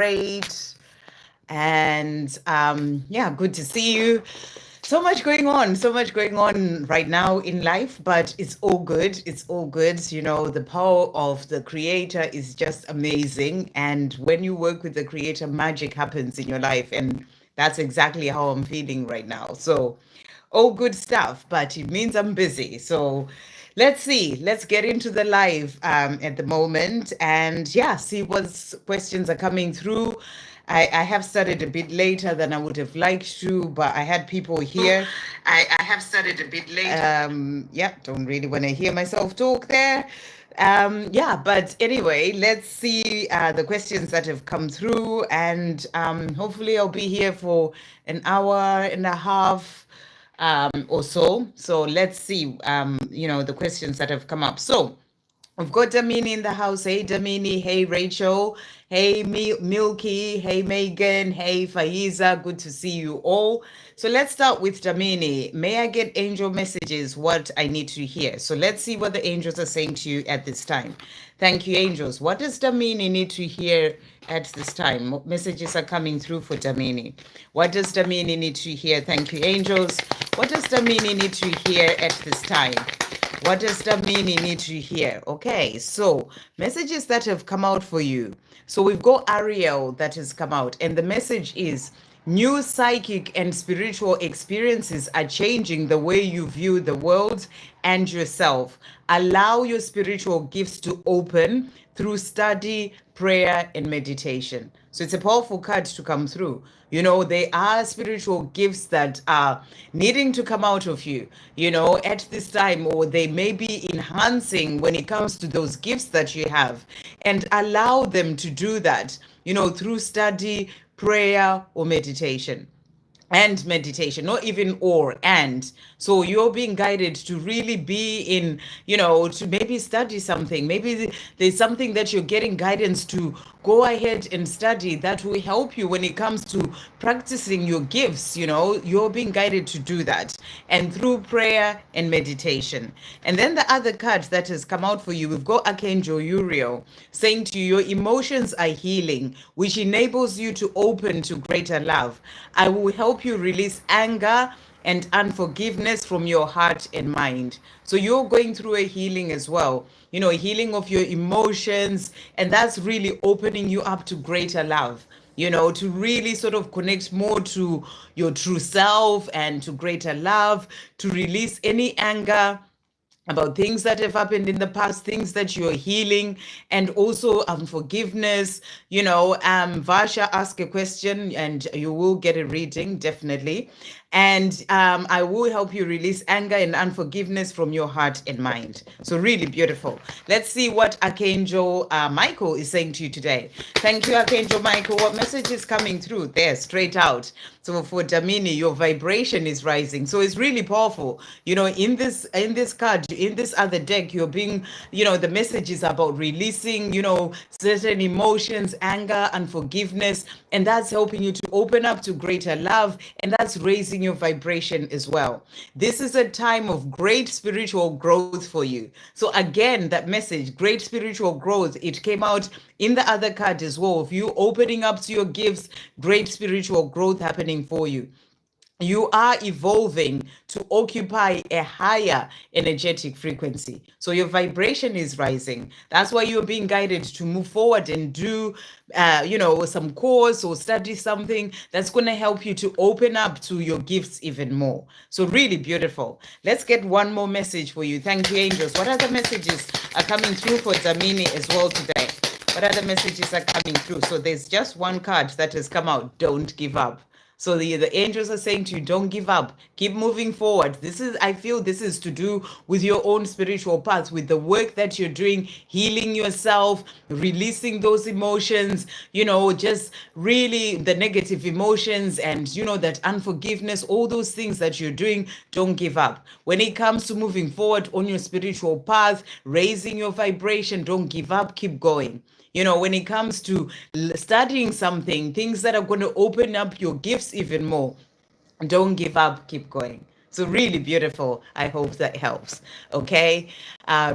great. And yeah, good to see you. So much going on right now in life, but it's all good. It's all good. You know, the power of the creator is just amazing. And when you work with the creator, magic happens in your life. And that's exactly how I'm feeling right now. So, all good stuff, but it means I'm busy. So, let's see. Let's get into the live at the moment and yeah, see what questions are coming through. I have started a bit later than I would have liked to, but I had people here. I have started a bit later. Yeah, don't really want to hear myself talk there. Yeah, but anyway, let's see the questions that have come through, and hopefully, I'll be here for an hour and a half or so. So let's see, the questions that have come up. So we've got Damini in the house. Hey, Damini. Hey, Rachel. Hey, Milky. Hey, Megan. Hey, Faiza. Good to see you all. So let's start with Damini. May I get angel messages? What I need to hear. So let's see what the angels are saying to you at this time. Thank you, angels. What does Damini need to hear at this time? What messages are coming through for Damini? What does Damini need to hear? Thank you, angels. What does Damini need to hear at this time? What does Damini need to hear? Okay, so messages that have come out for you. So we've got Ariel that has come out, and the message is new psychic and spiritual experiences are changing the way you view the world and yourself. Allow your spiritual gifts to open through study, prayer, and meditation. So it's a powerful card to come through. You know, there are spiritual gifts that are needing to come out of you, at this time, or they may be enhancing when it comes to those gifts that you have, and allow them to do that, through study, prayer, or meditation. And meditation, not even or and. So you're being guided to really be in, to maybe study something. Maybe there's something that you're getting guidance to go ahead and study that will help you when it comes to practicing your gifts. You're being guided to do that, and through prayer and meditation. And then the other card that has come out for you, we've got Archangel Uriel saying to you, your emotions are healing, which enables you to open to greater love. I will help you release anger and unforgiveness from your heart and mind. So you're going through a healing as well, a healing of your emotions, and that's really opening you up to greater love, to really sort of connect more to your true self and to greater love, to release any anger about things that have happened in the past, things that you're healing, and also forgiveness. Vasha, ask a question and you will get a reading, definitely. And I will help you release anger and unforgiveness from your heart and mind. So really beautiful. Let's see what Archangel Michael is saying to you today. Thank you, Archangel Michael. What message is coming through there, straight out? So for Damini, your vibration is rising. So it's really powerful. In this card, in this other deck, you're being, the message is about releasing, certain emotions, anger, unforgiveness, and that's helping you to open up to greater love, and that's raising your vibration as well. This is a time of great spiritual growth for you. So again, that message, great spiritual growth, it came out in the other card as well. If you opening up to your gifts, great spiritual growth happening for you. You are evolving to occupy a higher energetic frequency. So your vibration is rising. That's why you're being guided to move forward and do, some course or study something that's going to help you to open up to your gifts even more. So really beautiful. Let's get one more message for you. Thank you, angels. What other messages are coming through for Damini as well today? What other messages are coming through? So there's just one card that has come out. Don't give up. So the angels are saying to you, don't give up. Keep moving forward. I feel this is to do with your own spiritual path, with the work that you're doing, healing yourself, releasing those emotions, just really the negative emotions and, that unforgiveness, all those things that you're doing, don't give up. When it comes to moving forward on your spiritual path, raising your vibration, don't give up, keep going. When it comes to studying something, things that are going to open up your gifts even more, don't give up, keep going. So really beautiful. I hope that helps. Okay.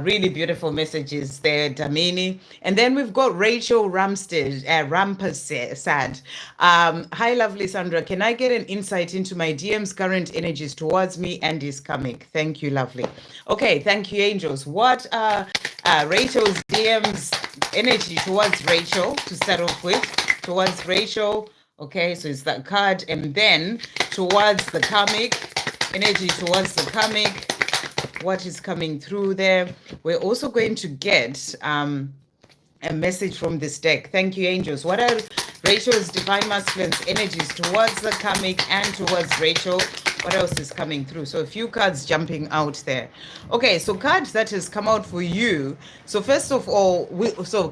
Really beautiful messages there, Damini. And then we've got Rachel Rampasad. Hi, lovely Sandra. Can I get an insight into my DM's current energies towards me and his coming? Thank you, lovely. Okay, thank you, angels. What are Rachel's DM's energy towards Rachel to start off with? Towards Rachel. Okay, so it's that card. And then towards the karmic, energy towards the karmic, what is coming through there. We're also going to get a message from this deck. Thank you, angels. What are Rachel's divine masculine's energies towards the karmic and towards Rachel? What else is coming through? So a few cards jumping out there. Okay, so cards that has come out for you. So first of all,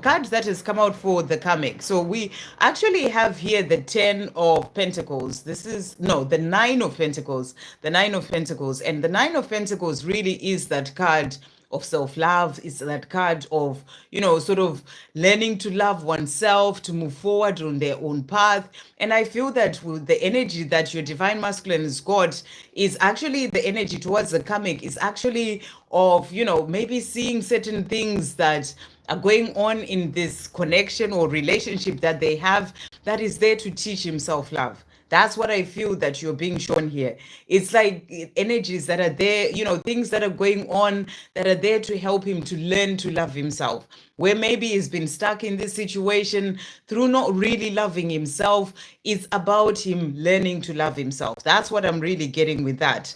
cards that has come out for the karmic. So we actually have here the 10 of Pentacles. This is, no, the 9 of Pentacles. The 9 of Pentacles. And the 9 of Pentacles really is that card of self-love. It's that card of, sort of learning to love oneself, to move forward on their own path. And I feel that with the energy that your divine masculine has got is actually the energy towards the karmic is actually of, maybe seeing certain things that are going on in this connection or relationship that they have that is there to teach him self-love. That's what I feel that you're being shown here. It's like energies that are there, things that are going on that are there to help him to learn to love himself. Where maybe he's been stuck in this situation through not really loving himself. It's about him learning to love himself. That's what I'm really getting with that.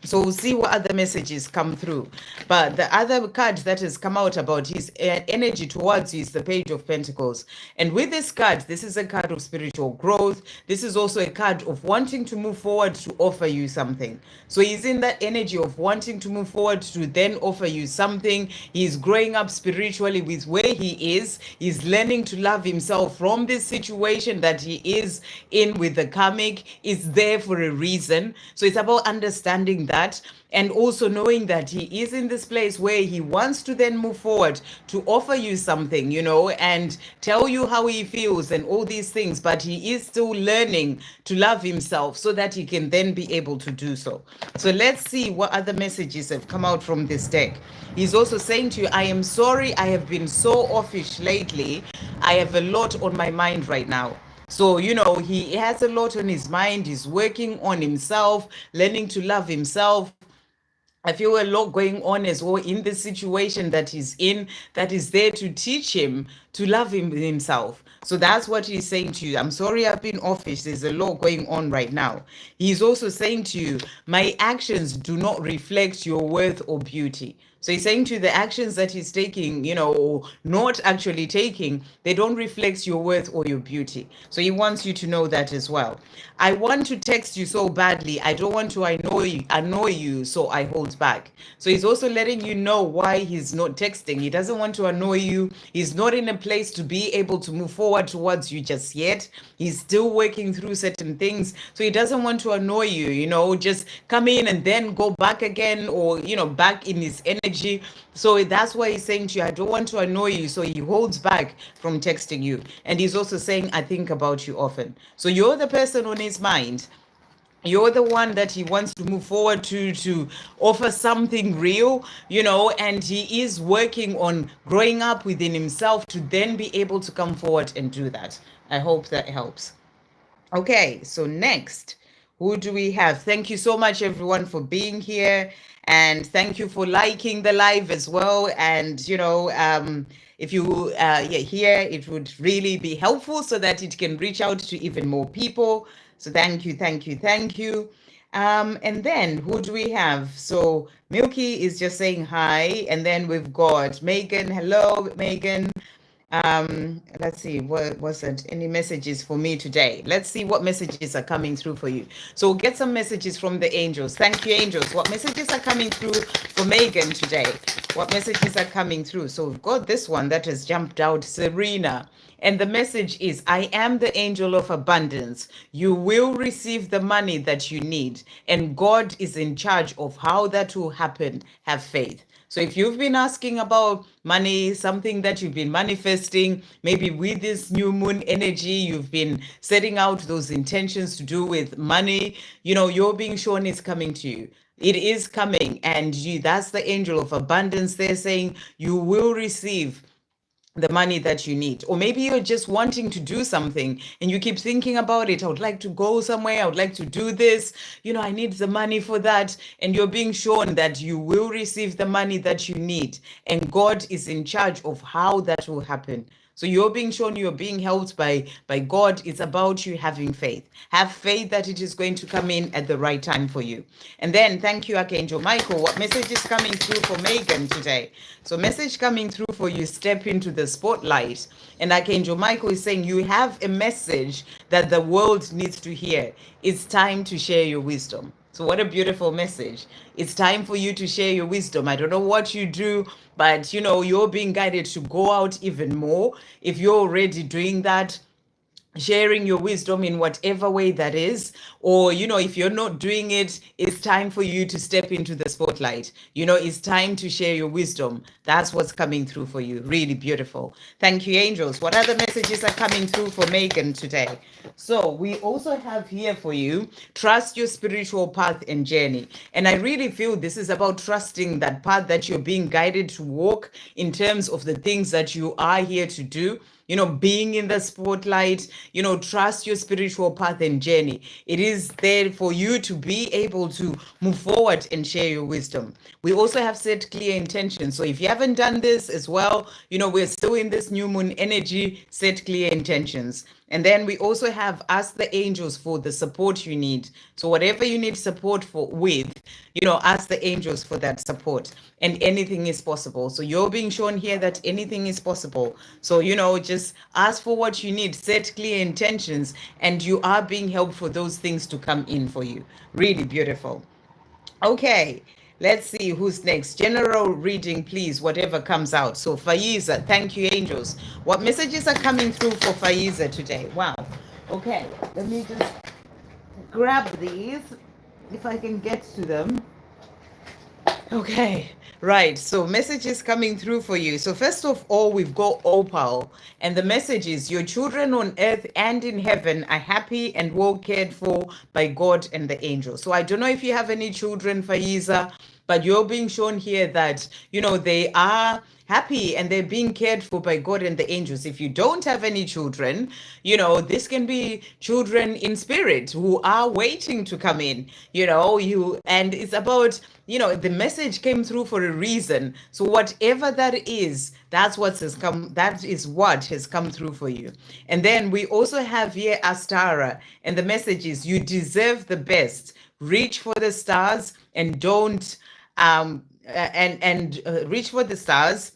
So we'll see what other messages come through. But the other card that has come out about his energy towards you is the Page of Pentacles. And with this card, this is a card of spiritual growth. This is also a card of wanting to move forward to offer you something. So he's in that energy of wanting to move forward to then offer you something. He's growing up spiritually with where he is. He's learning to love himself from this situation that he is in with the karmic. It's there for a reason. So it's about understanding that and also knowing that he is in this place where he wants to then move forward to offer you something, and tell you how he feels and all these things, but he is still learning to love himself so that he can then be able to do so. So let's see what other messages have come out from this deck. He's also saying to you, I am sorry I have been so offish lately. I have a lot on my mind right now. So, he has a lot on his mind. He's working on himself, learning to love himself. I feel a lot going on as well in the situation that he's in that is there to teach him to love himself. So that's what he's saying to you. I'm sorry I've been offish. There's a lot going on right now. He's also saying to you, my actions do not reflect your worth or beauty. So he's saying to you, the actions that he's taking, or not actually taking, they don't reflect your worth or your beauty. So he wants you to know that as well. I want to text you so badly. I don't want to annoy you, so I hold back. So he's also letting you know why he's not texting. He doesn't want to annoy you. He's not in a place to be able to move forward towards you just yet. He's still working through certain things. So he doesn't want to annoy you, just come in and then go back again or, back in his energy. So that's why he's saying to you, I don't want to annoy you. So he holds back from texting you. And he's also saying, I think about you often. So you're the person on his mind. You're the one that he wants to move forward to offer something real, and he is working on growing up within himself to then be able to come forward and do that. I hope that helps. Okay, so next, who do we have? Thank you so much, everyone, for being here. And thank you for liking the live as well. And, if you here, it would really be helpful so that it can reach out to even more people. So thank you, thank you, thank you. And then who do we have? So Milky is just saying hi. And then we've got Megan. Hello, Megan. Let's see, what was it? Any messages for me today? Let's see what messages are coming through for you. So we'll get some messages from the angels. Thank you, angels. What messages are coming through for Megan today? What messages are coming through? So we've got this one that has jumped out, Serena. And the message is, I am the angel of abundance. You will receive the money that you need. And God is in charge of how that will happen. Have faith. So if you've been asking about money, something that you've been manifesting, maybe with this new moon energy, you've been setting out those intentions to do with money, you're being shown it's coming to you. It is coming, and that's the angel of abundance there saying you will receive the money that you need. Or maybe you're just wanting to do something and you keep thinking about it. I would like to go somewhere. I would like to do this. I need the money for that. And you're being shown that you will receive the money that you need. And God is in charge of how that will happen. So you're being shown you're being helped by God. It's about you having faith. Have faith that it is going to come in at the right time for you. And then thank you, Archangel Michael. What message is coming through for Megan today? So message coming through for you, step into the spotlight. And Archangel Michael is saying you have a message that the world needs to hear. It's time to share your wisdom. So what a beautiful message. It's time for you to share your wisdom. I don't know what you do, but you're being guided to go out even more. If you're already doing that, sharing your wisdom in whatever way that is, or if you're not doing it, it's time for you to step into the spotlight. It's time to share your wisdom. That's what's coming through for you. Really beautiful. Thank you, angels. What other messages are coming through for Megan today? So we also have here for you, trust your spiritual path and journey. And I really feel this is about trusting that path that you're being guided to walk in terms of the things that you are here to do. Being in the spotlight, trust your spiritual path and journey. It is there for you to be able to move forward and share your wisdom. We also have set clear intentions. So if you haven't done this as well, we're still in this new moon energy, set clear intentions. And then we also have ask the angels for the support you need. So whatever you need support with, ask the angels for that support. And anything is possible. So you're being shown here that anything is possible. So, just ask for what you need, set clear intentions, and you are being helped for those things to come in for you. Really beautiful. Okay. Let's see who's next. General reading, please, whatever comes out. So Faiza, thank you, angels. What messages are coming through for Faiza today? Wow. Okay, let me just grab these, if I can get to them. Okay, right. So messages coming through for you. So first of all, we've got Opal. And the message is your children on earth and in heaven are happy and well cared for by God and the angels. So I don't know if you have any children, Faiza, but you're being shown here that, they are happy and they're being cared for by God and the angels. If you don't have any children, this can be children in spirit who are waiting to come in, and it's about, the message came through for a reason. So whatever that is, that is what has come through for you. And then we also have here Astara, and the message is you deserve the best. Reach for the stars and don't reach for the stars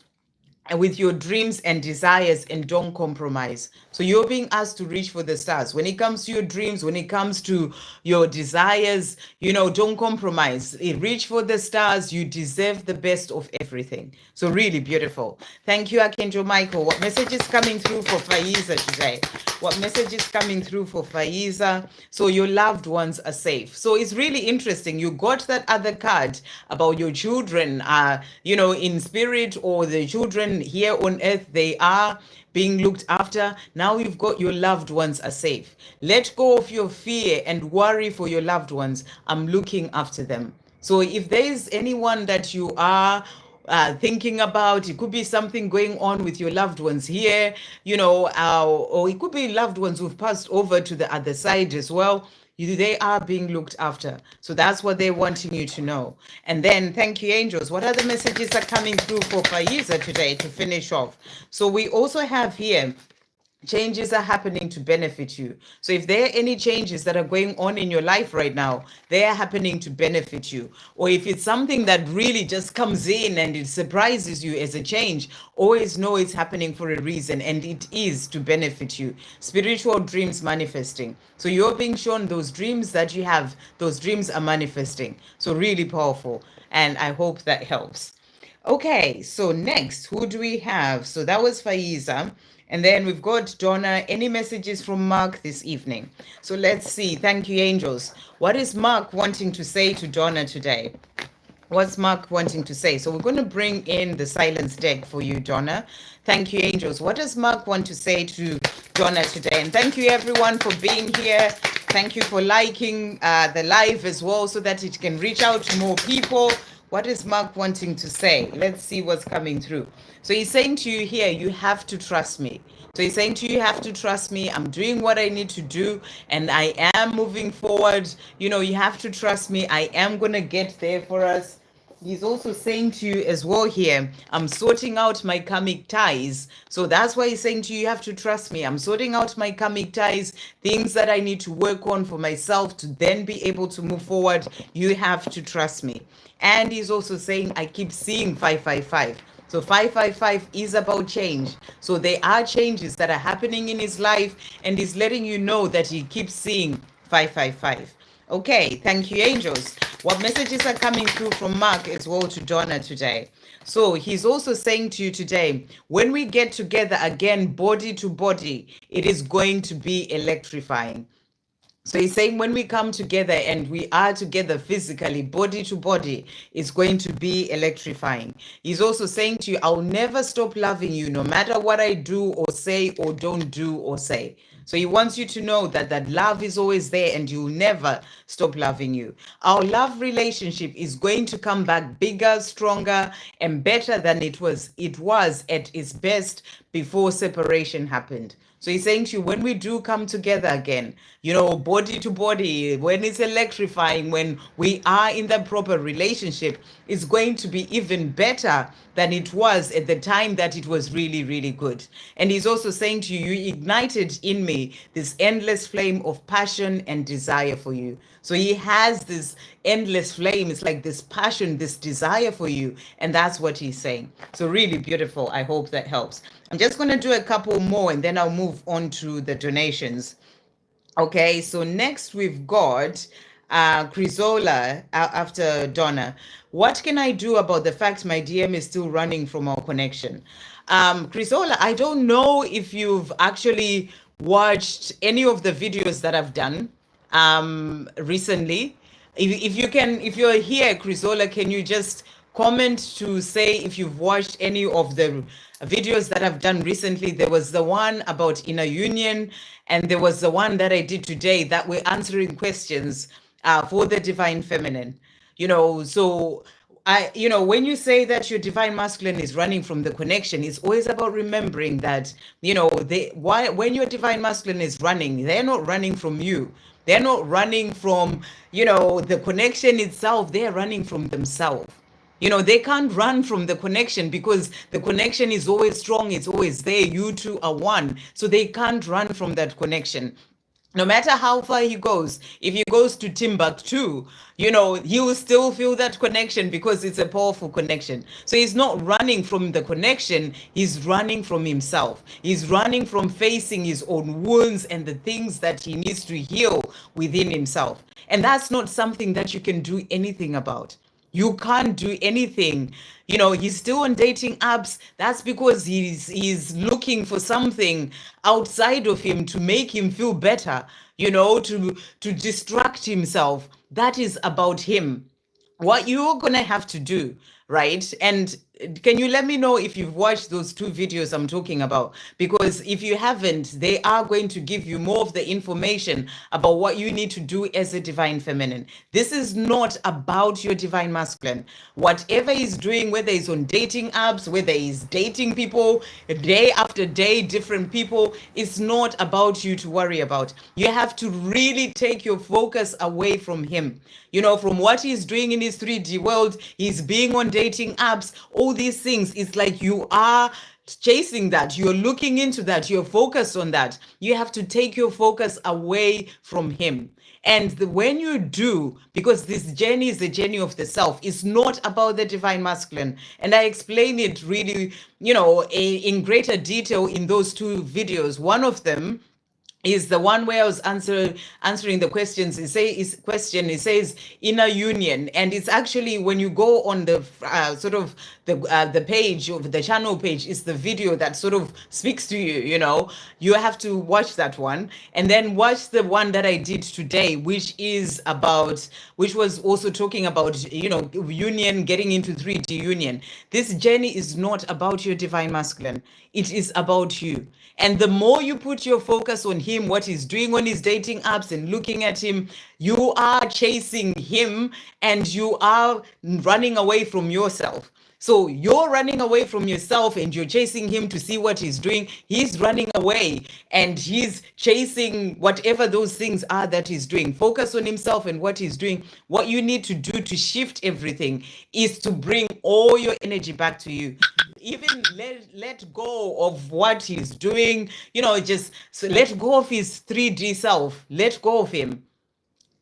with your dreams and desires and don't compromise. So you're being asked to reach for the stars. When it comes to your dreams, when it comes to your desires, don't compromise. Reach for the stars. You deserve the best of everything. So really beautiful. Thank you, Archangel Michael. What message is coming through for Faiza today? What message is coming through for Faiza? So your loved ones are safe. So it's really interesting. You got that other card about your children, in spirit, or the children here on earth, they are being looked after. Now you've got your loved ones are safe. Let go of your fear and worry for your loved ones. I'm looking after them. So if there is anyone that you are thinking about, it could be something going on with your loved ones here, or it could be loved ones who've passed over to the other side as well. They are being looked after. So that's what they're wanting you to know. And then thank you, angels. What other messages are coming through for Faiza today to finish off? So we also have here, changes are happening to benefit you. So if there are any changes that are going on in your life right now, they are happening to benefit you. Or if it's something that really just comes in and it surprises you as a change, always know it's happening for a reason, and it is to benefit you. Spiritual dreams manifesting. So you're being shown those dreams that you have, those dreams are manifesting. So really powerful. And I hope that helps. Okay, so next, who do we have? So that was Faiza. And then we've got Donna. Any messages from Mark this evening? So let's see. Thank you, angels. What is Mark wanting to say to Donna today? What's Mark wanting to say? So we're going to bring in the silence deck for you, Donna. Thank you, angels. What does Mark want to say to Donna today? And thank you, everyone, for being here. Thank you for liking the live as well so that it can reach out to more people. What is Mark wanting to say? Let's see what's coming through. So he's saying to you here, you have to trust me. So he's saying to you, you have to trust me. I'm doing what I need to do and I am moving forward. You know, you have to trust me. I am going to get there for us. He's also saying to you as well here, I'm sorting out my karmic ties. So that's why he's saying to you, you have to trust me. I'm sorting out my karmic ties, things that I need to work on for myself to then be able to move forward. You have to trust me. And he's also saying, I keep seeing 555. So 555 is about change. So there are changes that are happening in his life, and he's letting you know that he keeps seeing 555. Okay, thank you, angels. What messages are coming through from Mark as well to Donna today? So he's also saying to you today, when we get together again, body to body, it is going to be electrifying. So he's saying when we come together and we are together physically, body to body, it's going to be electrifying. He's also saying to you, I'll never stop loving you no matter what I do or say or don't do or say. So he wants you to know that that love is always there and you'll never stop loving you. Our love relationship is going to come back bigger, stronger, and better than it was at its best before separation happened. So he's saying to you, when we do come together again, you know, body to body, when it's electrifying, when we are in the proper relationship, it's going to be even better than it was at the time that it was really, really good. And he's also saying to you, you ignited in me this endless flame of passion and desire for you. So he has this endless flame. It's like this passion, this desire for you. And that's what he's saying. So really beautiful. I hope that helps. I'm just going to do a couple more and then I'll move on to the donations. Okay, so next we've got Chrysola after Donna. What can I do about the fact my DM is still running from our connection? Chrysola, I don't know if you've actually watched any of the videos that I've done recently. If you can, if you're here, Chrysola, can you just comment to say if you've watched any of the videos that I've done recently? There was the one about inner union, and there was the one that I did today that we're answering questions for the divine feminine. You know, so when you say that your divine masculine is running from the connection, it's always about remembering that, when your divine masculine is running, they're not running from you. They're not running from, the connection itself. They're running from themselves. They can't run from the connection because the connection is always strong. It's always there. You two are one. So they can't run from that connection. No matter how far he goes, if he goes to Timbuktu, he will still feel that connection because it's a powerful connection. So he's not running from the connection, he's running from himself. He's running from facing his own wounds and the things that he needs to heal within himself. And that's not something that you can do anything about. You can't do anything. He's still on dating apps. That's because he's looking for something outside of him to make him feel better, to distract himself. That is about him. What you're gonna have to do, right? And can you let me know if you've watched those two videos I'm talking about? Because if you haven't, they are going to give you more of the information about what you need to do as a divine feminine. This is not about your divine masculine. Whatever he's doing, whether he's on dating apps, whether he's dating people day after day, different people, it's not about you to worry about. You have to really take your focus away from him. From what he's doing in his 3D world, he's being on dating apps, all these things. It's like you are chasing that, you're looking into that, you're focused on that. You have to take your focus away from him. And when you do, because this journey is the journey of the self, it's not about the divine masculine. And I explain it really, in greater detail in those two videos. One of them is the one where I was answering the questions. It says inner union, and it's actually when you go on the sort of the page of the channel page, it's the video that sort of speaks to you. You have to watch that one, and then watch the one that I did today, which was also talking about union, getting into 3D union. This journey is not about your divine masculine; it is about you. And the more you put your focus on him, what he's doing on his dating apps and looking at him, you are chasing him and you are running away from yourself. So you're running away from yourself and you're chasing him to see what he's doing. He's running away and he's chasing whatever those things are that he's doing. Focus on himself and what he's doing. What you need to do to shift everything is to bring all your energy back to you. Even let go of what he's doing, just so let go of his 3D self, let go of him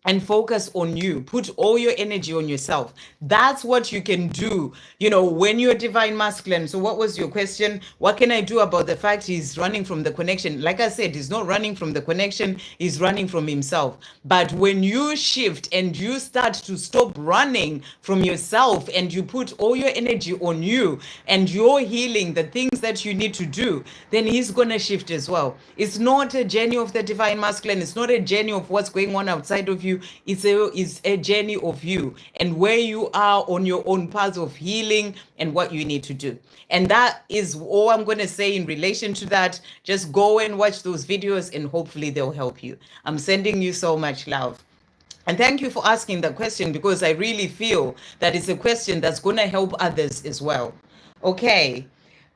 and focus on you. Put all your energy on yourself. That's what you can do, when you're divine masculine. So what was your question? What can I do about the fact he's running from the connection? Like I said, he's not running from the connection, he's running from himself. But when you shift and you start to stop running from yourself and you put all your energy on you and you're healing the things that you need to do, then he's going to shift as well. It's not a journey of the divine masculine. It's not a journey of what's going on outside of you. It's a journey of you and where you are on your own path of healing and what you need to do. And that is all I'm going to say in relation to that. Just go and watch those videos and hopefully they'll help you. I'm sending you so much love. And thank you for asking that question, because I really feel that it's a question that's going to help others as well. Okay.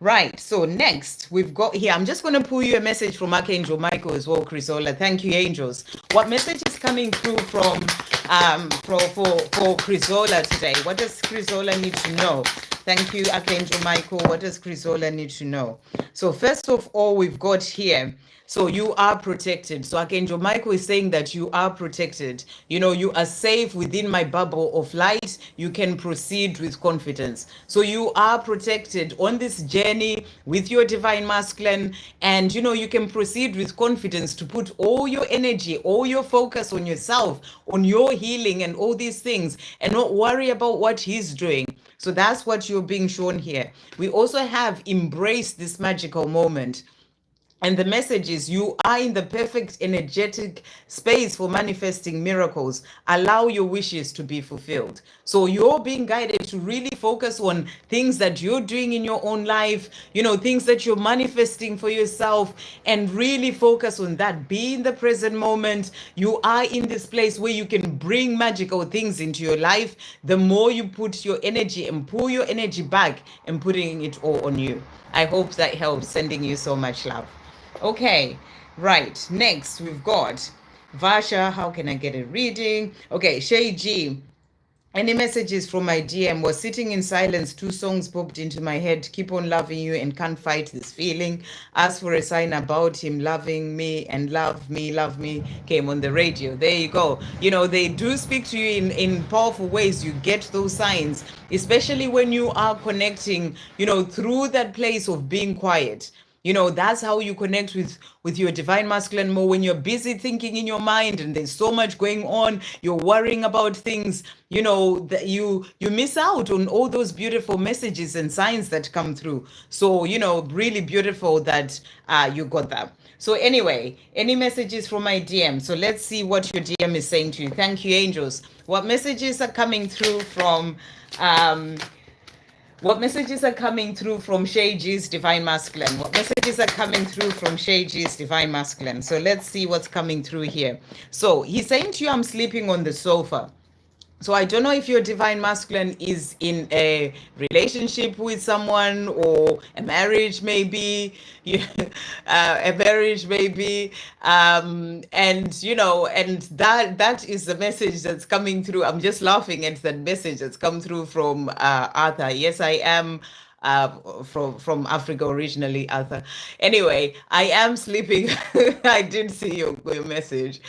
Right. So next we've got here, I'm just going to pull you a message from Archangel Michael as well, Chrysola. Thank you, angels. What message is coming through from for Chrysola today? What does Chrysola need to know? Thank you, Archangel Michael. What does Chrysola need to know? So first of all, we've got here, so you are protected. So Archangel Michael is saying that you are protected. You are safe within my bubble of light. You can proceed with confidence. So you are protected on this journey with your divine masculine. And, you can proceed with confidence to put all your energy, all your focus on yourself, on your healing and all these things, and not worry about what he's doing. So that's what you're being shown here. We also have embraced this magical moment. And the message is, you are in the perfect energetic space for manifesting miracles. Allow your wishes to be fulfilled. So you're being guided to really focus on things that you're doing in your own life, things that you're manifesting for yourself, and really focus on that. Be in the present moment. You are in this place where you can bring magical things into your life. The more you put your energy and pull your energy back and putting it all on you. I hope that helps. Sending you so much love. Okay, right. Next, we've got Vasha. How can I get a reading? Okay, Shay G. Any messages from my DM? Was sitting in silence. 2 songs popped into my head. Keep on loving you and can't fight this feeling. Ask for a sign about him loving me and love me. Came on the radio. There you go. They do speak to you in powerful ways. You get those signs, especially when you are connecting, through that place of being quiet. That's how you connect with your divine masculine more. When you're busy thinking in your mind and there's so much going on, you're worrying about things, that you miss out on all those beautiful messages and signs that come through. So, really beautiful that you got that. So anyway, any messages from my DM? So let's see what your DM is saying to you. Thank you, angels. What messages are coming through from Shay G's Divine Masculine? What messages are coming through from Shay G's Divine Masculine? So let's see what's coming through here. So he's saying to you, I'm sleeping on the sofa. So I don't know if your divine masculine is in a relationship with someone, or a marriage maybe, a marriage maybe, and that is the message that's coming through. I'm just laughing at that message that's come through from Arthur. Yes, I am from Africa originally, Arthur. Anyway, I am sleeping. I did see your message.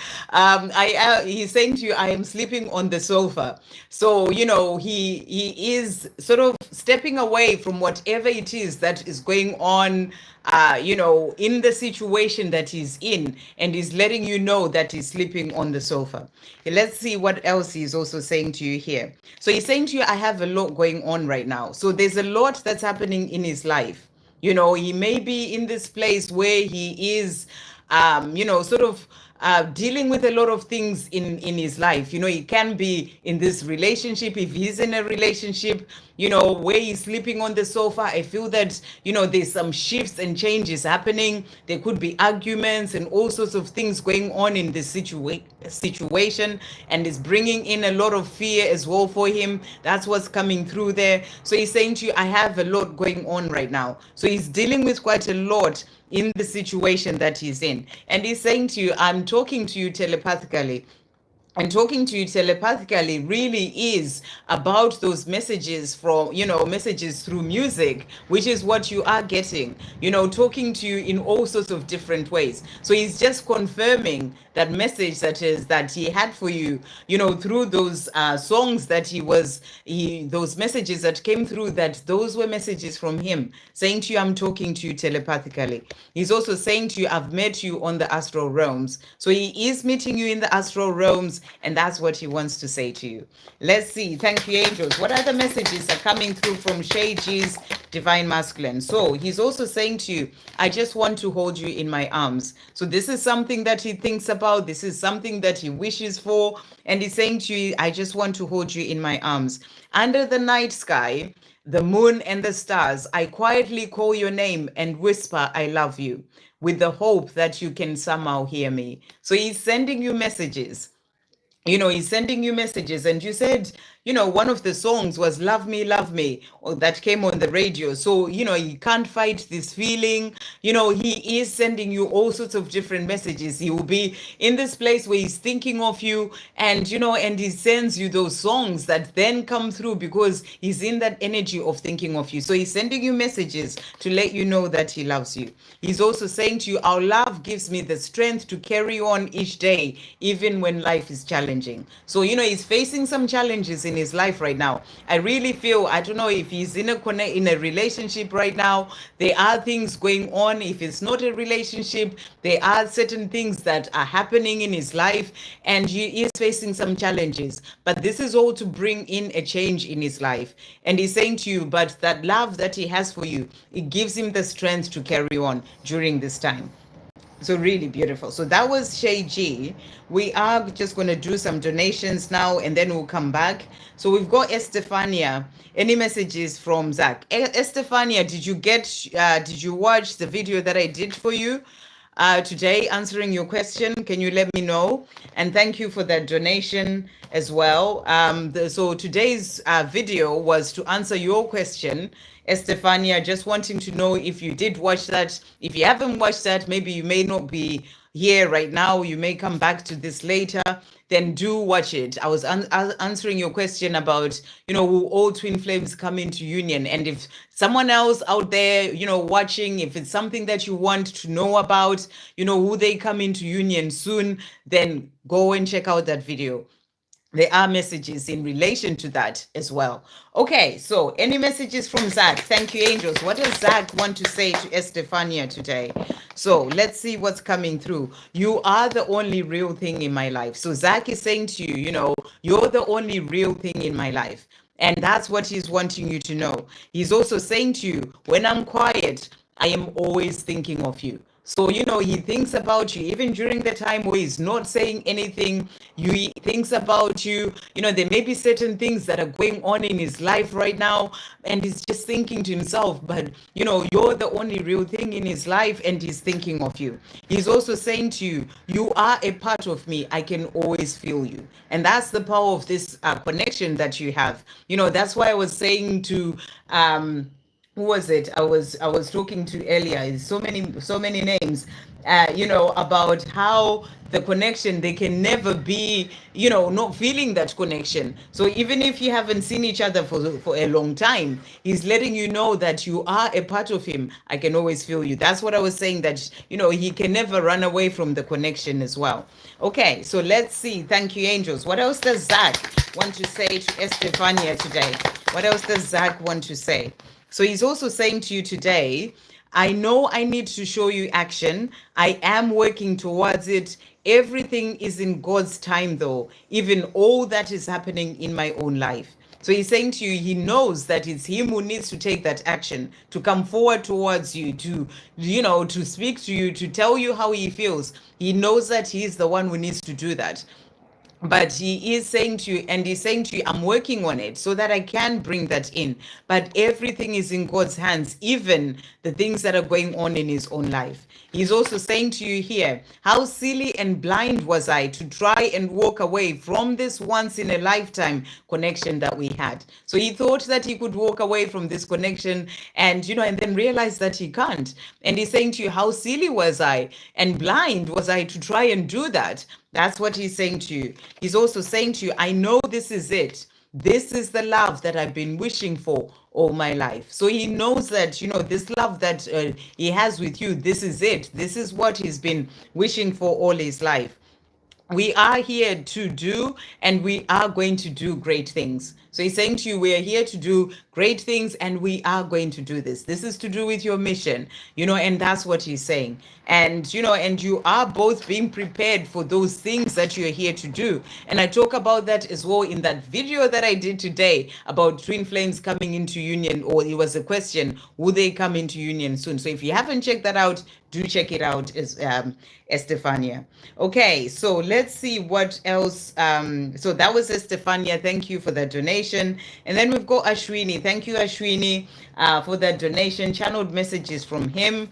He's saying to you, I am sleeping on the sofa. So he is sort of stepping away from whatever it is that is going on, in the situation that he's in, and he's letting you know that he's sleeping on the sofa. Let's see what else he's also saying to you here. So he's saying to you, I have a lot going on right now. So there's a lot that's happening in his life. He may be in this place where he is, sort of dealing with a lot of things in his life. He can be in this relationship. If he's in a relationship, where he's sleeping on the sofa, I feel that, there's some shifts and changes happening. There could be arguments and all sorts of things going on in this situation, and it's bringing in a lot of fear as well for him. That's what's coming through there. So he's saying to you, I have a lot going on right now. So he's dealing with quite a lot in the situation that he's in. And he's saying to you, I'm talking to you telepathically. And talking to you telepathically really is about those messages messages through music, which is what you are getting, talking to you in all sorts of different ways. So he's just confirming that message that he had for you, through those songs that those messages that came through, that those were messages from him saying to you, I'm talking to you telepathically. He's also saying to you, I've met you on the astral realms. So he is meeting you in the astral realms, and that's what he wants to say to you. Let's see. Thank you, angels. What other messages are coming through from Shay G's Divine Masculine? So he's also saying to you, I just want to hold you in my arms. So this is something that he thinks about. This is something that he wishes for. And he's saying to you, I just want to hold you in my arms. Under the night sky, the moon and the stars, I quietly call your name and whisper, I love you, with the hope that you can somehow hear me. So he's sending you messages. He's sending you messages. And you said, one of the songs was Love Me, or that came on the radio. So, he can't fight this feeling. He is sending you all sorts of different messages. He will be in this place where he's thinking of you, and, and he sends you those songs that then come through because he's in that energy of thinking of you. So he's sending you messages to let you know that he loves you. He's also saying to you, our love gives me the strength to carry on each day, even when life is challenging. So, he's facing some challenges in his life right now. I really feel, I don't know if he's in a relationship right now. There are things going on. If it's not a relationship, there are certain things that are happening in his life, and he is facing some challenges. But this is all to bring in a change in his life. And he's saying to you, but that love that he has for you, it gives him the strength to carry on during this time. So really beautiful. So that was Shay G. We are just going to do some donations now, and then we'll come back. So we've got Estefania. Any messages from Zach? Estefania, did you watch the video that I did for you today answering your question? Can you let me know? And thank you for that donation as well. So today's video was to answer your question, Estefania, just wanting to know if you did watch that. If you haven't watched that, maybe you may not be here right now. You may come back to this later. Then do watch it. I was answering your question about, will all twin flames come into union? And if someone else out there, watching, if it's something that you want to know about, will they come into union soon? Then go and check out that video. There are messages in relation to that as well. Okay, so any messages from Zach? Thank you, angels. What does Zach want to say to Estefania today? So let's see what's coming through. You are the only real thing in my life. So Zach is saying to you, you're the only real thing in my life. And that's what he's wanting you to know. He's also saying to you, when I'm quiet, I am always thinking of you. So, he thinks about you even during the time where he's not saying anything. He thinks about you. There may be certain things that are going on in his life right now, and he's just thinking to himself, but, you're the only real thing in his life, and he's thinking of you. He's also saying to you, you are a part of me. I can always feel you. And that's the power of this connection that you have. That's why I was saying to who was it? I was talking to earlier. So many names. About how the connection, they can never be, not feeling that connection. So even if you haven't seen each other for a long time, he's letting you know that you are a part of him. I can always feel you. That's what I was saying, that he can never run away from the connection as well. Okay, so let's see. Thank you, angels. What else does Zach want to say to Estefania today? What else does Zach want to say? So he's also saying to you today, I know I need to show you action. I am working towards it. Everything is in God's time, though, even all that is happening in my own life. So he's saying to you, he knows that it's him who needs to take that action, to come forward towards you, to speak to you, to tell you how he feels. He knows that he's the one who needs to do that. But he is saying to you, and he's saying to you, I'm working on it so that I can bring that in. But everything is in God's hands, even the things that are going on in his own life. He's also saying to you here, how silly and blind was I to try and walk away from this once in a lifetime connection that we had. So he thought that he could walk away from this connection and then realize that he can't. And he's saying to you, how silly was I and blind was I to try and do that? That's what he's saying to you. He's also saying to you, I know this is it. This is the love that I've been wishing for all my life. So he knows that, this love that he has with you, this is it. This is what he's been wishing for all his life. We are here to do, and we are going to do great things. So he's saying to you, we are here to do great things, and we are going to do this. This is to do with your mission, and that's what he's saying. And you are both being prepared for those things that you're here to do. And I talk about that as well in that video that I did today about twin flames coming into union, or it was a question, will they come into union soon? So if you haven't checked that out, do check it out, Estefania. Okay, so let's see what else. So that was Estefania. Thank you for that donation. And then we've got Ashwini. Thank you, Ashwini, for that donation. Channeled messages from him.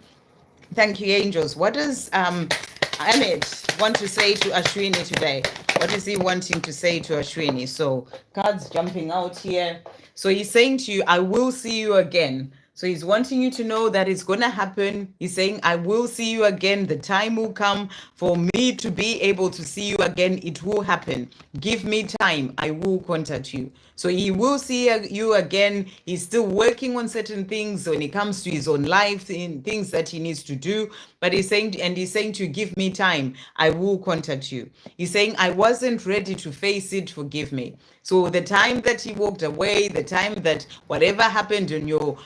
Thank you, angels. What does Amit want to say to Ashwini today? What is he wanting to say to Ashwini? So cards jumping out here. So he's saying to you, I will see you again. So he's wanting you to know that it's going to happen. He's saying, I will see you again. The time will come for me to be able to see you again. It will happen. Give me time. I will contact you. So he will see you again. He's still working on certain things when it comes to his own life, in things that he needs to do. But he's saying to you, give me time. I will contact you. He's saying, I wasn't ready to face it. Forgive me. So the time that he walked away, the time that whatever happened on your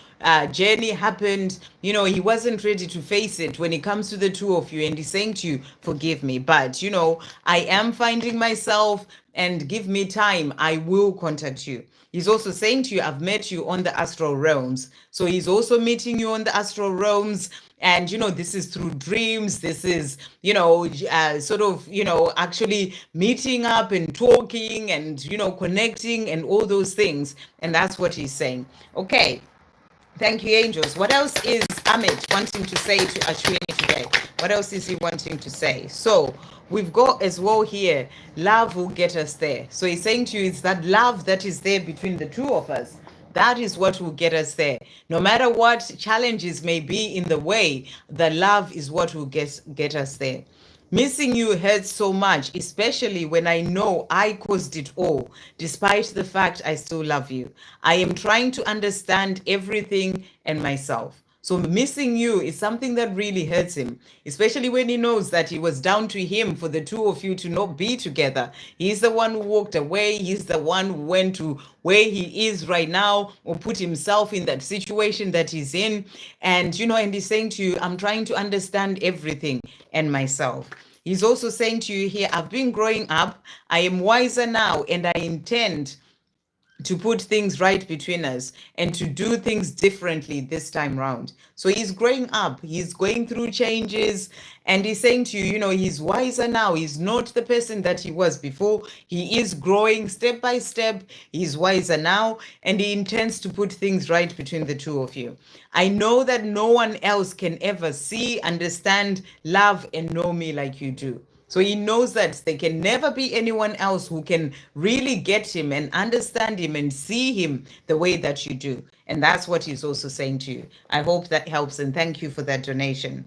journey happened, he wasn't ready to face it when it comes to the two of you. And he's saying to you, forgive me. But, I am finding myself, and give me time. I will contact you. He's also saying to you, I've met you on the astral realms. So he's also meeting you on the astral realms. And, this is through dreams. This is, actually meeting up and talking and, connecting and all those things. And that's what he's saying. Okay. Thank you, angels. What else is Amit wanting to say to Ashwini today? What else is he wanting to say? So we've got as well here, love will get us there. So he's saying to you, it's that love that is there between the two of us. That is what will get us there. No matter what challenges may be in the way, the love is what will get us there. Missing you hurts so much, especially when I know I caused it all, despite the fact I still love you. I am trying to understand everything and myself. So missing you is something that really hurts him, especially when he knows that it was down to him for the two of you to not be together. He's the one who walked away. He's the one who went to where he is right now, or put himself in that situation that he's in. And, and he's saying to you, I'm trying to understand everything and myself. He's also saying to you here, I've been growing up. I am wiser now, and I intend to put things right between us and to do things differently this time round. So he's growing up, he's going through changes, and he's saying to you, he's wiser now. He's not the person that he was before. He is growing step by step. He's wiser now, and he intends to put things right between the two of you. I know that no one else can ever see, understand, love, and know me like you do. So he knows that there can never be anyone else who can really get him and understand him and see him the way that you do. And that's what he's also saying to you. I hope that helps, and thank you for that donation.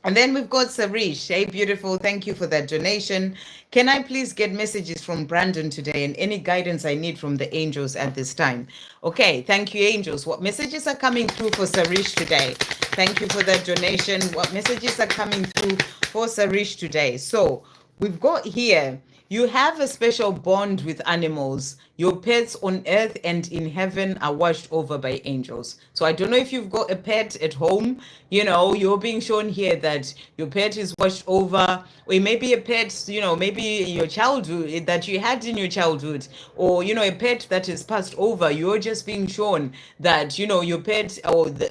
And then we've got Sarish. Hey, beautiful. Thank you for that donation. Can I please get messages from Brandon today and any guidance I need from the angels at this time? Okay, thank you, angels. What messages are coming through for Sarish today? Thank you for that donation. What messages are coming through for Sarish today? So we've got here, you have a special bond with animals. Your pets on earth and in heaven are watched over by angels. So I don't know if you've got a pet at home. You're being shown here that your pet is watched over, or maybe a pet, maybe your childhood that you had in your childhood, or, a pet that is passed over. You're just being shown that, your pet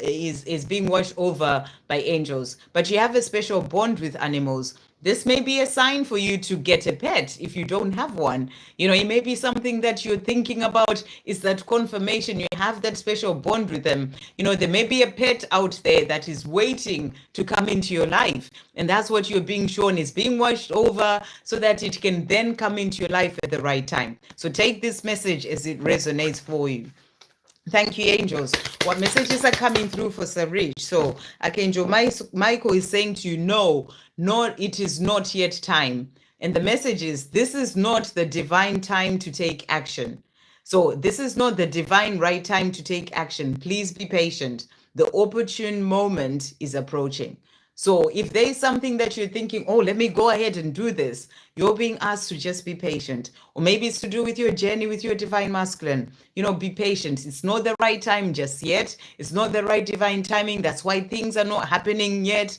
is being watched over by angels. But you have a special bond with animals. This may be a sign for you to get a pet if you don't have one. It may be something that you're thinking about, is that confirmation you have that special bond with them. There may be a pet out there that is waiting to come into your life. And that's what you're being shown, is being watched over so that it can then come into your life at the right time. So take this message as it resonates for you. Thank you, angels. What messages are coming through for Sarish? So, Archangel Michael is saying to you, no, it is not yet time. And the message is, this is not the divine time to take action. So, this is not the divine right time to take action. Please be patient. The opportune moment is approaching. So if there is something that you're thinking, oh, let me go ahead and do this, you're being asked to just be patient. Or maybe it's to do with your journey with your divine masculine. Be patient. It's not the right time just yet. It's not the right divine timing. That's why things are not happening yet.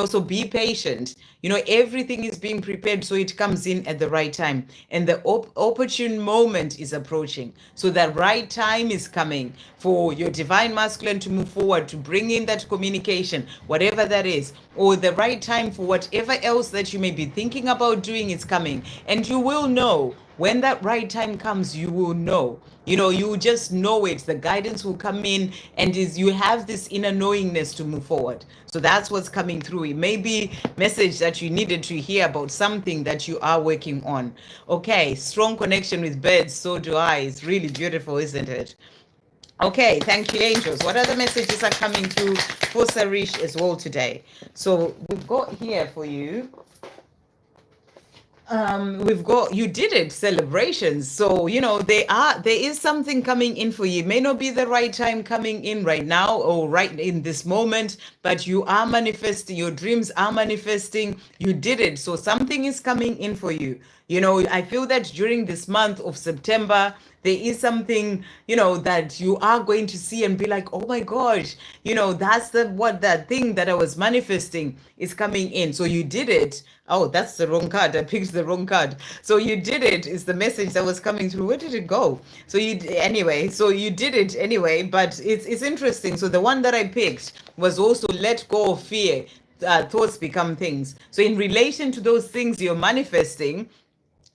So be patient. Everything is being prepared so it comes in at the right time. And the opportune moment is approaching. So the right time is coming for your divine masculine to move forward, to bring in that communication, whatever that is, or the right time for whatever else that you may be thinking about doing is coming. And you will know when that right time comes. You will know. You just know it. The guidance will come in, and you have this inner knowingness to move forward. So that's what's coming through. It may be message that you needed to hear about something that you are working on. Okay, strong connection with birds. So do I. It's really beautiful, isn't it? Okay, thank you, angels. What other messages are coming through for Sarish as well today? So we've got here for you. We've got, you did it, celebrations. So there is something coming in for you. It may not be the right time coming in right now or right in this moment, but you are manifesting. Your dreams are manifesting. You did it. So something is coming in for you. I feel that during this month of September, there is something, that you are going to see and be like, oh my gosh, that's that thing that I was manifesting is coming in. So you did it. Oh, that's the wrong card. I picked the wrong card. So you did it is the message that was coming through. Where did it go? So you did it anyway, but it's interesting. So the one that I picked was also let go of fear. Thoughts become things. So in relation to those things you're manifesting,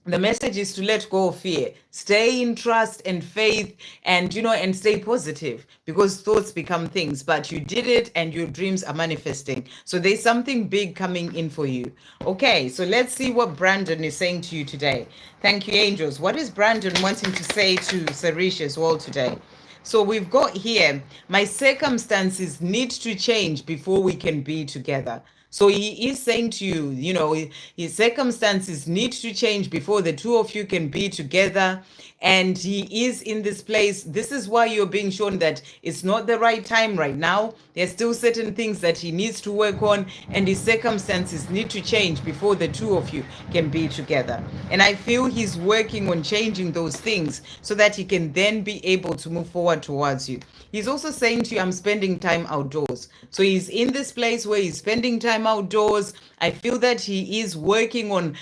the message is to let go of fear, stay in trust and faith, and and stay positive, because thoughts become things. But you did it, and your dreams are manifesting. So there's something big coming in for you. Okay, so let's see what Brandon is saying to you today. Thank you, angels. What is Brandon wanting to say to Sarish as well today? So we've got here, my circumstances need to change before we can be together. So he is saying to you, his circumstances need to change before the two of you can be together. And he is in this place. This is why you're being shown that it's not the right time right now. There's still certain things that he needs to work on, and his circumstances need to change before the two of you can be together. And I feel he's working on changing those things so that he can then be able to move forward towards you. He's also saying to you, I'm spending time outdoors. So he's in this place where he's spending time outdoors. I feel that he is working on,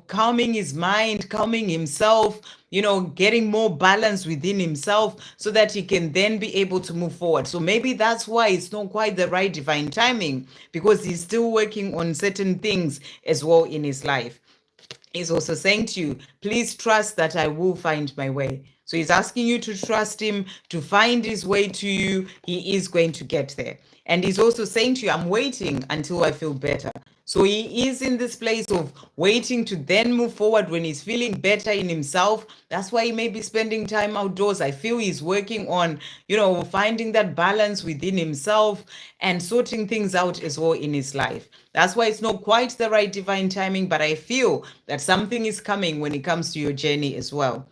calming his mind, calming himself, getting more balance within himself so that he can then be able to move forward. So maybe that's why it's not quite the right divine timing, because he's still working on certain things as well in his life. He's also saying to you, please trust that I will find my way. So he's asking you to trust him, to find his way to you. He is going to get there. And he's also saying to you, I'm waiting until I feel better. So he is in this place of waiting to then move forward when he's feeling better in himself. That's why he may be spending time outdoors. I feel he's working on, finding that balance within himself and sorting things out as well in his life. That's why it's not quite the right divine timing, but I feel that something is coming when it comes to your journey as well.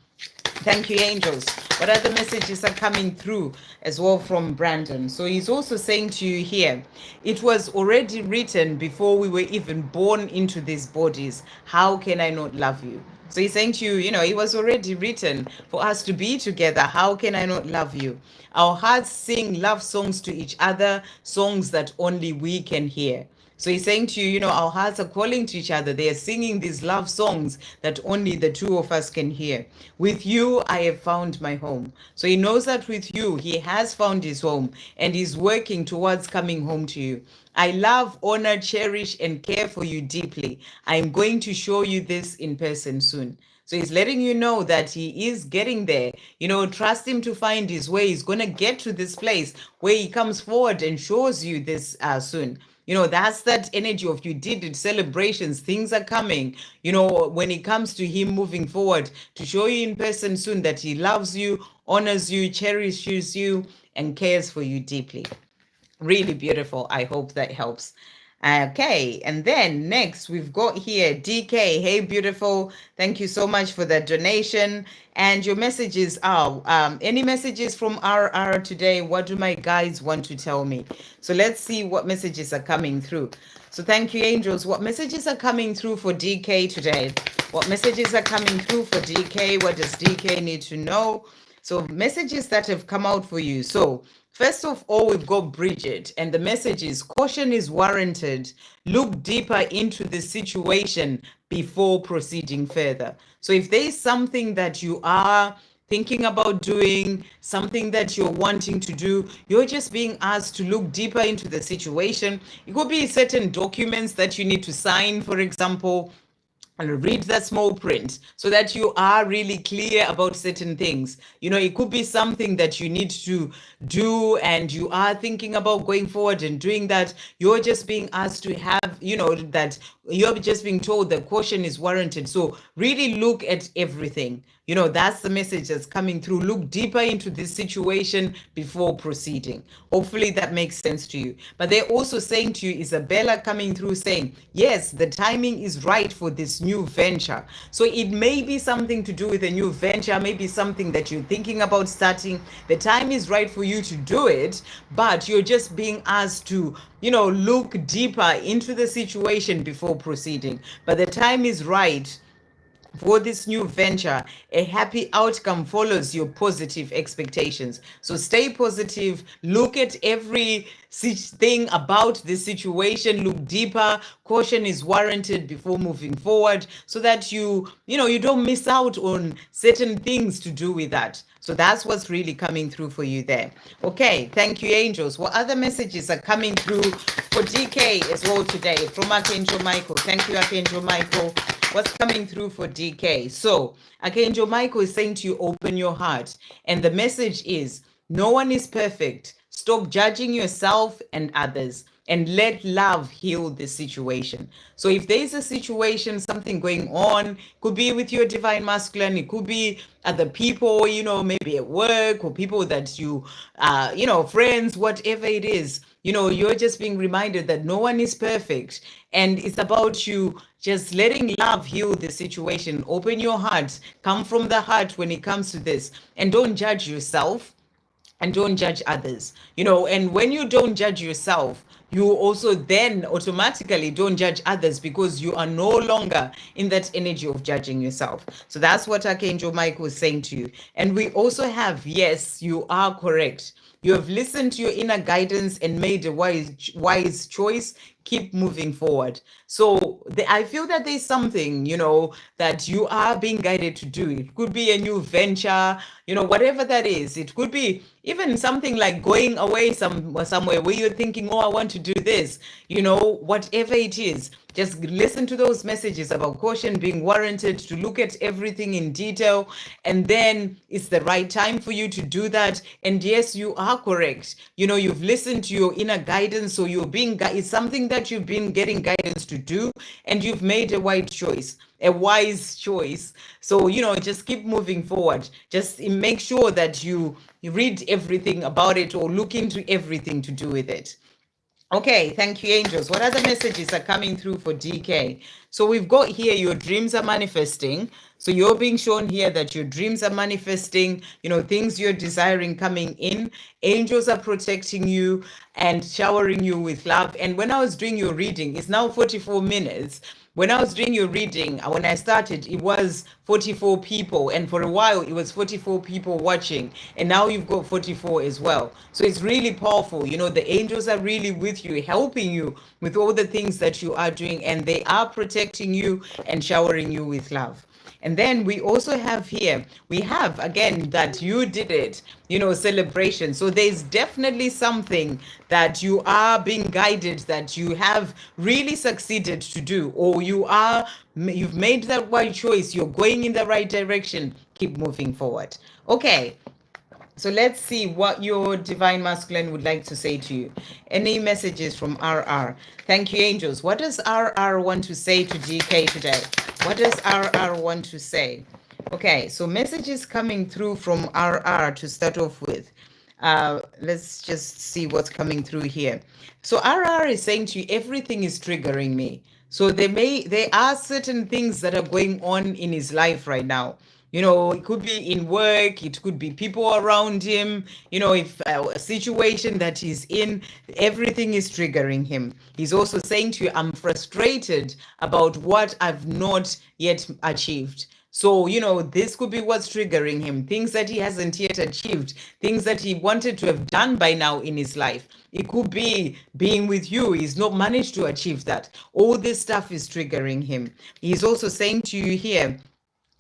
Thank you, angels. What other messages are coming through as well from Brandon? So he's also saying to you here, it was already written before we were even born into these bodies. How can I not love you? So he's saying to you, it was already written for us to be together. How can I not love you? Our hearts sing love songs to each other, songs that only we can hear. So he's saying to you, our hearts are calling to each other. They are singing these love songs that only the two of us can hear. With you, I have found my home. So he knows that with you, he has found his home and he's working towards coming home to you. I love, honor, cherish, and care for you deeply. I'm going to show you this in person soon. So he's letting you know that he is getting there. Trust him to find his way. He's going to get to this place where he comes forward and shows you this soon. That's that energy of you did it, celebrations, things are coming, when it comes to him moving forward to show you in person soon that he loves you, honors you, cherishes you, and cares for you deeply. Really beautiful. I hope that helps. Okay, and then next we've got here DK. Hey, beautiful. Thank you so much for that donation. And your messages are any messages from RR today? What do my guides want to tell me? So let's see what messages are coming through. So thank you, angels. What messages are coming through for DK today? What messages are coming through for DK? What does DK need to know? So messages that have come out for you. So first of all, we've got Bridget, and the message is caution is warranted. Look deeper into the situation before proceeding further. So if there is something that you are thinking about doing, something that you're wanting to do, you're just being asked to look deeper into the situation. It could be certain documents that you need to sign, for example, and read the small print so that you are really clear about certain things. It could be something that you need to do and you are thinking about going forward and doing that. You're just being asked to have, that you're just being told that caution is warranted. So really look at everything. That's the message that's coming through. Look deeper into this situation before proceeding. Hopefully that makes sense to you. But they're also saying to you, Isabella coming through saying, yes, the timing is right for this new venture. So it may be something to do with a new venture, maybe something that you're thinking about starting. The time is right for you to do it, but you're just being asked to, look deeper into the situation before proceeding. But the time is right for this new venture. A happy outcome follows your positive expectations. So stay positive. Look at every thing about this situation. Look deeper. Caution is warranted before moving forward so that you don't miss out on certain things to do with that. So that's what's really coming through for you there. Okay, thank you, angels. What other messages are coming through for DK as well today from Archangel Michael? Thank you, Archangel Michael. What's coming through for DK? So Archangel Michael is saying to you, open your heart. And the message is, no one is perfect. Stop judging yourself and others and let love heal the situation. So if there's a situation, something going on, could be with your divine masculine, it could be other people, maybe at work or people that you, friends, whatever it is, you're just being reminded that no one is perfect. And it's about you just letting love heal the situation. Open your heart, come from the heart when it comes to this, and don't judge yourself and don't judge others. And when you don't judge yourself, you also then automatically don't judge others because you are no longer in that energy of judging yourself. So that's what Archangel Michael is saying to you. And we also have, yes, you are correct. You have listened to your inner guidance and made a wise choice. Keep moving forward. So I feel that there's something, that you are being guided to do. It could be a new venture, whatever that is. It could be even something like going away somewhere where you're thinking, oh, I want to do this, you know, whatever it is, just listen to those messages about caution being warranted, to look at everything in detail, and then it's the right time for you to do that. And yes, you are correct. You know, you've listened to your inner guidance, so you're being it's something that you've been getting guidance to do, and you've made a wise choice. So, you know, just keep moving forward. Just make sure that you read everything about it or look into everything to do with it. Okay, thank you, angels. What other messages are coming through for DK? So we've got here, your dreams are manifesting. So you're being shown here that your dreams are manifesting, you know, things you're desiring coming in. Angels are protecting you and showering you with love. And when I was doing your reading, it's now 44 minutes. When I was doing your reading, when I started, it was 44 people. And for a while, it was 44 people watching. And now you've got 44 as well. So it's really powerful. You know, the angels are really with you, helping you with all the things that you are doing. And they are protecting you and showering you with love. And then we also have here, we have again that you did it, you know, celebration. So there's definitely something that you are being guided, that you have really succeeded to do, or you've made that right choice. You're going in the right direction. Keep moving forward. Okay. So let's see what your divine masculine would like to say to you. Any messages from RR? Thank you, angels. What does RR want to say to DK today? What does RR want to say? Okay, so messages coming through from RR to start off with. Let's just see what's coming through here. So RR is saying to you, everything is triggering me. So there are certain things that are going on in his life right now. You know, it could be in work, it could be people around him, you know, if a situation that he's in, everything is triggering him. He's also saying to you, I'm frustrated about what I've not yet achieved. So, you know, this could be what's triggering him, things that he hasn't yet achieved, things that he wanted to have done by now in his life. It could be being with you. He's not managed to achieve that. All this stuff is triggering him. He's also saying to you here,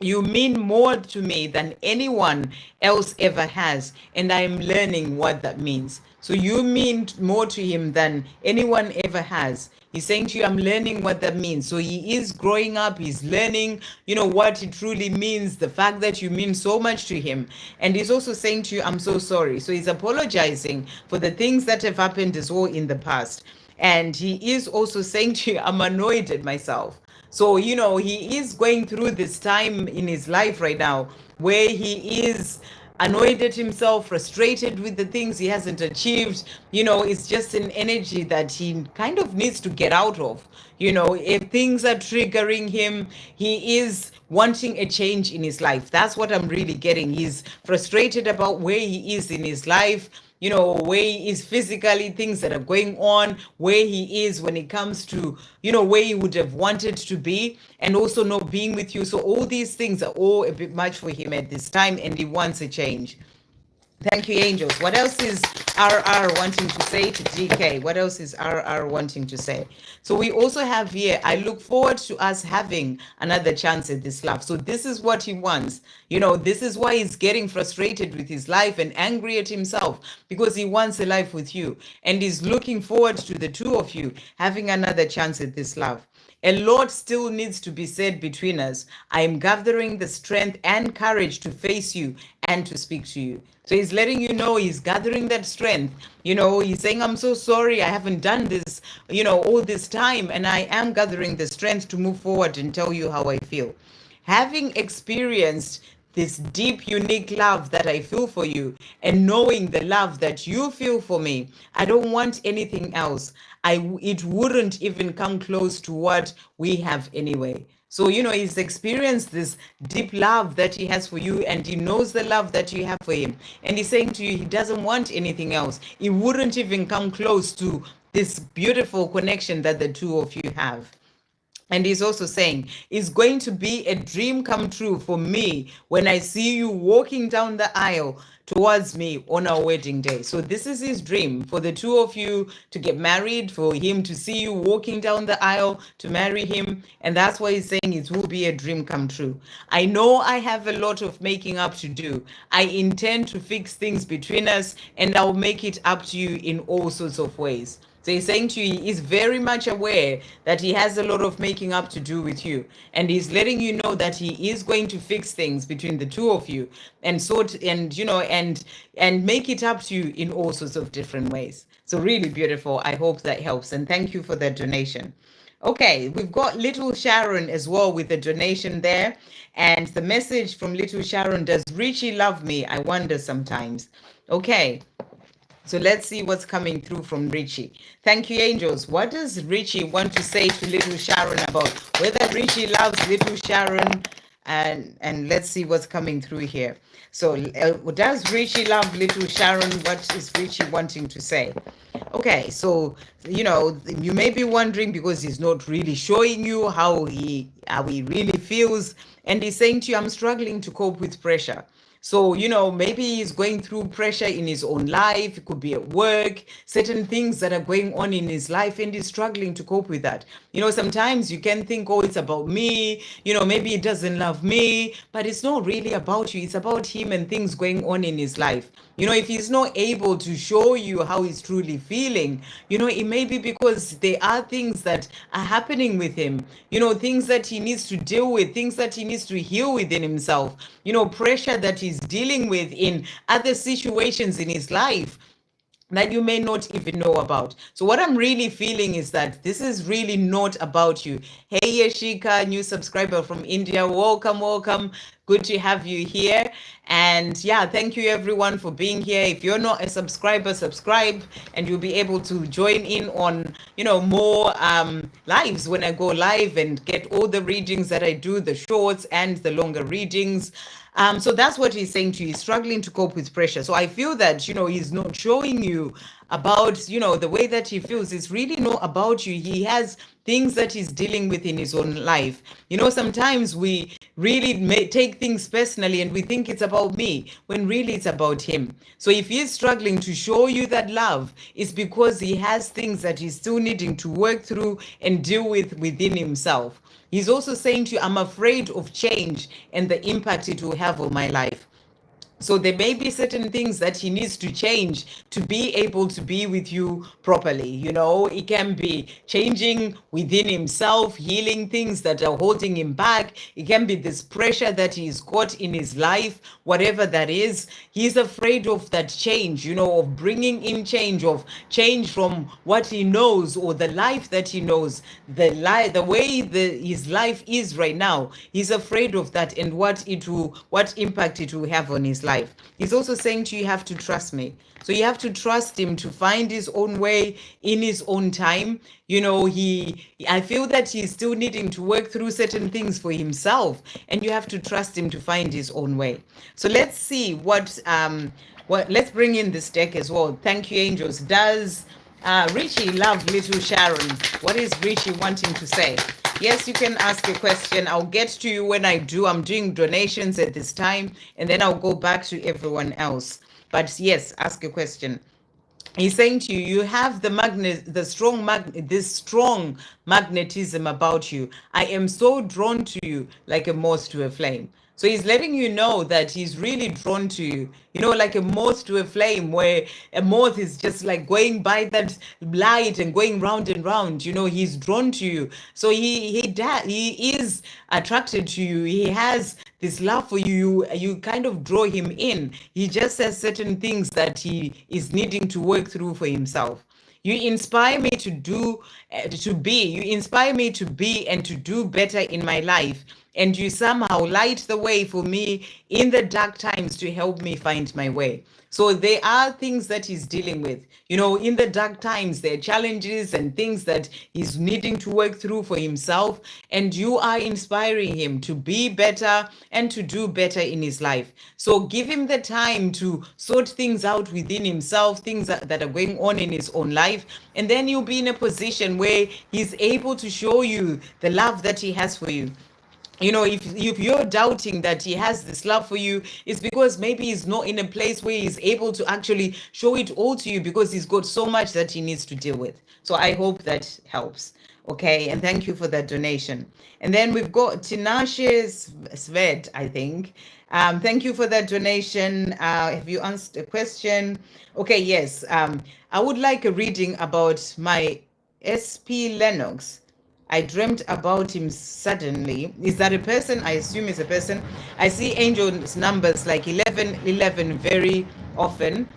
you mean more to me than anyone else ever has, and I am learning what that means. So you mean more to him than anyone ever has. He's saying to you, I'm learning what that means. So he is growing up, he's learning, you know, what it truly means, the fact that you mean so much to him. And he's also saying to you, I'm so sorry. So he's apologizing for the things that have happened as well in the past. And he is also saying to you, I'm annoyed at myself. So, you know, he is going through this time in his life right now where he is annoyed at himself, frustrated with the things he hasn't achieved. You know, it's just an energy that he kind of needs to get out of. You know, if things are triggering him, he is wanting a change in his life. That's what I'm really getting. He's frustrated about where he is in his life, you know, where he is physically, things that are going on, where he is when it comes to, you know, where he would have wanted to be, and also not being with you. So all these things are all a bit much for him at this time, and he wants a change. Thank you, angels. What else is RR wanting to say to DK? What else is RR wanting to say? So we also have here, I look forward to us having another chance at this love. So this is what he wants. You know, this is why he's getting frustrated with his life and angry at himself, because he wants a life with you. And he's looking forward to the two of you having another chance at this love. A lot still needs to be said between us. I am gathering the strength and courage to face you and to speak to you. So he's letting you know he's gathering that strength. You know, he's saying, I'm so sorry, I haven't done this, you know, all this time. And I am gathering the strength to move forward and tell you how I feel. Having experienced this deep, unique love that I feel for you, and knowing the love that you feel for me, I don't want anything else. It wouldn't even come close to what we have anyway. So, you know, he's experienced this deep love that he has for you, and he knows the love that you have for him. And he's saying to you, he doesn't want anything else. It wouldn't even come close to this beautiful connection that the two of you have. And he's also saying, it's going to be a dream come true for me when I see you walking down the aisle towards me on our wedding day. So this is his dream for the two of you to get married, for him to see you walking down the aisle to marry him. And that's why he's saying it will be a dream come true. I know I have a lot of making up to do. I intend to fix things between us, and I'll make it up to you in all sorts of ways. So he's saying to you, he's very much aware that he has a lot of making up to do with you. And he's letting you know that he is going to fix things between the two of you and sort and and make it up to you in all sorts of different ways. So really beautiful. I hope that helps. And thank you for that donation. Okay, we've got Little Sharon as well with the donation there. And the message from Little Sharon, does Richie love me? I wonder sometimes. Okay. So let's see what's coming through from Richie. Thank you, angels. What does Richie want to say to Little Sharon about whether Richie loves Little Sharon? And let's see what's coming through here. So does Richie love Little Sharon? What is Richie wanting to say? Okay, so you may be wondering because he's not really showing you how he really feels, and he's saying to you, I'm struggling to cope with pressure. So, maybe he's going through pressure in his own life. It could be at work, certain things that are going on in his life, and he's struggling to cope with that. Sometimes you can think, oh, it's about me. Maybe he doesn't love me, but it's not really about you. It's about him and things going on in his life. If he's not able to show you how he's truly feeling, it may be because there are things that are happening with him, things that he needs to deal with, things that he needs to heal within himself, pressure that he's dealing with in other situations in his life that you may not even know about. So what I'm really feeling is that this is really not about you. Hey Yashika, new subscriber from India, welcome. Good to have you here. And yeah, thank you everyone for being here. If you're not a subscriber, subscribe, and you'll be able to join in on more lives when I go live and get all the readings that I do, the shorts and the longer readings. So that's what he's saying to you. He's struggling to cope with pressure. So I feel that, he's not showing you about, the way that he feels. It's really not about you. He has things that he's dealing with in his own life. Sometimes we really may take things personally and we think it's about me when really it's about him. So if he's struggling to show you that love, it's because he has things that he's still needing to work through and deal with within himself. He's also saying to you, I'm afraid of change and the impact it will have on my life. So there may be certain things that he needs to change to be able to be with you properly. It can be changing within himself, healing things that are holding him back. It can be this pressure that he's got in his life, whatever that is. He's afraid of that change, of bringing in change, of change from what he knows or the life that he knows, the way his life is right now. He's afraid of that and what impact it will have on his life. He's also saying to you, you have to trust me. So you have to trust him to find his own way in his own time. I feel that he's still needing to work through certain things for himself, and you have to trust him to find his own way. So let's see let's bring in this deck as well. Thank you, angels. Does Richie love Little Sharon? What is Richie wanting to say? Yes, you can ask a question. I'll get to you when I do. I'm doing donations at this time, and then I'll go back to everyone else. But yes, ask a question. He's saying to you, you have this strong magnetism about you. I am so drawn to you like a moth to a flame. So he's letting you know that he's really drawn to you, like a moth to a flame, where a moth is just like going by that light and going round and round. He's drawn to you. So he is attracted to you. He has this love for you. You kind of draw him in. He just has certain things that he is needing to work through for himself. You inspire me to be and to do better in my life and you somehow light the way for me in the dark times to help me find my way. So there are things that he's dealing with. In the dark times, there are challenges and things that he's needing to work through for himself. And you are inspiring him to be better and to do better in his life. So give him the time to sort things out within himself, things that are going on in his own life. And then you'll be in a position where he's able to show you the love that he has for you. If you're doubting that he has this love for you, it's because maybe he's not in a place where he's able to actually show it all to you, because he's got so much that he needs to deal with. So I hope that helps. Okay, and thank you for that donation. And then we've got Tinashe Sved, I think. Thank you for that donation. Have you answered a question? Okay, yes. I would like a reading about my SP Lennox. I dreamt about him suddenly. Is that a person? I assume it's a person. I see angels numbers like 1111 very often.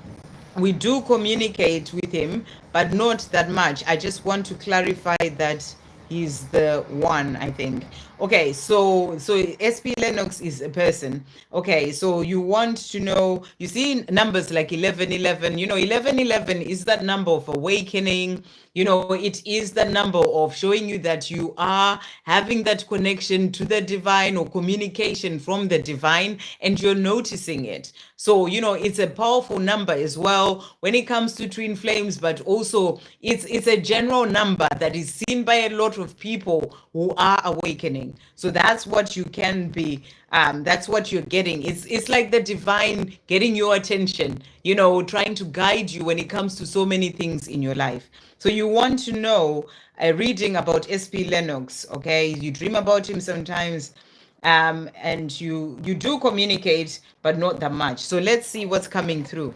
We do communicate with him, but not that much. I just want to clarify that he's the one, I think. Okay, so SP Lennox is a person. Okay, so you want to know, you see numbers like 1111. 1111 is that number of awakening. It is the number of showing you that you are having that connection to the divine, or communication from the divine, and you're noticing it. So, it's a powerful number as well when it comes to twin flames, but also it's a general number that is seen by a lot of people who are awakening. So that's what you can be. That's what you're getting. It's like the divine getting your attention, trying to guide you when it comes to so many things in your life. So you want to know a reading about SP Lennox, okay? You dream about him sometimes, and you do communicate, but not that much. So let's see what's coming through.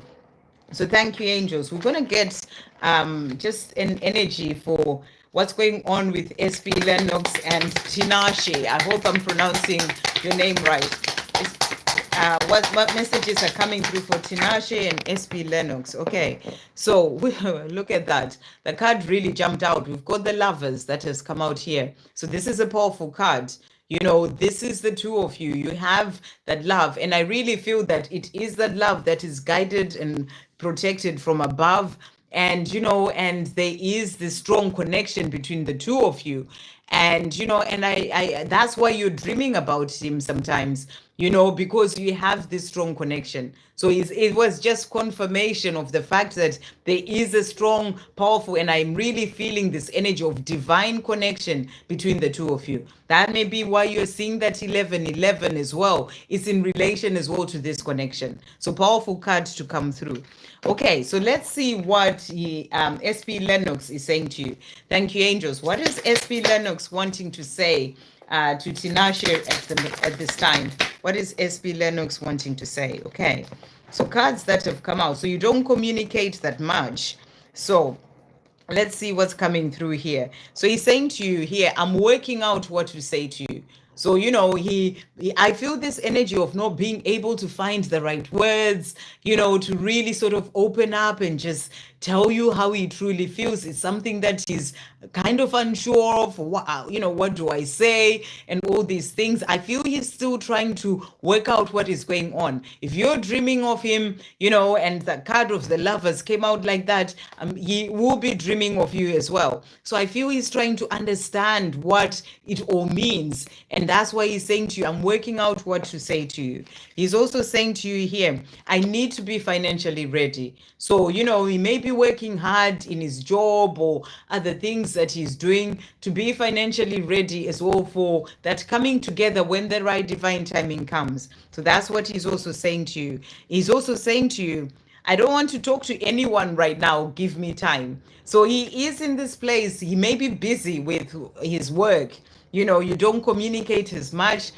So thank you, angels. We're going to get just an energy for what's going on with SP Lennox and Tinashe. I hope I'm pronouncing your name right. What messages are coming through for Tinashe and SP Lennox? Okay, so look at that. The card really jumped out. We've got the lovers that has come out here. So this is a powerful card. This is the two of you. You have that love. And I really feel that it is that love that is guided and protected from above. And, and there is this strong connection between the two of you. And, and I that's why you're dreaming about him sometimes, because you have this strong connection. So it was just confirmation of the fact that there is a strong, powerful, and I'm really feeling this energy of divine connection between the two of you. That may be why you're seeing that 1111 as well. It's in relation as well to this connection. So powerful cards to come through. Okay, so let's see what SP Lennox is saying to you. Thank you, angels. What is SP Lennox wanting to say to Tinashe at this time? What is SP Lennox wanting to say? Okay, so cards that have come out. So you don't communicate that much. So let's see what's coming through here. So he's saying to you here, I'm working out what to say to you. So, I feel this energy of not being able to find the right words, to really sort of open up and just tell you how he truly feels. It's something that he's kind of unsure of. What do I say? And all these things. I feel he's still trying to work out what is going on. If you're dreaming of him, and the card of the lovers came out like that, he will be dreaming of you as well. So I feel he's trying to understand what it all means. And that's why he's saying to you, I'm working out what to say to you. He's also saying to you here, I need to be financially ready. So, he may be working hard in his job or other things that he's doing to be financially ready as well for that coming together when the right divine timing comes. So that's what he's also saying to you. He's also saying to you, I don't want to talk to anyone right now. Give me time. So he is in this place. He may be busy with his work. You don't communicate as much.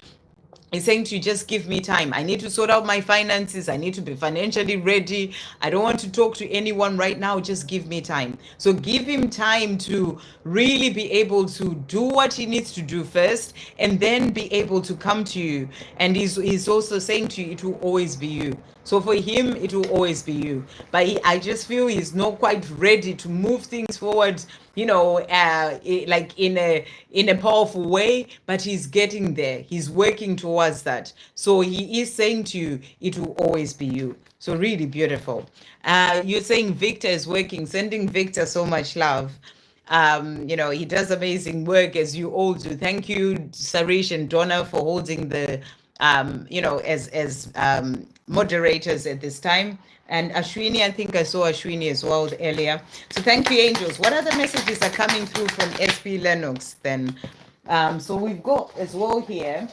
He's saying to you, just give me time. I need to sort out my finances. I need to be financially ready. I don't want to talk to anyone right now. Just give me time. So give him time to really be able to do what he needs to do first, and then be able to come to you. And he's also saying to you, it will always be you. So for him, it will always be you. But I just feel he's not quite ready to move things forward like in a powerful way, but he's getting there. He's working towards that. So he is saying to you, it will always be you. So really beautiful. You're saying Victor is working, sending Victor so much love. He does amazing work as you all do. Thank you, Sarish and Donna, for holding the as moderators at this time. And Ashwini, I think I saw Ashwini as well earlier. So thank you, angels. What other messages are coming through from SP Lennox then? So we've got as well here.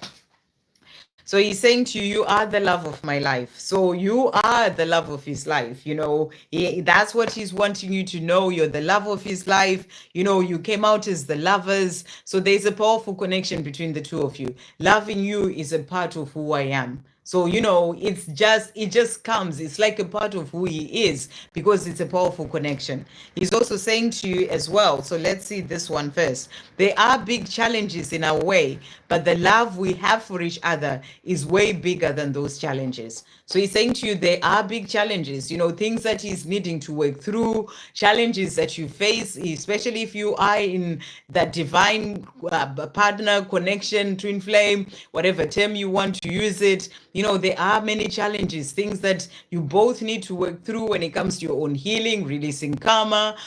So he's saying to you, you are the love of my life. So you are the love of his life. That's what he's wanting you to know. You're the love of his life. You came out as the lovers. So there's a powerful connection between the two of you. Loving you is a part of who I am. So, it just comes. It's like a part of who he is because it's a powerful connection. He's also saying to you as well. So let's see this one first. There are big challenges in our way, but the love we have for each other is way bigger than those challenges. So he's saying to you, there are big challenges, things that he's needing to work through, challenges that you face, especially if you are in that divine partner connection, twin flame, whatever term you want to use it. There are many challenges, things that you both need to work through when it comes to your own healing, releasing karma,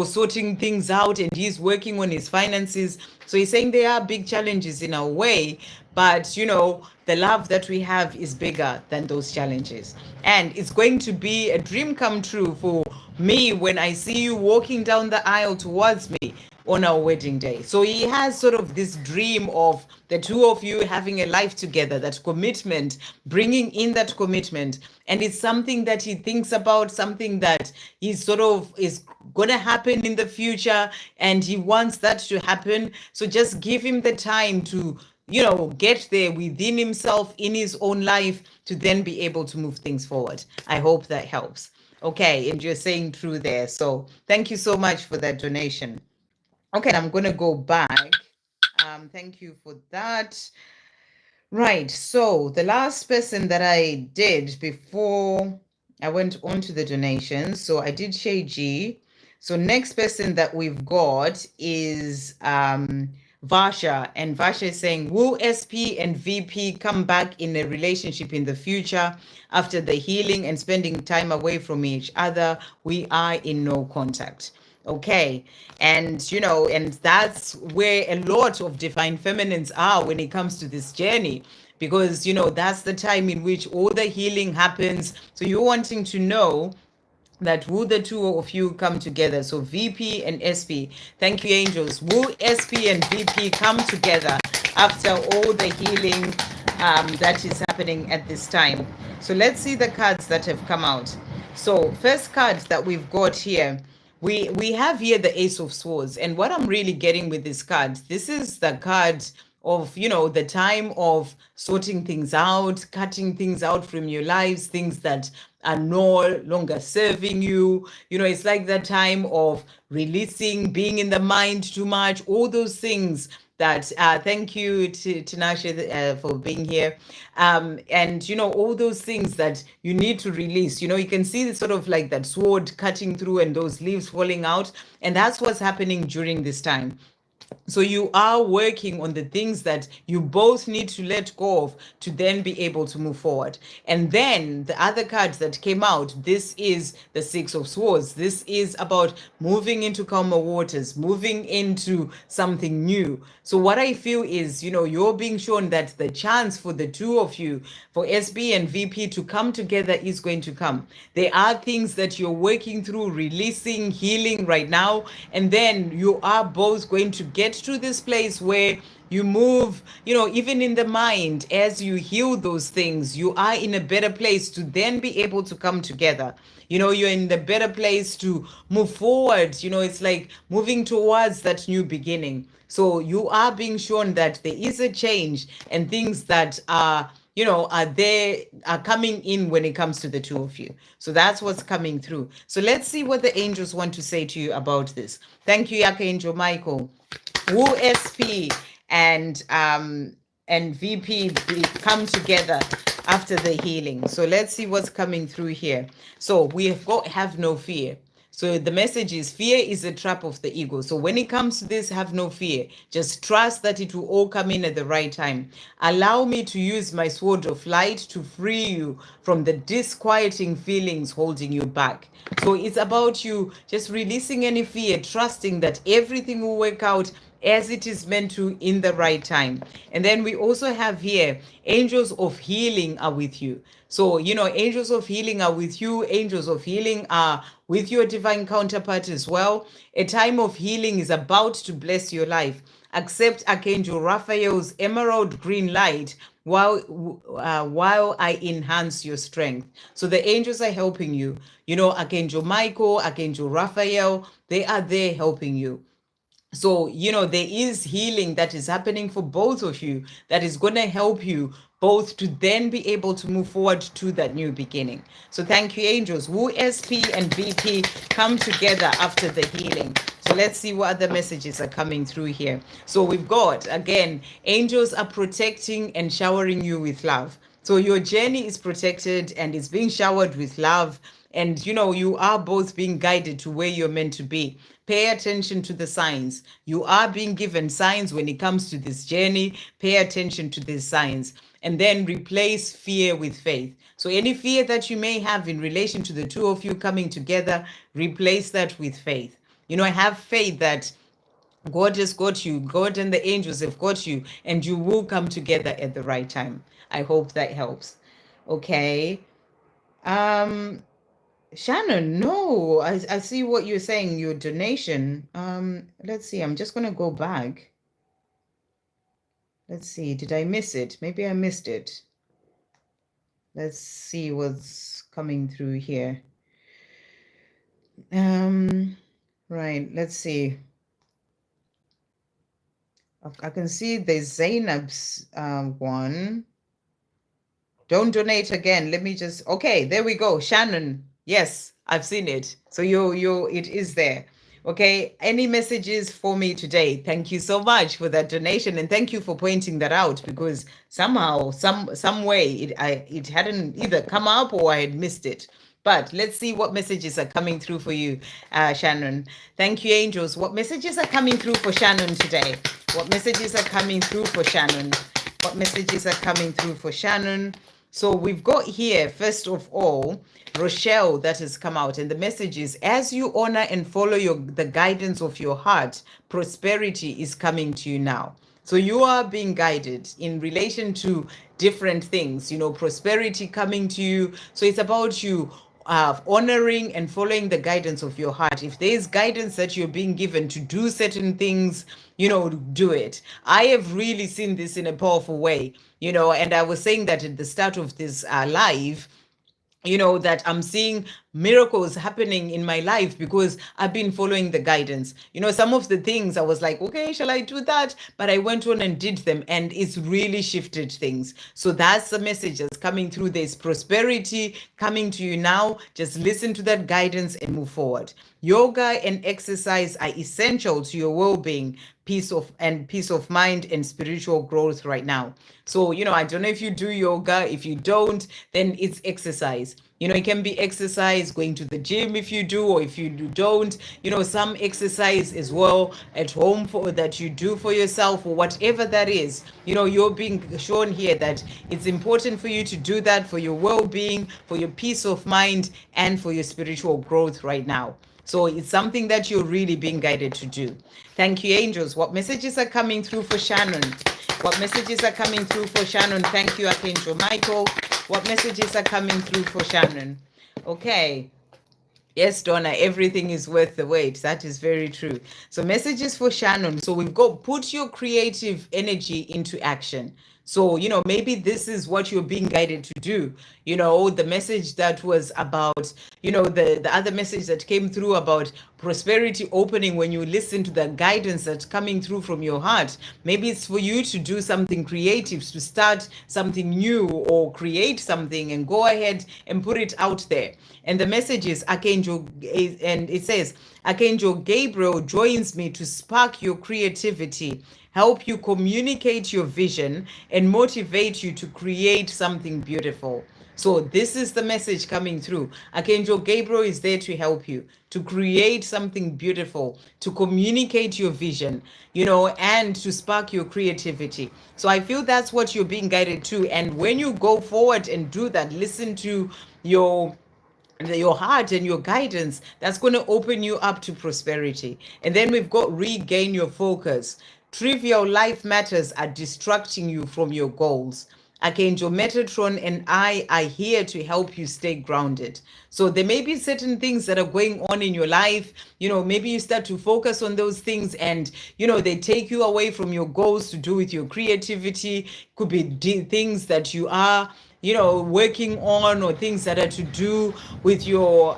sorting things out, and he's working on his finances. So he's saying there are big challenges in our way, but the love that we have is bigger than those challenges. And it's going to be a dream come true for me when I see you walking down the aisle towards me on our wedding day. So he has sort of this dream of the two of you having a life together, that commitment, bringing in that commitment. And it's something that he thinks about, something that he sort of is going to happen in the future, and he wants that to happen. So just give him the time to get there within himself, in his own life, to then be able to move things forward. I hope that helps. Okay, and you're saying through there. So thank you so much for that donation. Okay, I'm going to go back. Thank you for that. Right, so the last person that I did before I went on to the donations, so I did Shay G. So next person that we've got is Vasha, and Vasha is saying, will SP and VP come back in a relationship in the future after the healing and spending time away from each other? We are in no contact. Okay, and and that's where a lot of divine feminines are when it comes to this journey, because that's the time in which all the healing happens. So you're wanting to know that will the two of you come together? So VP and SP, thank you, angels. Will SP and VP come together after all the healing that is happening at this time? So let's see the cards that have come out. So first card that we've got here, we have here the Ace of Swords. And what I'm really getting with this card, this is the card of the time of sorting things out, cutting things out from your lives, things that are no longer serving you. It's like that time of releasing, being in the mind too much, all those things that thank you to Tinashe for being here, and all those things that you need to release. You can see sort of like that sword cutting through and those leaves falling out, and that's what's happening during this time. So you are working on the things that you both need to let go of to then be able to move forward. And then the other cards that came out, this is the Six of Swords. This is about moving into calmer waters, moving into something new. So what I feel is, you're being shown that the chance for the two of you, for SB and VP, to come together is going to come. There are things that you're working through, releasing, healing right now, and then you are both going to get to this place where you move, even in the mind, as you heal those things, you are in a better place to then be able to come together. You're in the better place to move forward. It's like moving towards that new beginning. So you are being shown that there is a change, and things that are coming in when it comes to the two of you. So that's what's coming through. So let's see what the angels want to say to you about this. Thank you, Archangel Michael. Will SP and VP come together after the healing? So let's see what's coming through here. So we have no fear. So the message is fear is a trap of the ego. So when it comes to this, have no fear. Just trust that it will all come in at the right time. Allow me to use my sword of light to free you from the disquieting feelings holding you back. So it's about you just releasing any fear, trusting that everything will work out as it is meant to in the right time. And then we also have here angels of healing are with you. So, angels of healing are with you. Angels of healing are with your divine counterpart as well. A time of healing is about to bless your life. Accept Archangel Raphael's emerald green light while I enhance your strength. So the angels are helping you. Archangel Michael, Archangel Raphael, they are there helping you. So, there is healing that is happening for both of you that is going to help you both to then be able to move forward to that new beginning. So, thank you, angels. Woo, SP and VP come together after the healing. So, let's see what other messages are coming through here. So, we've got, again, angels are protecting and showering you with love. So, your journey is protected and is being showered with love. And you are both being guided to where you're meant to be. Pay attention to the signs. You are being given signs when it comes to this journey. Pay attention to these signs. And then replace fear with faith. So any fear that you may have in relation to the two of you coming together, replace that with faith. Have faith that God has got you. God and the angels have got you, and you will come together at the right time. I hope that helps. Okay. Shannon, no, I see what you're saying, your donation. Let's see, I'm just gonna go back. Let's see, did I miss it? Maybe I missed it. Let's see what's coming through here. Right, let's see. I can see there's Zainab's one. Don't donate again. Let me just, okay, there we go. Shannon. Yes, I've seen it. So it is there. Okay. Any messages for me today? Thank you so much for that donation. And thank you for pointing that out, because somehow, some way it hadn't either come up or I had missed it. But let's see what messages are coming through for you, Shannon. Thank you, angels. What messages are coming through for Shannon today? What messages are coming through for Shannon? What messages are coming through for Shannon? So we've got here, first of all, Rochelle that has come out. And the message is, as you honor and follow the guidance of your heart, prosperity is coming to you now. So you are being guided in relation to different things, prosperity coming to you. So it's about you honoring and following the guidance of your heart. If there's guidance that you're being given to do certain things, do it. I have really seen this in a powerful way, and I was saying that at the start of this live, that I'm seeing miracles happening in my life because I've been following the guidance. Some of the things I was like, okay, shall I do that? But I went on and did them, and it's really shifted things. So that's the message that's coming through. There's prosperity coming to you now. Just listen to that guidance and move forward. Yoga and exercise are essential to your well-being, peace of mind and spiritual growth right now. So, I don't know if you do yoga. If you don't, then it's exercise. It can be exercise, going to the gym if you do, or if you don't, some exercise as well at home that you do for yourself, or whatever that is. You're being shown here that it's important for you to do that for your well-being, for your peace of mind, and for your spiritual growth right now. So it's something that you're really being guided to do. Thank you, angels. What messages are coming through for Shannon? What messages are coming through for Shannon? Thank you, Archangel Michael. What messages are coming through for Shannon? Okay. Yes, Donna, everything is worth the wait. That is very true. So messages for Shannon. So we've got, put your creative energy into action. So, maybe this is what you're being guided to do. The message that was about, the other message that came through about prosperity opening when you listen to the guidance that's coming through from your heart. Maybe it's for you to do something creative, to start something new or create something and go ahead and put it out there. And the message is Archangel, and it says, Archangel Gabriel joins me to spark your creativity, help you communicate your vision, and motivate you to create something beautiful. So this is the message coming through. Archangel Gabriel is there to help you, to create something beautiful, to communicate your vision, and to spark your creativity. So I feel that's what you're being guided to. And when you go forward and do that, listen to your heart and your guidance. That's going to open you up to prosperity. And then we've got regain your focus. Trivial life matters are distracting you from your goals. Archangel Metatron and I are here to help you stay grounded. So there may be certain things that are going on in your life. Maybe you start to focus on those things and, they take you away from your goals to do with your creativity. Could be things that you are working on, or things that are to do with your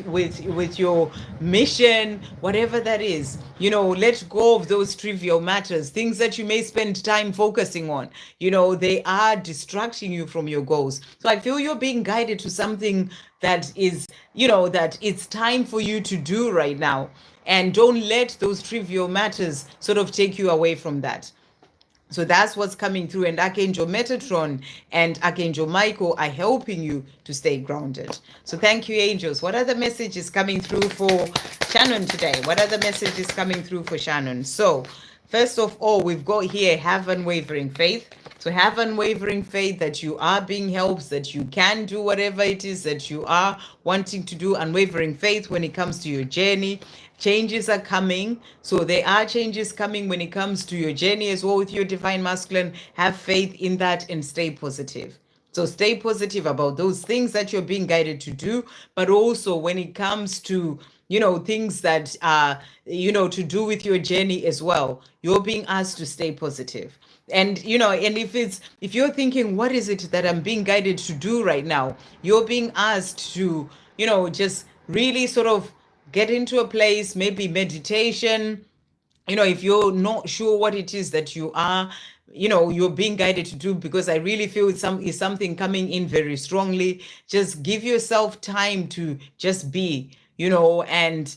with your mission, whatever that is. Let go of those trivial matters, things that you may spend time focusing on. They are distracting you from your goals. So I feel you're being guided to something that is, that it's time for you to do right now, and don't let those trivial matters sort of take you away from that. So that's what's coming through. And Archangel Metatron and Archangel Michael are helping you to stay grounded. So thank you, angels. What are the messages coming through for Shannon today? What are the messages coming through for Shannon? So first of all, we've got here, have unwavering faith. So have unwavering faith that you are being helped, that you can do whatever it is that you are wanting to do. Unwavering faith when it comes to your journey. Changes are coming. So there are changes coming when it comes to your journey as well with your divine masculine. Have faith in that and stay positive. So stay positive about those things that you're being guided to do, but also when it comes to, things that are, to do with your journey as well, you're being asked to stay positive. And, and if you're thinking, what is it that I'm being guided to do right now? You're being asked to, just really sort of get into a place, maybe meditation. If you're not sure what it is that you are, you're being guided to do, because I really feel it's something coming in very strongly. Just give yourself time to just be, and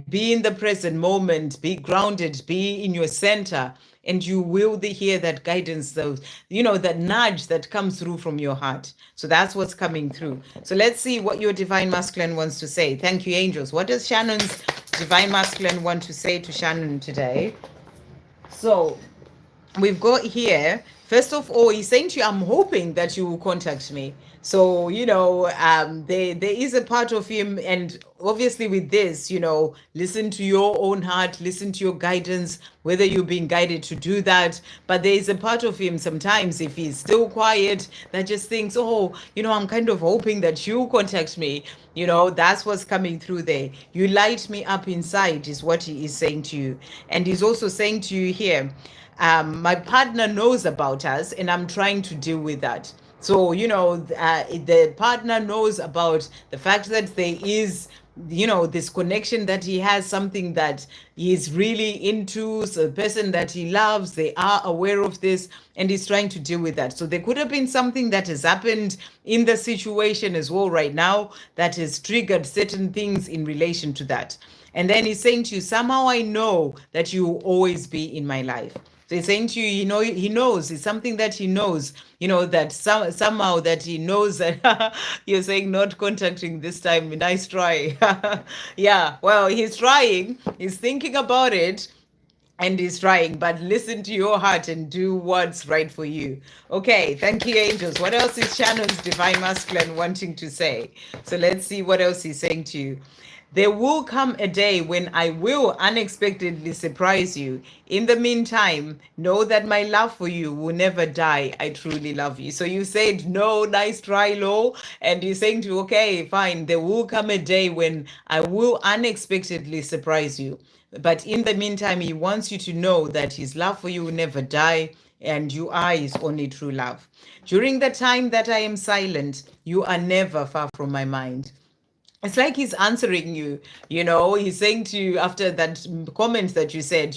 be in the present moment, be grounded, be in your center, and you will hear that guidance, those, that nudge that comes through from your heart. So that's what's coming through. So let's see what your divine masculine wants to say. Thank you, angels. What does Shannon's divine masculine want to say to Shannon today? So we've got here, first of all, he's saying to you, I'm hoping that you will contact me. So, there is a part of him, and obviously with this, listen to your own heart, listen to your guidance, whether you're being guided to do that. But there is a part of him sometimes, if he's still quiet, that just thinks, oh, I'm kind of hoping that you contact me. That's what's coming through there. You light me up inside is what he is saying to you. And he's also saying to you here, my partner knows about us and I'm trying to deal with that. So, the partner knows about the fact that there is, this connection that he has, something that he's really into, so the person that he loves, they are aware of this and he's trying to deal with that. So there could have been something that has happened in the situation as well right now that has triggered certain things in relation to that. And then he's saying to you, somehow I know that you will always be in my life. So he's saying to you, he knows, it's something that he knows, that somehow that he knows that you're saying not contacting this time. Nice try. Yeah, well, he's trying, he's thinking about it, and he's trying, but listen to your heart and do what's right for you. Okay, thank you, angels. What else is Shannon's divine masculine wanting to say? So let's see what else he's saying to you. There will come a day when I will unexpectedly surprise you. In the meantime, know that my love for you will never die. I truly love you. So you said, no, nice try, Lo. And you're saying to, okay, fine. There will come a day when I will unexpectedly surprise you. But in the meantime, he wants you to know that his love for you will never die, and you are his only true love. During the time that I am silent, you are never far from my mind. It's like he's answering you, he's saying to you after that comment that you said,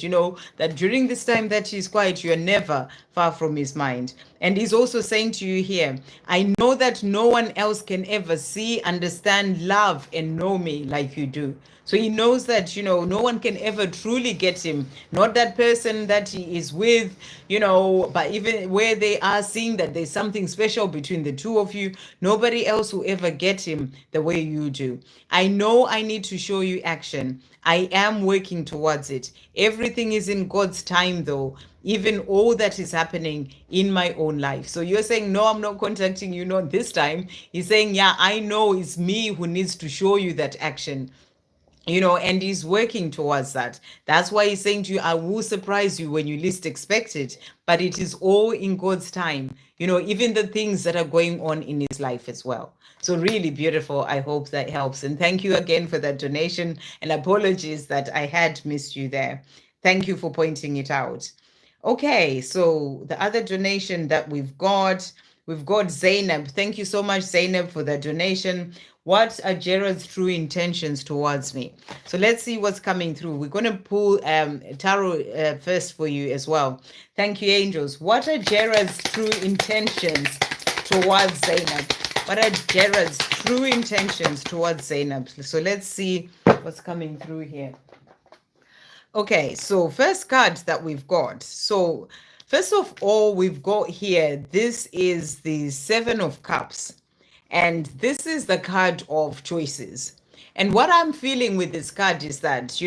that during this time that he's quiet, you're never far from his mind. And he's also saying to you here, I know that no one else can ever see, understand, love, and know me like you do. So he knows that, no one can ever truly get him. Not that person that he is with, but even where they are seeing that there's something special between the two of you, nobody else will ever get him the way you do. I know I need to show you action. I am working towards it. Everything is in God's time, though, even all that is happening in my own life. So you're saying, no, I'm not contacting you, not this time. He's saying, yeah, I know it's me who needs to show you that action. And he's working towards that. That's why he's saying to you, I will surprise you when you least expect it, but it is all in God's time, even the things that are going on in his life as well. So really beautiful. I hope that helps. And thank you again for that donation, and apologies that I had missed you there. Thank you for pointing it out. Okay, so the other donation that we've got Zainab. Thank you so much, Zainab, for that donation. What are Jared's true intentions towards me? So let's see what's coming through. We're going to pull tarot first for you as well. Thank you, angels. What are Jared's true intentions towards Zainab? What are Jared's true intentions towards Zainab? So let's see what's coming through here. Okay, so first card that we've got. So first of all, we've got here, this is the Seven of Cups. And this is the card of choices. And what I'm feeling with this card is that,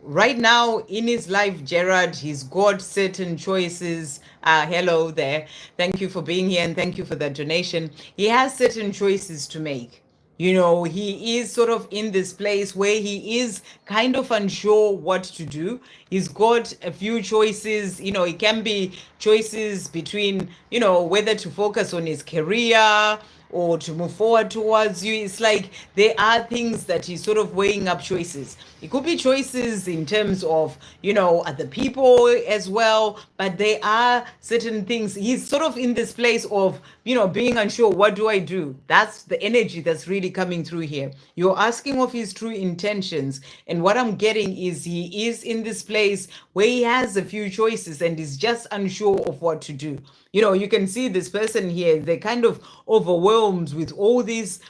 right now in his life, Gerard, he's got certain choices. Hello there. Thank you for being here and thank you for that donation. He has certain choices to make. He is sort of in this place where he is kind of unsure what to do. He's got a few choices. It can be choices between, whether to focus on his career or to move forward towards you. It's like there are things that he's sort of weighing up choices. It could be choices in terms of, other people as well, but there are certain things. He's sort of in this place of, being unsure, what do I do? That's the energy that's really coming through here. You're asking of his true intentions. And what I'm getting is he is in this place where he has a few choices and is just unsure of what to do. You can see this person here, they're kind of overwhelmed with all these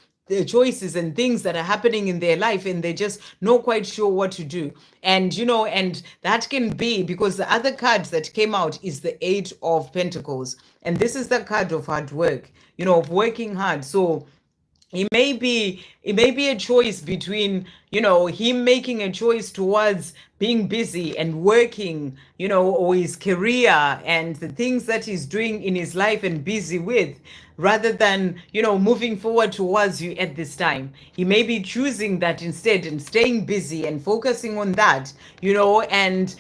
choices and things that are happening in their life, and they're just not quite sure what to do. And and that can be because the other card that came out is the Eight of Pentacles, and this is the card of hard work, of working hard. So it may be a choice between him making a choice towards being busy and working, or his career and the things that he's doing in his life and busy with, rather than moving forward towards you at this time. He may be choosing that instead and staying busy and focusing on that, and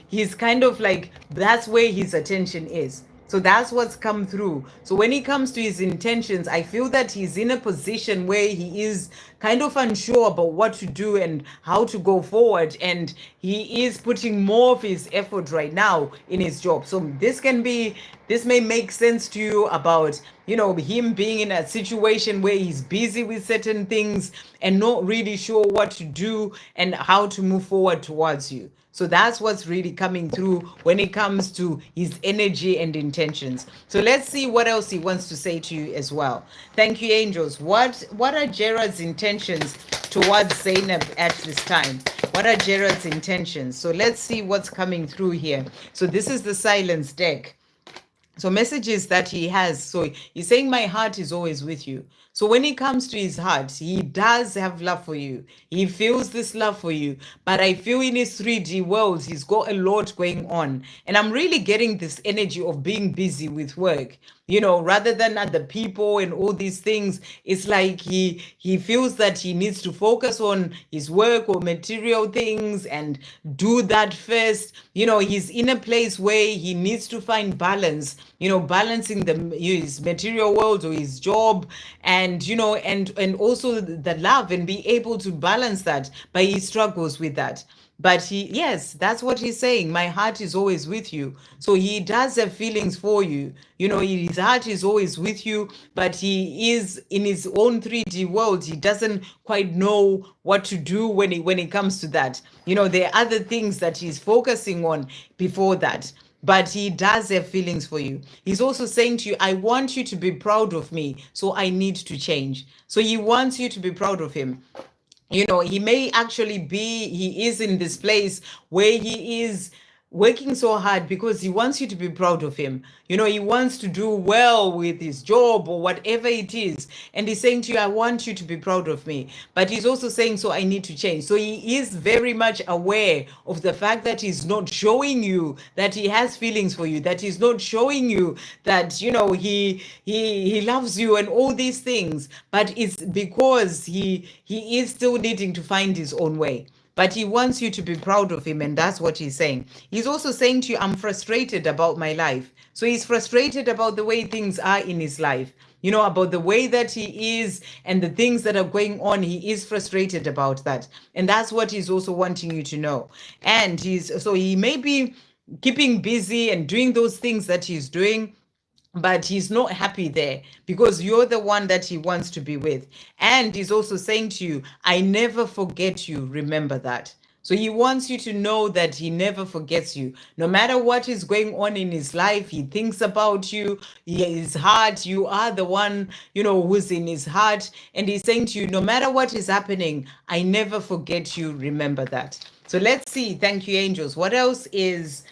he's kind of like, that's where his attention is. So that's what's come through. So when it comes to his intentions, I feel that he's in a position where he is kind of unsure about what to do and how to go forward. And he is putting more of his effort right now in his job. So this may make sense to you about, him being in a situation where he's busy with certain things and not really sure what to do and how to move forward towards you. So that's what's really coming through when it comes to his energy and intentions. So let's see what else he wants to say to you as well. Thank you, angels. What are Gerard's intentions towards Zainab at this time? What are Gerard's intentions? So let's see what's coming through here. So this is the silence deck. So messages that he has. So he's saying, my heart is always with you. So when it comes to his heart, he does have love for you. He feels this love for you. But I feel in his 3D world, he's got a lot going on. And I'm really getting this energy of being busy with work. Rather than other people and all these things, it's like he feels that he needs to focus on his work or material things and do that first. He's in a place where he needs to find balance, balancing his material world or his job and also the love, and be able to balance that, but he struggles with that. But yes, that's what he's saying. My heart is always with you. So he does have feelings for you. His heart is always with you, but he is in his own 3D world. He doesn't quite know what to do when it comes to that. There are other things that he's focusing on before that. but he does have feelings for you. He's also saying to you, I want you to be proud of me, so I need to change. So he wants you to be proud of him. You know, he may actually be, he is in this place where he is working so hard because he wants you to be proud of him. You know, he wants to do well with his job or whatever it is. And he's saying to you, I want you to be proud of me. But he's also saying, so I need to change. So he is very much aware of the fact that he's not showing you that he has feelings for you, that he's not showing you that, you know, he loves you and all these things. But it's because he is still needing to find his own way. But he wants you to be proud of him, and that's what he's saying. He's also saying to you, I'm frustrated about my life. So he's frustrated about the way things are in his life, you know, about the way that he is and the things that are going on. He is frustrated about that. And that's what he's also wanting you to know. And he may be keeping busy and doing those things that he's doing, but he's not happy there because you're the one that he wants to be with. And he's also saying to you, I never forget you. Remember that. So he wants you to know that he never forgets you. No matter what is going on in his life, he thinks about you. His heart, you are the one, you know, who's in his heart. And he's saying to you, no matter what is happening, I never forget you. Remember that. So let's see. Thank you, angels. What else is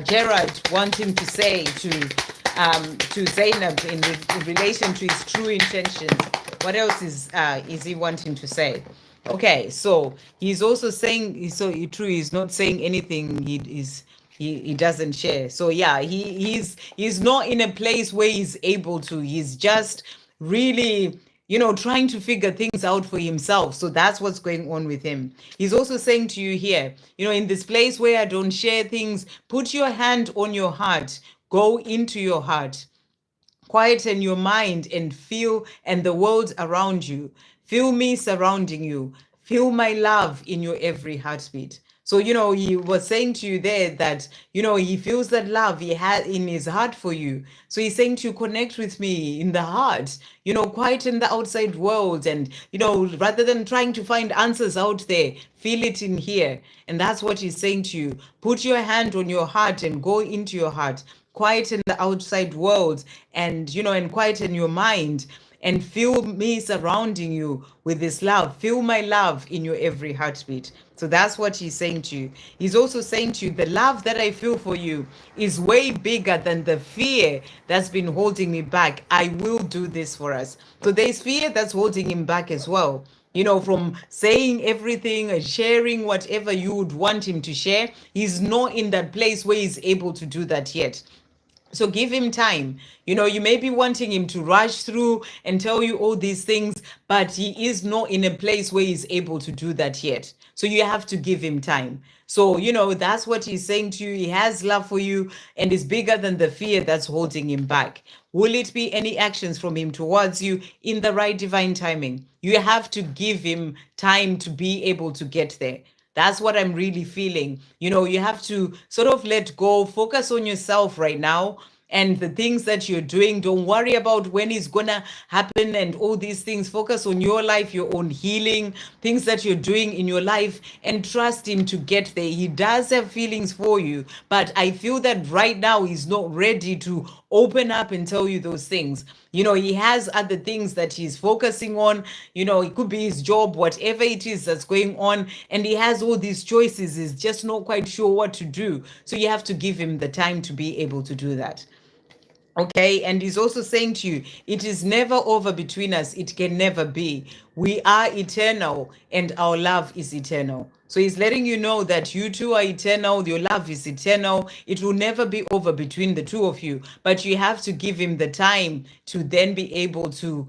Gerard wanting to say to Zainab in relation to his true intentions? What else is he wanting to say? Okay, so he's also saying, so true, he's not saying anything he doesn't share. So yeah, he's not in a place where he's able to. He's just really, you know, trying to figure things out for himself. So that's what's going on with him. He's also saying to you here, you know, in this place where I don't share things, put your hand on your heart, go into your heart, quieten your mind and feel, and the world around you. Feel me surrounding you. Feel my love in your every heartbeat. So, you know, he was saying to you there that, you know, he feels that love he had in his heart for you. So he's saying to connect with me in the heart, you know, quieten the outside world. And, you know, rather than trying to find answers out there, feel it in here. And that's what he's saying to you. Put your hand on your heart and go into your heart. Quieten the outside world and, you know, and quieten your mind and feel me surrounding you with this love. Feel my love in your every heartbeat. So that's what he's saying to you. He's also saying to you, the love that I feel for you is way bigger than the fear that's been holding me back. I will do this for us. So there's fear that's holding him back as well, you know, from saying everything and sharing whatever you would want him to share. He's not in that place where he's able to do that yet. So give him time. You know, you may be wanting him to rush through and tell you all these things, but he is not in a place where he's able to do that yet. So you have to give him time. So, you know, that's what he's saying to you. He has love for you and is bigger than the fear that's holding him back. Will it be any actions from him towards you in the right divine timing? You have to give him time to be able to get there. That's what I'm really feeling. You know, you have to sort of let go, focus on yourself right now and the things that you're doing. Don't worry about when it's gonna happen and all these things. Focus on your life, your own healing, things that you're doing in your life, and trust him to get there. He does have feelings for you, but I feel that right now he's not ready to open up and tell you those things. You know, he has other things that he's focusing on. You know, it could be his job, whatever it is that's going on, and he has all these choices. He's just not quite sure what to do. So you have to give him the time to be able to do that. Okay, and he's also saying to you, it is never over between us. It can never be. We are eternal and our love is eternal. So he's letting you know that you two are eternal. Your love is eternal. It will never be over between the two of you. But you have to give him the time to then be able to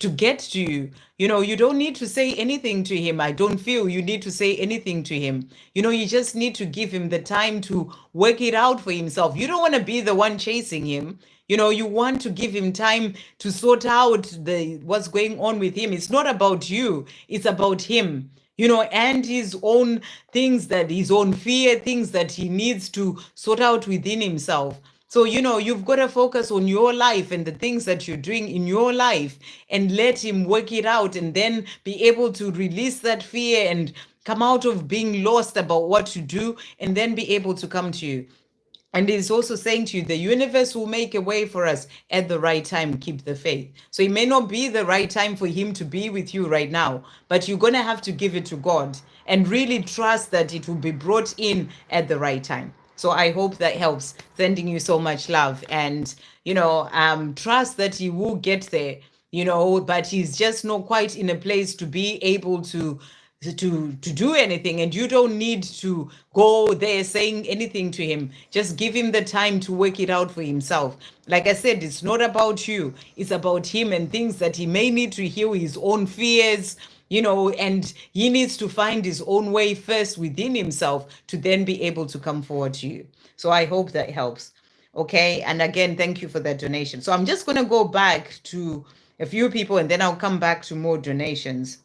to get to you. You know, you don't need to say anything to him. I don't feel you need to say anything to him. You know, you just need to give him the time to work it out for himself. You don't want to be the one chasing him. You know, you want to give him time to sort out the what's going on with him. It's not about you, it's about him. You know, and his own things, that his own fear, things that he needs to sort out within himself. So, you know, you've got to focus on your life and the things that you're doing in your life and let him work it out, and then be able to release that fear and come out of being lost about what to do, and then be able to come to you. And he's also saying to you, the universe will make a way for us at the right time. Keep the faith. So it may not be the right time for him to be with you right now, but you're going to have to give it to God and really trust that it will be brought in at the right time. So I hope that helps. Sending you so much love, and trust that he will get there, but he's just not quite in a place to be able to do anything, and you don't need to go there saying anything to him. Just give him the time to work it out for himself. Like I said, it's not about you, it's about him and things that he may need to heal, his own fears, and he needs to find his own way first within himself to then be able to come forward to you. So I hope that helps. Okay, and again, thank you for that donation. So I'm just going to go back to a few people and then I'll come back to more donations.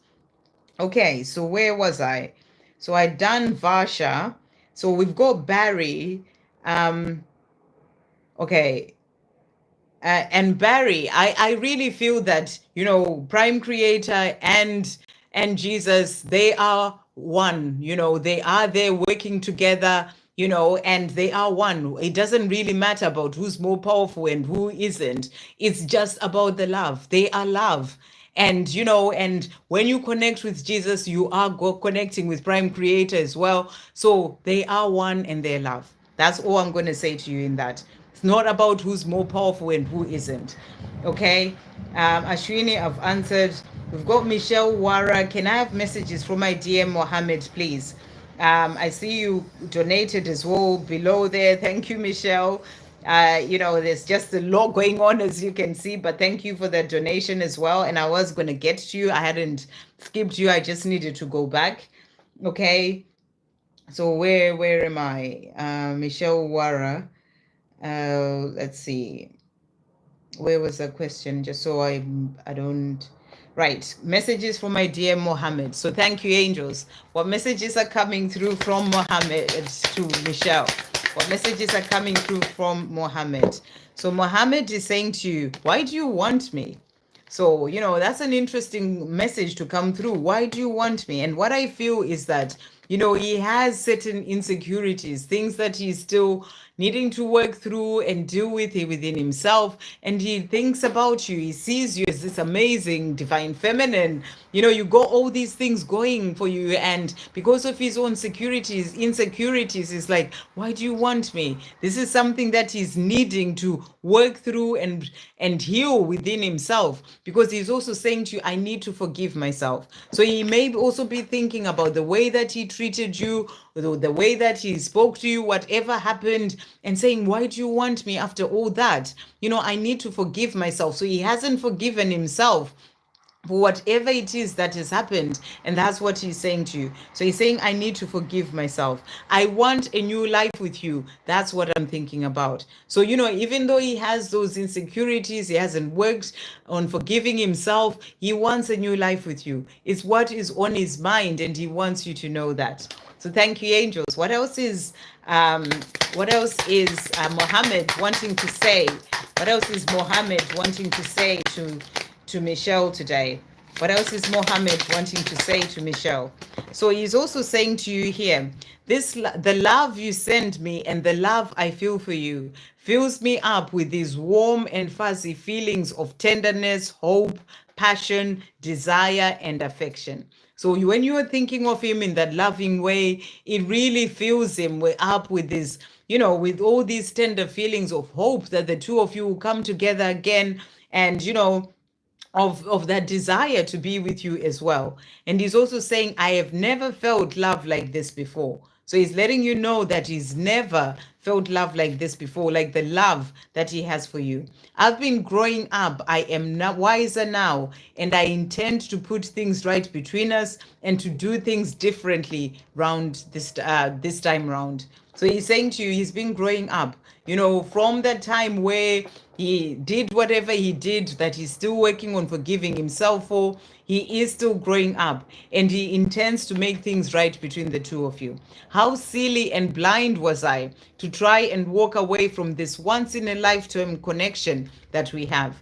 Okay, so where was I? So I done Varsha. So we've got Barry. Okay. And Barry, I really feel that, Prime Creator and Jesus, they are one, they are there working together, and they are one. It doesn't really matter about who's more powerful and who isn't. It's just about the love. They are love. And and when you connect with Jesus, you are connecting with Prime Creator as well. So they are one and they're love. That's all I'm going to say to you in that. It's not about who's more powerful and who isn't. Okay. Ashwini, I've answered. We've got Michelle Wara. Can I have messages from my DM Mohammed, please? I see you donated as well below there. Thank you, Michelle. There's just a lot going on, as you can see, but thank you for that donation as well. And I was going to get to you. I hadn't skipped you. I just needed to go back. Okay. So where am I? Michelle Wara. Let's see. Where was the question? Just so I don't. Right. Messages from my dear Mohammed. So thank you, angels. What messages are coming through from Mohammed to Michelle? What messages are coming through from Mohammed? So Mohammed is saying to you, why do you want me? So, that's an interesting message to come through. Why do you want me? And what I feel is that, he has certain insecurities, things that he's still needing to work through and deal with it within himself. And he thinks about you. He sees you as this amazing divine feminine. You got all these things going for you. And because of his own insecurities, it's like, why do you want me? This is something that he's needing to work through and heal within himself, because he's also saying to you, I need to forgive myself. So he may also be thinking about the way that he treated you, the way that he spoke to you, whatever happened, and saying, why do you want me after all that? I need to forgive myself. So he hasn't forgiven himself for whatever it is that has happened, and that's what he's saying to you. So he's saying, I need to forgive myself. I want a new life with you. That's what I'm thinking about. So even though he has those insecurities, he hasn't worked on forgiving himself, he wants a new life with you. It's what is on his mind, and he wants you to know that. So thank you, angels. What else is Mohammed wanting to say? What else is Mohammed wanting to say to Michelle today? What else is Mohammed wanting to say to Michelle? So he's also saying to you here, the love you send me and the love I feel for you fills me up with these warm and fuzzy feelings of tenderness, hope, passion, desire, and affection. So when you are thinking of him in that loving way, it really fills him up with this, with all these tender feelings of hope that the two of you will come together again, and of that desire to be with you as well. And he's also saying, I have never felt love like this before. So he's letting you know that he's never felt love like this before, like the love that he has for you. I've been growing up. I am wiser now, and I intend to put things right between us and to do things differently round this time round. So he's saying to you, he's been growing up, from that time where he did whatever he did that he's still working on forgiving himself for. He is still growing up, and he intends to make things right between the two of you. How silly and blind was I to try and walk away from this once in a lifetime connection that we have.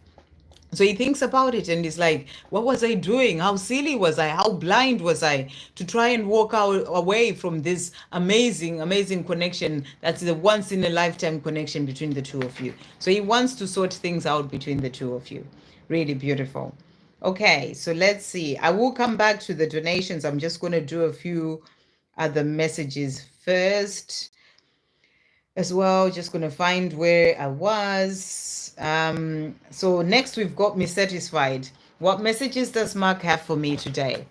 So he thinks about it and he's like, what was I doing? How silly was I? How blind was I to try and walk out away from this amazing, amazing connection that's the once in a lifetime connection between the two of you. So he wants to sort things out between the two of you. Really beautiful. Okay, so let's see. I will come back to the donations. I'm just going to do a few other messages first as well. Just going to find where I was. So next we've got me satisfied. What messages does Mark have for me today?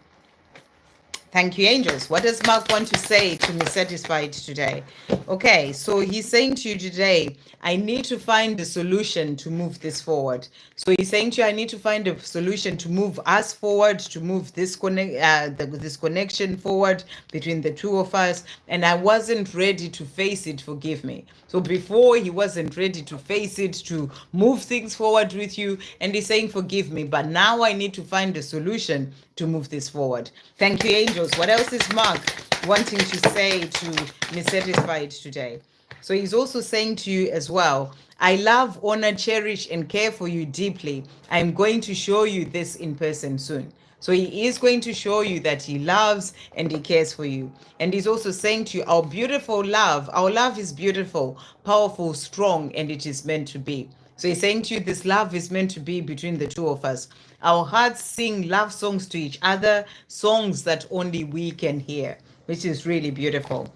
Thank you, angels. What does Mark want to say to me satisfied today? Okay, so he's saying to you today, I need to find a solution to move this forward. So he's saying to you, I need to find a solution to move us forward, to move this this connection forward between the two of us. And I wasn't ready to face it. Forgive me. So before he wasn't ready to face it, to move things forward with you. And he's saying, forgive me. But now I need to find a solution to move this forward. Thank you, angels. What else is Mark wanting to say to me satisfied today? So he's also saying to you as well, I love, honor, cherish, and care for you deeply. I'm going to show you this in person soon. So he is going to show you that he loves and he cares for you. And he's also saying to you, our love is beautiful, powerful, strong, and it is meant to be. So he's saying to you, this love is meant to be between the two of us. Our hearts sing love songs to each other, songs that only we can hear, which is really beautiful.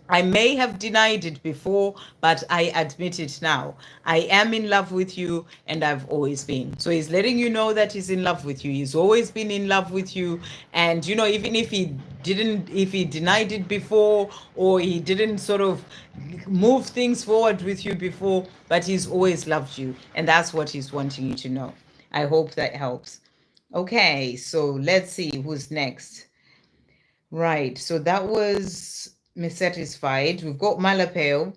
I may have denied it before, but I admit it now. I am in love with you, and I've always been. So he's letting you know that he's in love with you. He's always been in love with you. And, you know, even if he denied it before, or he didn't sort of move things forward with you before, but he's always loved you. And that's what he's wanting you to know. I hope that helps. Okay, so let's see who's next. Right, so that was Miss Satisfied. We've got Malapeo.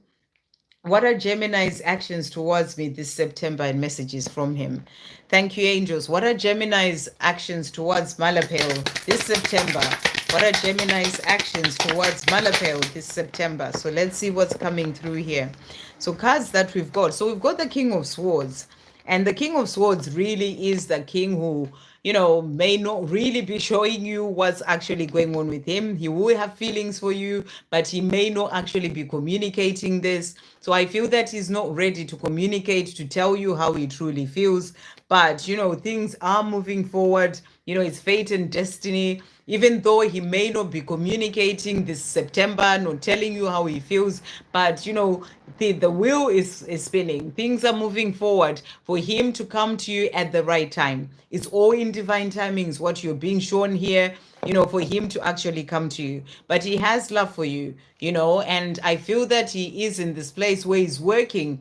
What are Gemini's actions towards me this September, and messages from him? Thank you, angels. What are Gemini's actions towards Malapeo this September? What are Gemini's actions towards Malapeo this September? So let's see what's coming through here. So cards that we've got. So we've got the King of Swords. And the King of Swords really is the king who, you know, may not really be showing you what's actually going on with him. He will have feelings for you, but he may not actually be communicating this. So I feel that he's not ready to communicate, to tell you how he truly feels. But, you know, things are moving forward. You know, it's fate and destiny. Even though he may not be communicating this September, not telling you how he feels, but, you know, the wheel is spinning. Things are moving forward for him to come to you at the right time. It's all in divine timings, what you're being shown here, you know, for him to actually come to you. But he has love for you, you know, and I feel that he is in this place where he's working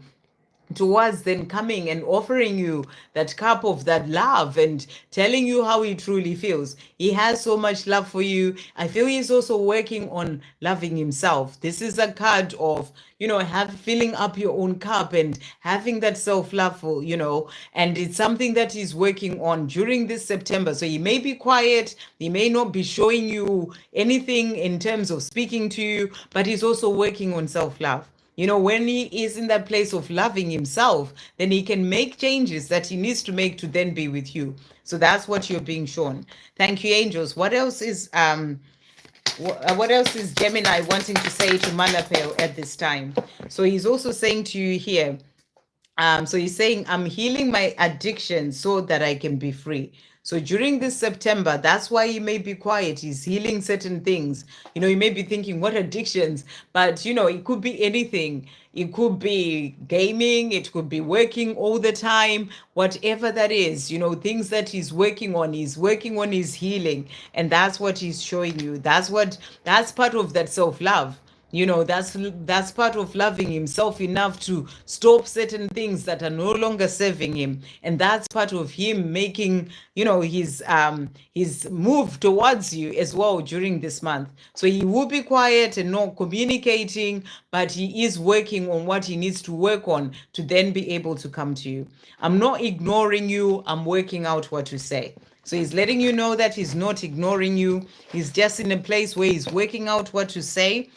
towards then coming and offering you that cup of that love and telling you how he truly feels. He has so much love for you. I feel he's also working on loving himself. This is a card of, you know, filling up your own cup and having that self-love for, you know, and it's something that he's working on during this September. So he may be quiet, he may not be showing you anything in terms of speaking to you, but he's also working on self-love. You know, when he is in that place of loving himself, then he can make changes that he needs to make to then be with you. So that's what you're being shown. Thank you, angels. What else is Gemini wanting to say to Malapel at this time? So he's also saying to you here, so he's saying, I'm healing my addiction so that I can be free. So during this September, that's why he may be quiet. He's healing certain things. You know, you may be thinking, what addictions? But, you know, it could be anything. It could be gaming. It could be working all the time. Whatever that is, you know, things that he's working on his healing. And that's what he's showing you. That's part of that self-love. You know, that's part of loving himself enough to stop certain things that are no longer serving him. And that's part of him making, you know, his move towards you as well during this month. So he will be quiet and not communicating, but he is working on what he needs to work on to then be able to come to you. I'm not ignoring you. I'm working out what to say. So he's letting you know that he's not ignoring you. He's just in a place where he's working out what to say,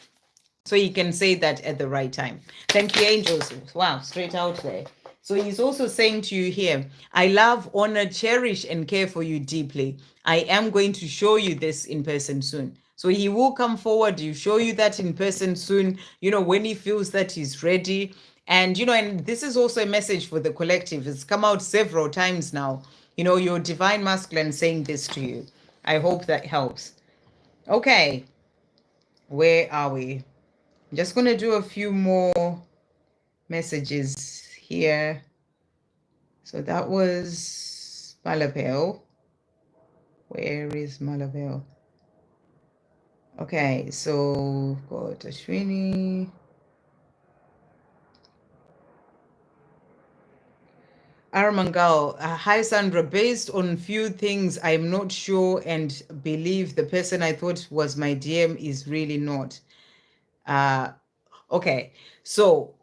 so you can say that at the right time. Thank you, angels. Wow, straight out there. So he's also saying to you here, I love, honor, cherish, and care for you deeply. I am going to show you this in person soon. So he will come forward, you show you that in person soon, when he feels that he's ready. And, and this is also a message for the collective. It's come out several times now. Your divine masculine saying this to you. I hope that helps. Okay. Where are we? I'm just going to do a few more messages here. So that was Malabel. Where is Malabel? Okay, so got Ashwini. Aramangal, hi Sandra. Based on few things, I'm not sure and believe the person I thought was my DM is really not. Okay, so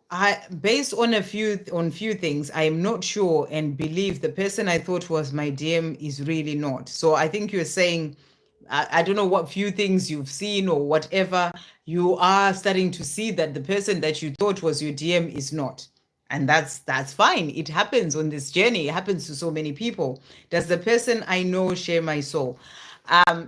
based on a few things, I am not sure and believe the person I thought was my DM is really not. So I think you're saying, I don't know what few things you've seen or whatever, you are starting to see that the person that you thought was your DM is not. And that's fine. It happens on this journey. It happens to so many people. Does the person I know share my soul?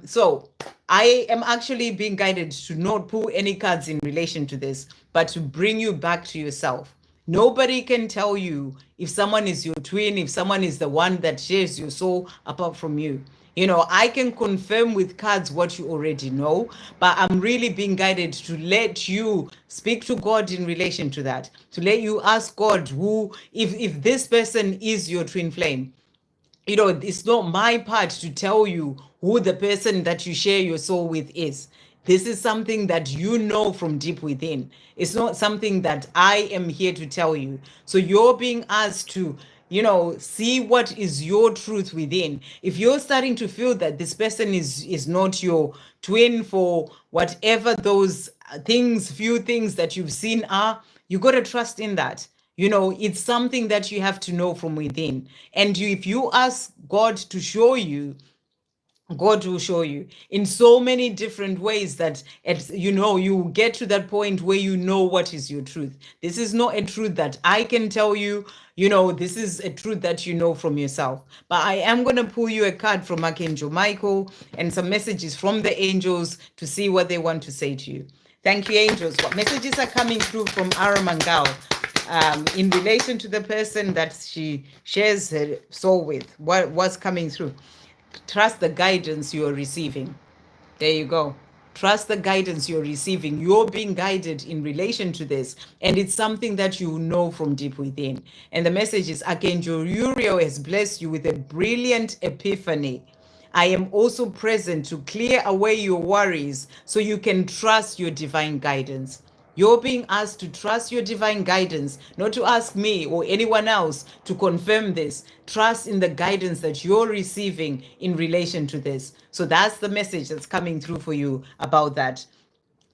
So I am actually being guided to not pull any cards in relation to this, but to bring you back to yourself. Nobody can tell you if someone is your twin, if someone is the one that shares your soul apart from you. I can confirm with cards what you already know, but I'm really being guided to let you speak to God in relation to that, to let you ask God who, if this person is your twin flame. It's not my part to tell you who the person that you share your soul with is. This is something that you know from deep within. It's not something that I am here to tell you. So you're being asked to, see what is your truth within. If you're starting to feel that this person is not your twin for whatever those few things that you've seen are, you got to trust in that. It's something that you have to know from within. And if you ask God to show you, God will show you in so many different ways that, you get to that point where you know what is your truth. This is not a truth that I can tell you, this is a truth that you know from yourself. But I am going to pull you a card from Archangel Michael and some messages from the angels to see what they want to say to you. Thank you, angels. What messages are coming through from Aramangal in relation to the person that she shares her soul with? What's coming through? Trust the guidance you're receiving. There you go. Trust the guidance you're receiving. You're being guided in relation to this. And it's something that you know from deep within. And the message is Archangel Uriel has blessed you with a brilliant epiphany. I am also present to clear away your worries so you can trust your divine guidance. You're being asked to trust your divine guidance, not to ask me or anyone else to confirm this. Trust in the guidance that you're receiving in relation to this. So that's the message that's coming through for you about that.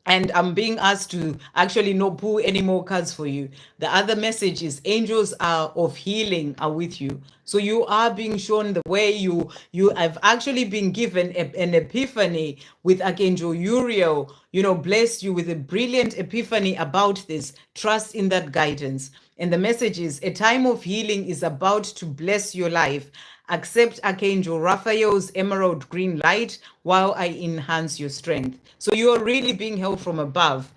And I'm being asked to actually not pull any more cards for you. The other message is angels are of healing are with you. So you are being shown the way you have actually been given an epiphany with Archangel Uriel, blessed you with a brilliant epiphany about this. Trust in that guidance. And the message is a time of healing is about to bless your life. Accept Archangel Raphael's emerald green light while I enhance your strength. So you're really being held from above.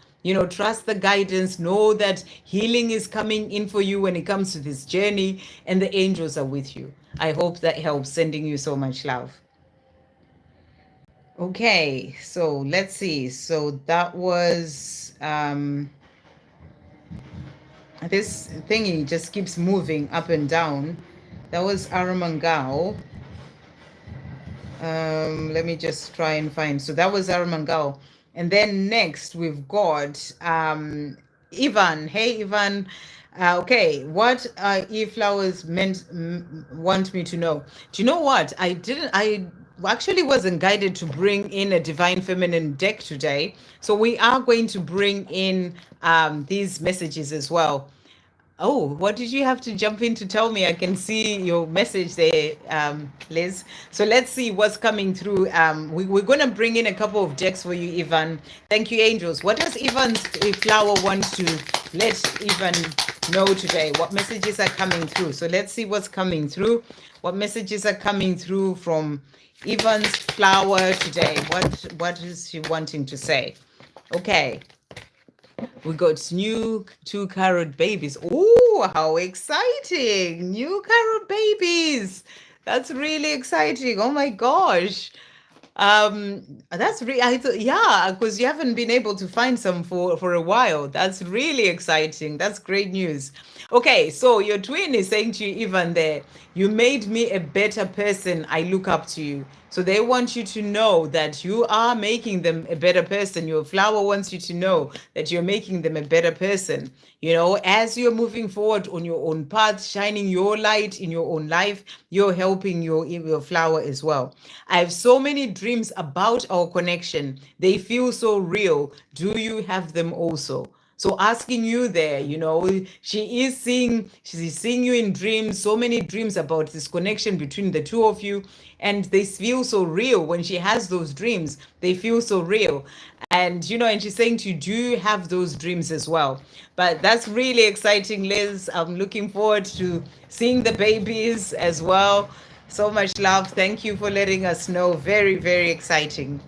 Trust the guidance. Know that healing is coming in for you when it comes to this journey, and the angels are with you. I hope that helps. Sending you so much love. Okay, so let's see. So that was this thingy just keeps moving up and down. That was Aramangao. Let me just try and find. So that was Aramangao. And then next we've got Ivan. Hey, Ivan. Okay, what e-flowers want me to know? Do you know what? I actually wasn't guided to bring in a divine feminine deck today. So we are going to bring in these messages as well. Oh, what did you have to jump in to tell me? I can see your message there, Liz. So let's see what's coming through. We're going to bring in a couple of decks for you, Ivan. Thank you, angels. What does Ivan's flower want to let Ivan know today? What messages are coming through? So let's see what's coming through. What messages are coming through from Yvonne's flower today? What is she wanting to say? Okay. We got new 2 carat babies. Oh, how exciting! New carat babies. That's really exciting. Oh my gosh. That's really, I thought, yeah, because you haven't been able to find some for a while. That's really exciting. That's great news. Okay, so your twin is saying to you, even there, you made me a better person. I look up to you. So they want you to know that you are making them a better person. Your flower wants you to know that you're making them a better person. You know, as you're moving forward on your own path, shining your light in your own life, you're helping your flower as well. I have so many dreams about our connection. They feel so real. Do you have them also? So asking you there, you know, she's seeing you in dreams, so many dreams about this connection between the two of you. And they feel so real when she has those dreams. They feel so real. And, you know, and she's saying to you, do you have those dreams as well? But that's really exciting, Liz. I'm looking forward to seeing the babies as well. So much love. Thank you for letting us know. Very, very exciting.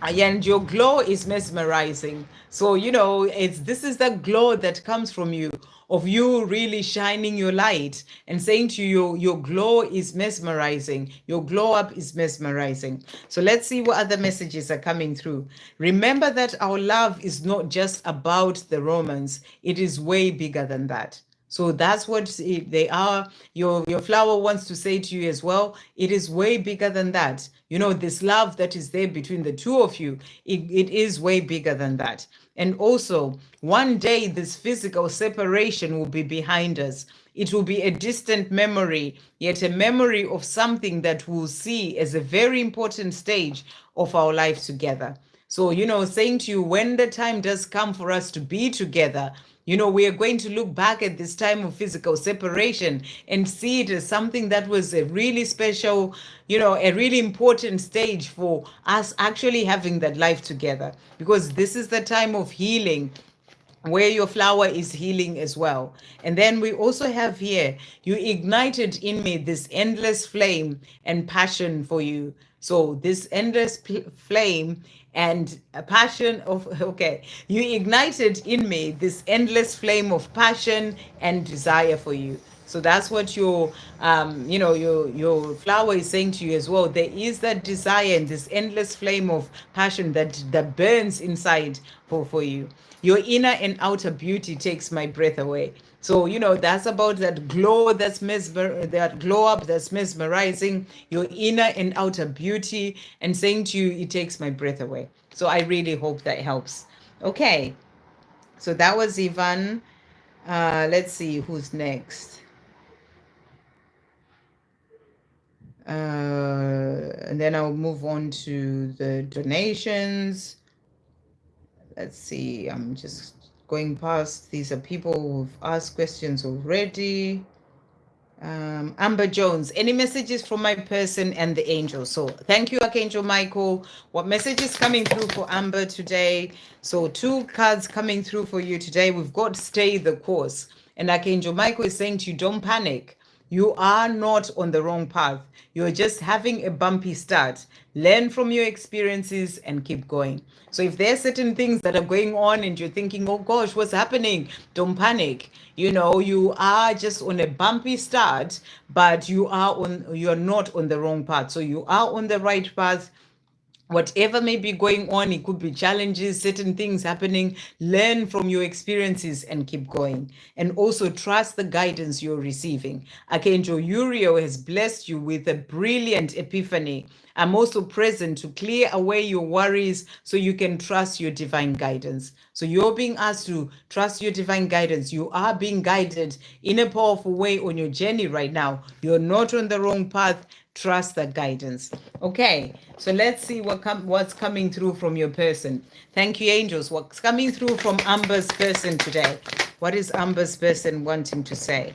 And your glow is mesmerizing. So you know, it's this is the glow that comes from you, of you really shining your light and saying to you, your glow is mesmerizing, your glow up is mesmerizing. So let's see what other messages are coming through. Remember that our love is not just about the romance, it is way bigger than that. So that's what they are. Your flower wants to say to you as well. It is way bigger than that. You know, this love that is there between the two of you, it is way bigger than that. And also, one day this physical separation will be behind us. It will be a distant memory, yet a memory of something that we'll see as a very important stage of our life together. So, you know, saying to you, when the time does come for us to be together, you know, we are going to look back at this time of physical separation and see it as something that was a really special, you know, a really important stage for us actually having that life together. Because this is the time of healing, where your flower is healing as well. And then we also have here, you ignited in me this endless flame and passion for you. So this endless flame and a passion of, okay, you ignited in me this endless flame of passion and desire for you. So that's what your you know, your flower is saying to you as well. There is that desire and this endless flame of passion that burns inside for you. Your inner and outer beauty takes my breath away. So, you know, that's about that glow that glow up that's mesmerizing, your inner and outer beauty, and saying to you, it takes my breath away. So I really hope that helps. Okay. So that was Ivan. Let's see who's next. And then I'll move on to the donations. Let's see. I'm just going past. These are people who've asked questions already. Amber Jones, any messages from my person and the angel? So thank you, Archangel Michael. What message is coming through for Amber today? So 2 cards coming through for you today. We've got stay the course. And Archangel Michael is saying to you, don't panic. You are not on the wrong path. You're just having a bumpy start. Learn from your experiences and keep going. So if there are certain things that are going on and you're thinking, oh gosh, what's happening? Don't panic. You know, you are just on a bumpy start, but you're not on the wrong path. So you are on the right path. Whatever may be going on, it could be challenges, certain things happening. Learn from your experiences and keep going. And also trust the guidance you're receiving. Archangel Uriel has blessed you with a brilliant epiphany. I'm also present to clear away your worries so you can trust your divine guidance. So you're being asked to trust your divine guidance. You are being guided in a powerful way on your journey right now. You're not on the wrong path. Trust that guidance. Okay, so let's see what's coming through from your person. Thank you, angels. What's coming through from Amber's person today? What is Amber's person wanting to say?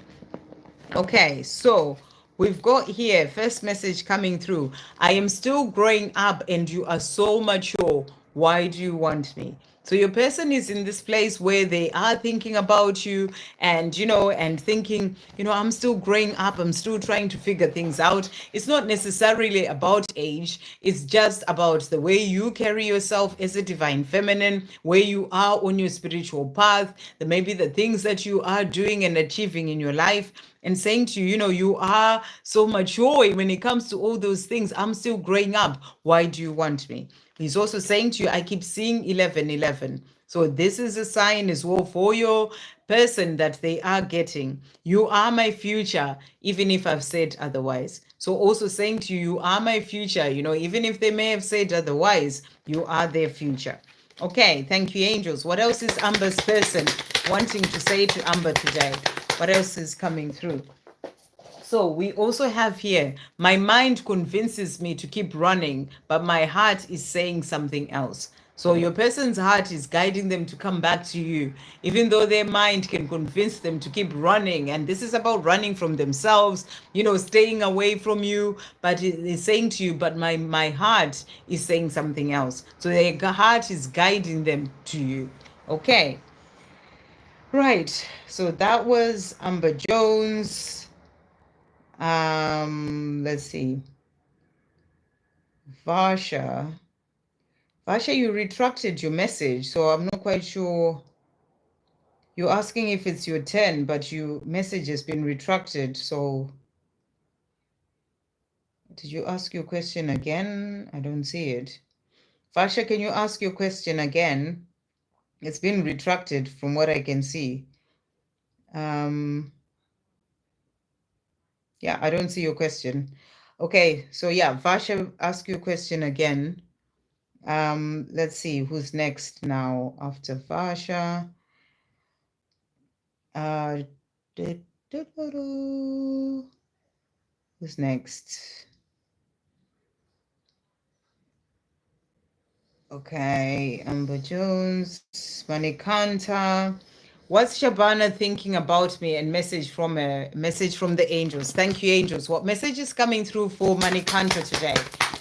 Okay, so we've got here first message coming through. I am still growing up and you are so mature. Why do you want me? So your person is in this place where they are thinking about you and, and thinking, I'm still growing up. I'm still trying to figure things out. It's not necessarily about age. It's just about the way you carry yourself as a divine feminine, where you are on your spiritual path, maybe the things that you are doing and achieving in your life, and saying to you, you are so mature when it comes to all those things. I'm still growing up. Why do you want me? He's also saying to you, I keep seeing 1111. So this is a sign as well for your person that they are getting. You are my future, even if I've said otherwise. So also saying to you, you are my future, even if they may have said otherwise, you are their future. Okay, thank you, angels. What else is Amber's person wanting to say to Amber today? What else is coming through? So we also have here, my mind convinces me to keep running, but my heart is saying something else. So your person's heart is guiding them to come back to you, even though their mind can convince them to keep running. And this is about running from themselves, staying away from you. But it is saying to you, but my heart is saying something else. So their heart is guiding them to you. Okay. Right. So that was Amber Jones. Let's see. Varsha, you retracted your message, so I'm not quite sure. You're asking if it's your turn, but your message has been retracted. So did you ask your question again? I don't see it. Varsha, can you ask your question again? It's been retracted from what I can see. Yeah, I don't see your question. Okay, so yeah, Varsha, ask your question again. Let's see who's next now after Varsha. Who's next? Okay, Amber Jones, Manikanta. What's Shabana thinking about me? And message from the angels. Thank you, angels. What message is coming through for Manikanta today?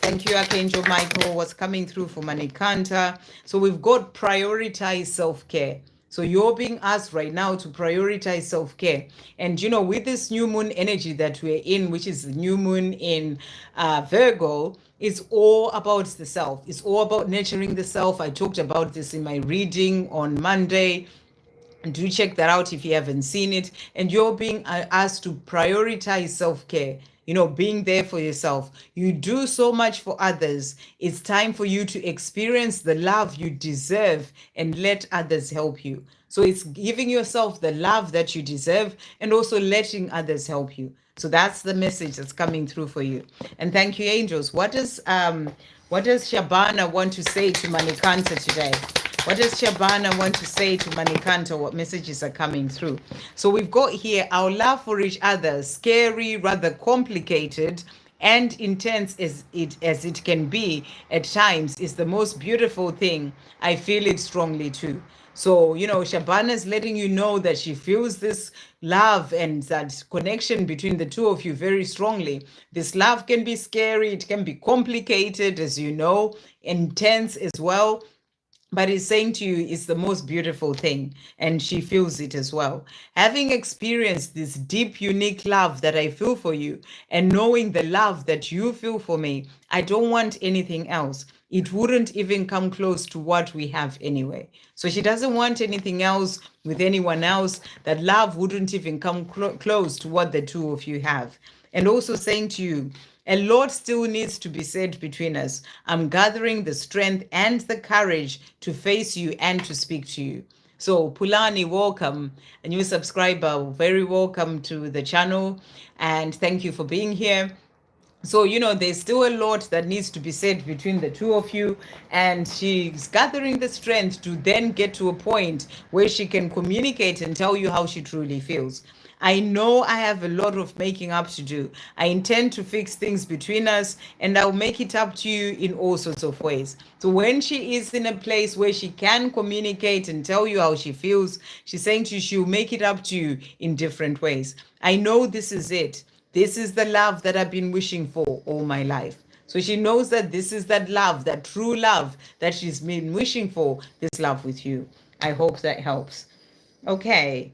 Thank you, Archangel Michael. What's coming through for Manikanta? So we've got prioritize self-care. So you're being asked right now to prioritize self-care. And, with this new moon energy that we're in, which is the new moon in Virgo, it's all about the self. It's all about nurturing the self. I talked about this in my reading on Monday. Do check that out if you haven't seen it. And you're being asked to prioritize self-care, being there for yourself. You do so much for others. It's time for you to experience the love you deserve and let others help you. So it's giving yourself the love that you deserve and also letting others help you. So that's the message that's coming through for you. And thank you, angels. What does Shabana want to say to Manikanta today? What does Shabana want to say to Manikanta? What messages are coming through? So we've got here, our love for each other, scary, rather complicated, and intense as it can be at times, is the most beautiful thing. I feel it strongly too. So, Shabana is letting you know that she feels this love and that connection between the two of you very strongly. This love can be scary, it can be complicated, as you know, intense as well, but it's saying to you it's the most beautiful thing, and she feels it as well. Having experienced this deep, unique love that I feel for you, and knowing the love that you feel for me, I don't want anything else. It wouldn't even come close to what we have anyway. So she doesn't want anything else with anyone else. That love wouldn't even come close to what the two of you have. And also saying to you, a lot still needs to be said between us. I'm gathering the strength and the courage to face you and to speak to you. So Pulani, welcome. A new subscriber, very welcome to the channel. And thank you for being here. So, there's still a lot that needs to be said between the two of you. And she's gathering the strength to then get to a point where she can communicate and tell you how she truly feels. I know I have a lot of making up to do. I intend to fix things between us, and I'll make it up to you in all sorts of ways. So when she is in a place where she can communicate and tell you how she feels, she's saying to you, she'll make it up to you in different ways. I know this is it. This is the love that I've been wishing for all my life. So she knows that this is that love, that true love that she's been wishing for, this love with you. I hope that helps. Okay.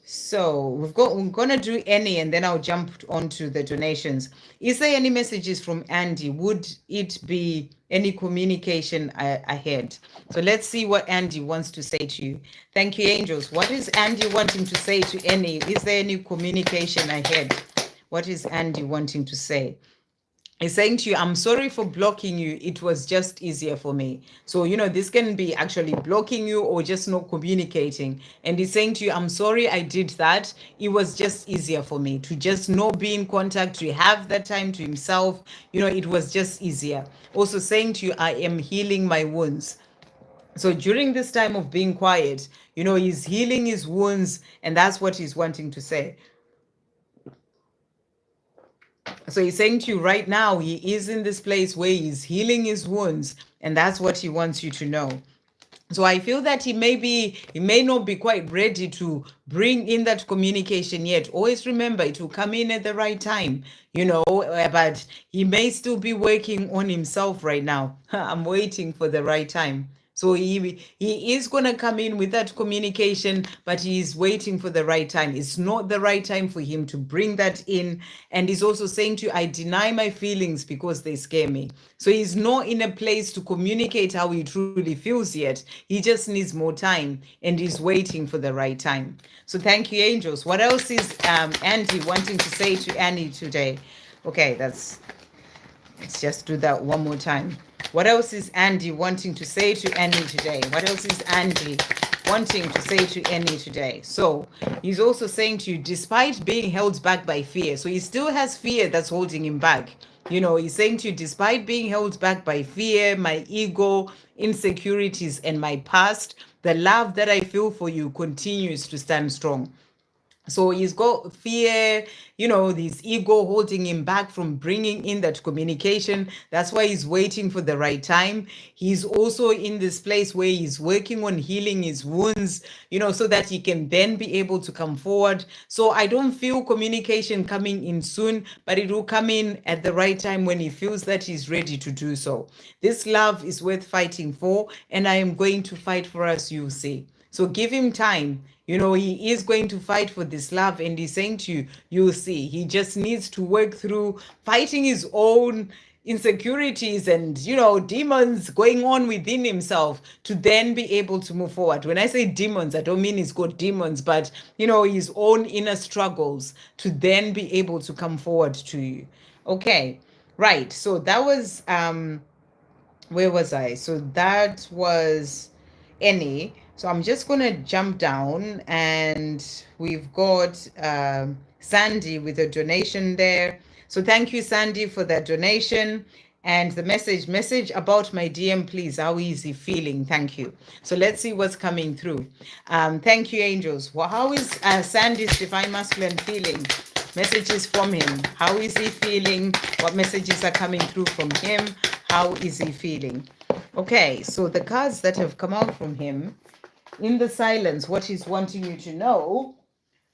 So we're gonna do any, and then I'll jump onto the donations. Is there any messages from Andy? Would it be any communication ahead? So let's see what Andy wants to say to you. Thank you, angels. What is Andy wanting to say to any? Is there any communication ahead? What is Andy wanting to say? He's saying to you, I'm sorry for blocking you. It was just easier for me. So, this can be actually blocking you or just not communicating. And he's saying to you, I'm sorry I did that. It was just easier for me to just not be in contact, to have that time to himself. It was just easier. Also saying to you, I am healing my wounds. So during this time of being quiet, he's healing his wounds, and that's what he's wanting to say. So he's saying to you right now, he is in this place where he's healing his wounds, and that's what he wants you to know. So I feel that he may not be quite ready to bring in that communication yet. Always remember, it will come in at the right time, but he may still be working on himself right now. I'm waiting for the right time. So he is going to come in with that communication, but he's waiting for the right time. It's not the right time for him to bring that in. And he's also saying to you, I deny my feelings because they scare me. So he's not in a place to communicate how he truly feels yet. He just needs more time, and he's waiting for the right time. So thank you, angels. What else is Andy wanting to say to Annie today? Okay, let's just do that one more time. What else is Andy wanting to say to Annie today? What else is Andy wanting to say to Annie today? So he's also saying to you, despite being held back by fear, so he still has fear that's holding him back. He's saying to you, despite being held back by fear, my ego, insecurities, and my past, the love that I feel for you continues to stand strong. So he's got fear, his ego holding him back from bringing in that communication. That's why he's waiting for the right time. He's also in this place where he's working on healing his wounds, so that he can then be able to come forward. So I don't feel communication coming in soon, but it will come in at the right time when he feels that he's ready to do so. This love is worth fighting for, and I am going to fight for us, you see. So give him time. He is going to fight for this love, and he's saying to you, you'll see, he just needs to work through fighting his own insecurities and, demons going on within himself to then be able to move forward. When I say demons, I don't mean he's got demons, but, his own inner struggles to then be able to come forward to you. Okay, right. So that was, where was I? So that was Annie. So I'm just going to jump down, and we've got Sandy with a donation there. So thank you, Sandy, for that donation. And the message about my DM, please. How is he feeling? Thank you. So let's see what's coming through. Thank you, angels. Well, how is Sandy's divine masculine feeling? Messages from him. How is he feeling? What messages are coming through from him? How is he feeling? Okay, so the cards that have come out from him, in the silence, what he's wanting you to know,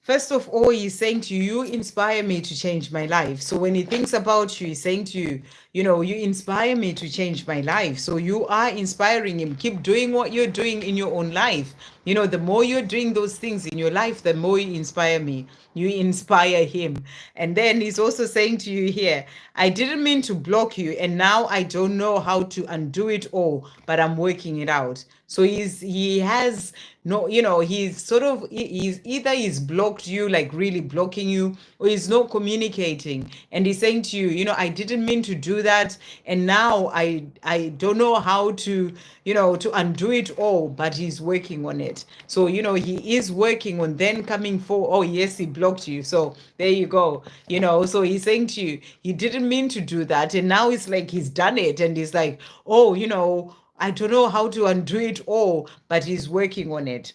first of all, he's saying to you, you inspire me to change my life. So when he thinks about you, he's saying to you, you inspire me to change my life. So you are inspiring him. Keep doing what you're doing in your own life. The more you're doing those things in your life, the more you inspire me. You inspire him. And then he's also saying to you here, I didn't mean to block you, and now I don't know how to undo it all, but I'm working it out. So he has no, he's he's blocked you, like really blocking you, or he's not communicating. And he's saying to you, I didn't mean to do that, and now I don't know how to, to undo it all, but he's working on it. So, he is working on then coming for, oh yes, he blocked you. So there you go. So he's saying to you, he didn't mean to do that, and now it's like he's done it, and he's like, oh, I don't know how to undo it all, but he's working on it.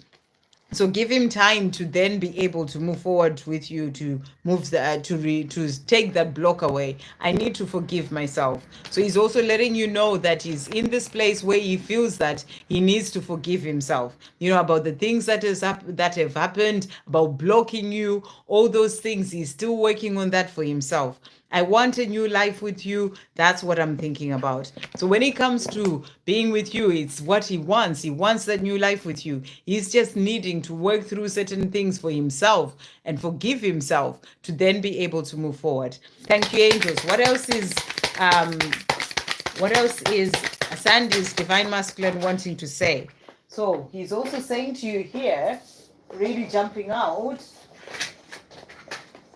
So give him time to then be able to move forward with you, to move to take that block away. I need to forgive myself. So he's also letting you know that he's in this place where he feels that he needs to forgive himself. About the things that have happened, about blocking you, all those things. He's still working on that for himself. I want a new life with you. That's what I'm thinking about. So when it comes to being with you, it's what he wants. He wants that new life with you. He's just needing to work through certain things for himself and forgive himself to then be able to move forward. Thank you, angels. Um what else is Sandy's divine masculine wanting to say? So he's also saying to you here, really jumping out.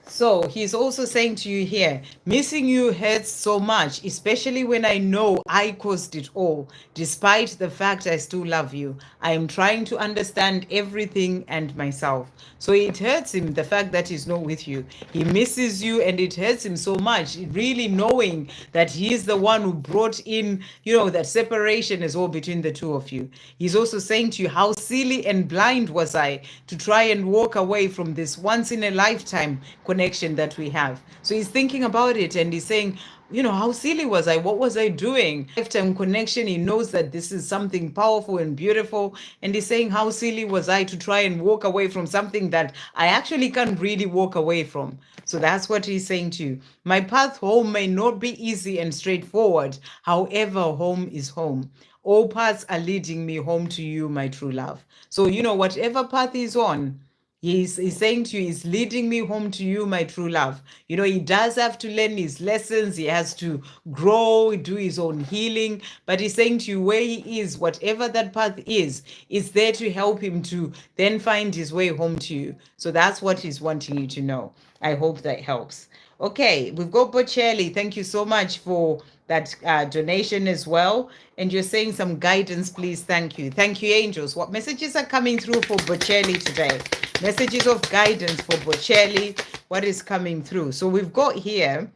So he's also saying to you here, missing you hurts so much, especially when I know I caused it all. Despite the fact I still love you, I am trying to understand everything and myself. So it hurts him, the fact that he's not with you. He misses you and it hurts him so much, really knowing that he's the one who brought in, that separation is all between the two of you. He's also saying to you, how silly and blind was I to try and walk away from this once in a lifetime connection that we have. So he's thinking about it and he's saying, how silly was I? What was I doing? Lifetime connection. He knows that this is something powerful and beautiful. And he's saying, how silly was I to try and walk away from something that I actually can't really walk away from? So that's what he's saying to you. My path home may not be easy and straightforward. However, home is home. All paths are leading me home to you, my true love. So, whatever path he's on, he's saying to you, he's leading me home to you, my true love. He does have to learn his lessons. He has to grow, do his own healing. But he's saying to you, where he is, whatever that path is there to help him to then find his way home to you. So that's what he's wanting you to know. I hope that helps. Okay, we've got Bocelli. Thank you so much for that donation as well. And you're saying some guidance, please. Thank you. Thank you, angels. What messages are coming through for Bocelli today? Messages of guidance for Bocelli. What is coming through? So we've got here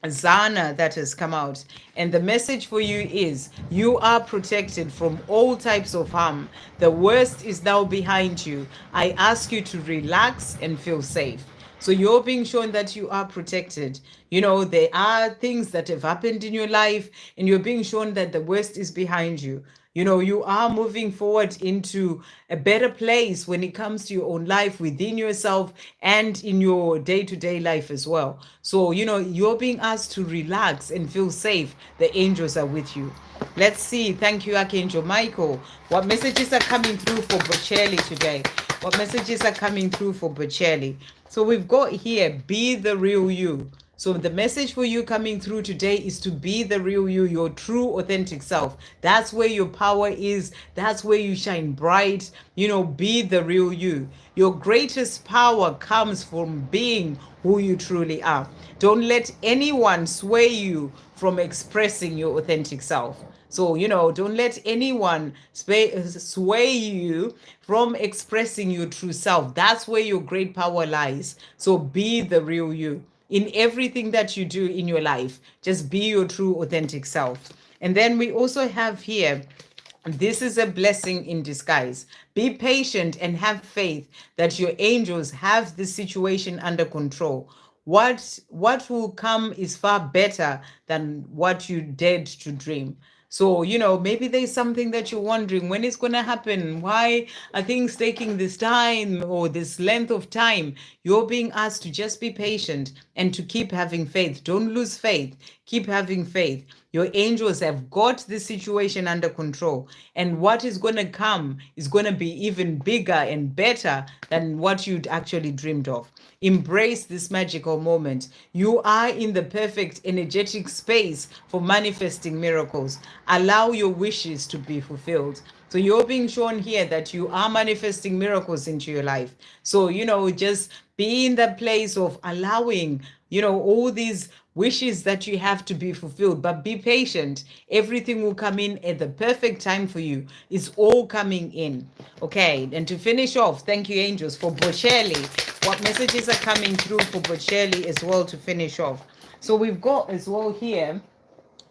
Zana that has come out, and the message for you is you are protected from all types of harm. The worst is now behind you. I ask you to relax and feel safe. So you're being shown that you are protected. There are things that have happened in your life, and you're being shown that the worst is behind you. You are moving forward into a better place when it comes to your own life within yourself and in your day-to-day life as well. So, you're being asked to relax and feel safe. The angels are with you. Let's see. Thank you, Archangel Michael. What messages are coming through for Bocelli today? What messages are coming through for Bocelli? So we've got here, be the real you. So the message for you coming through today is to be the real you, your true authentic self. That's where your power is. That's where you shine bright. Be the real you. Your greatest power comes from being who you truly are. Don't let anyone sway you from expressing your authentic self. So, don't let anyone sway you from expressing your true self. That's where your great power lies. So be the real you. In everything that you do in your life, just be your true authentic self. And then we also have here, this is a blessing in disguise. Be patient and have faith that your angels have this situation under control. What will come is far better than what you dared to dream. So, maybe there's something that you're wondering when it's going to happen. Why are things taking this time or this length of time? You're being asked to just be patient and to keep having faith. Don't lose faith. Keep having faith. Your angels have got this situation under control. And what is going to come is going to be even bigger and better than what you'd actually dreamed of. Embrace this magical moment. You are in the perfect energetic space for manifesting miracles. Allow your wishes to be fulfilled. So you're being shown here that you are manifesting miracles into your life. So, just be in that place of allowing, all these wishes that you have to be fulfilled, but be patient. Everything will come in at the perfect time for you. It's all coming in. Okay, and to finish off, thank you, angels, for Bocelli. What messages are coming through for Bocelli as well to finish off? So we've got as well here,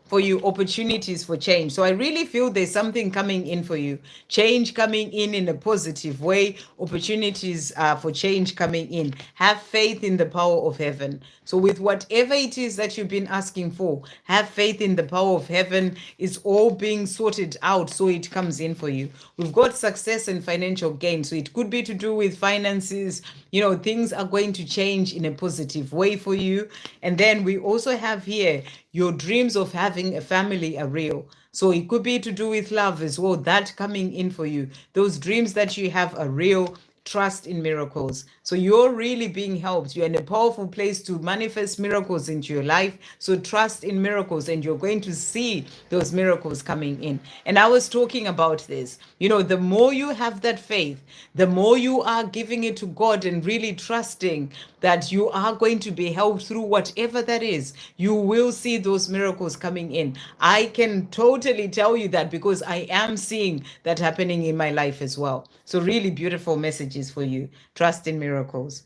for you, opportunities for change. So I really feel there's something coming in for you, change coming in a positive way, opportunities for change coming in. Have faith in the power of heaven. So with whatever it is that you've been asking for, have faith in the power of heaven. It's all being sorted out so it comes in for you. We've got success and financial gain. So it could be to do with finances. You know, things are going to change in a positive way for you. And then we also have here your dreams of having a family are real. So it could be to do with love as well, that coming in for you. Those dreams that you have are real. Trust in miracles. So you're really being helped. You're in a powerful place to manifest miracles into your life. So trust in miracles, and you're going to see those miracles coming in. And I was talking about this. You know, the more you have that faith, the more you are giving it to God and really trusting that you are going to be helped through whatever that is, you will see those miracles coming in. I can totally tell you that because I am seeing that happening in my life as well. So really beautiful messages for you. Trust in miracles.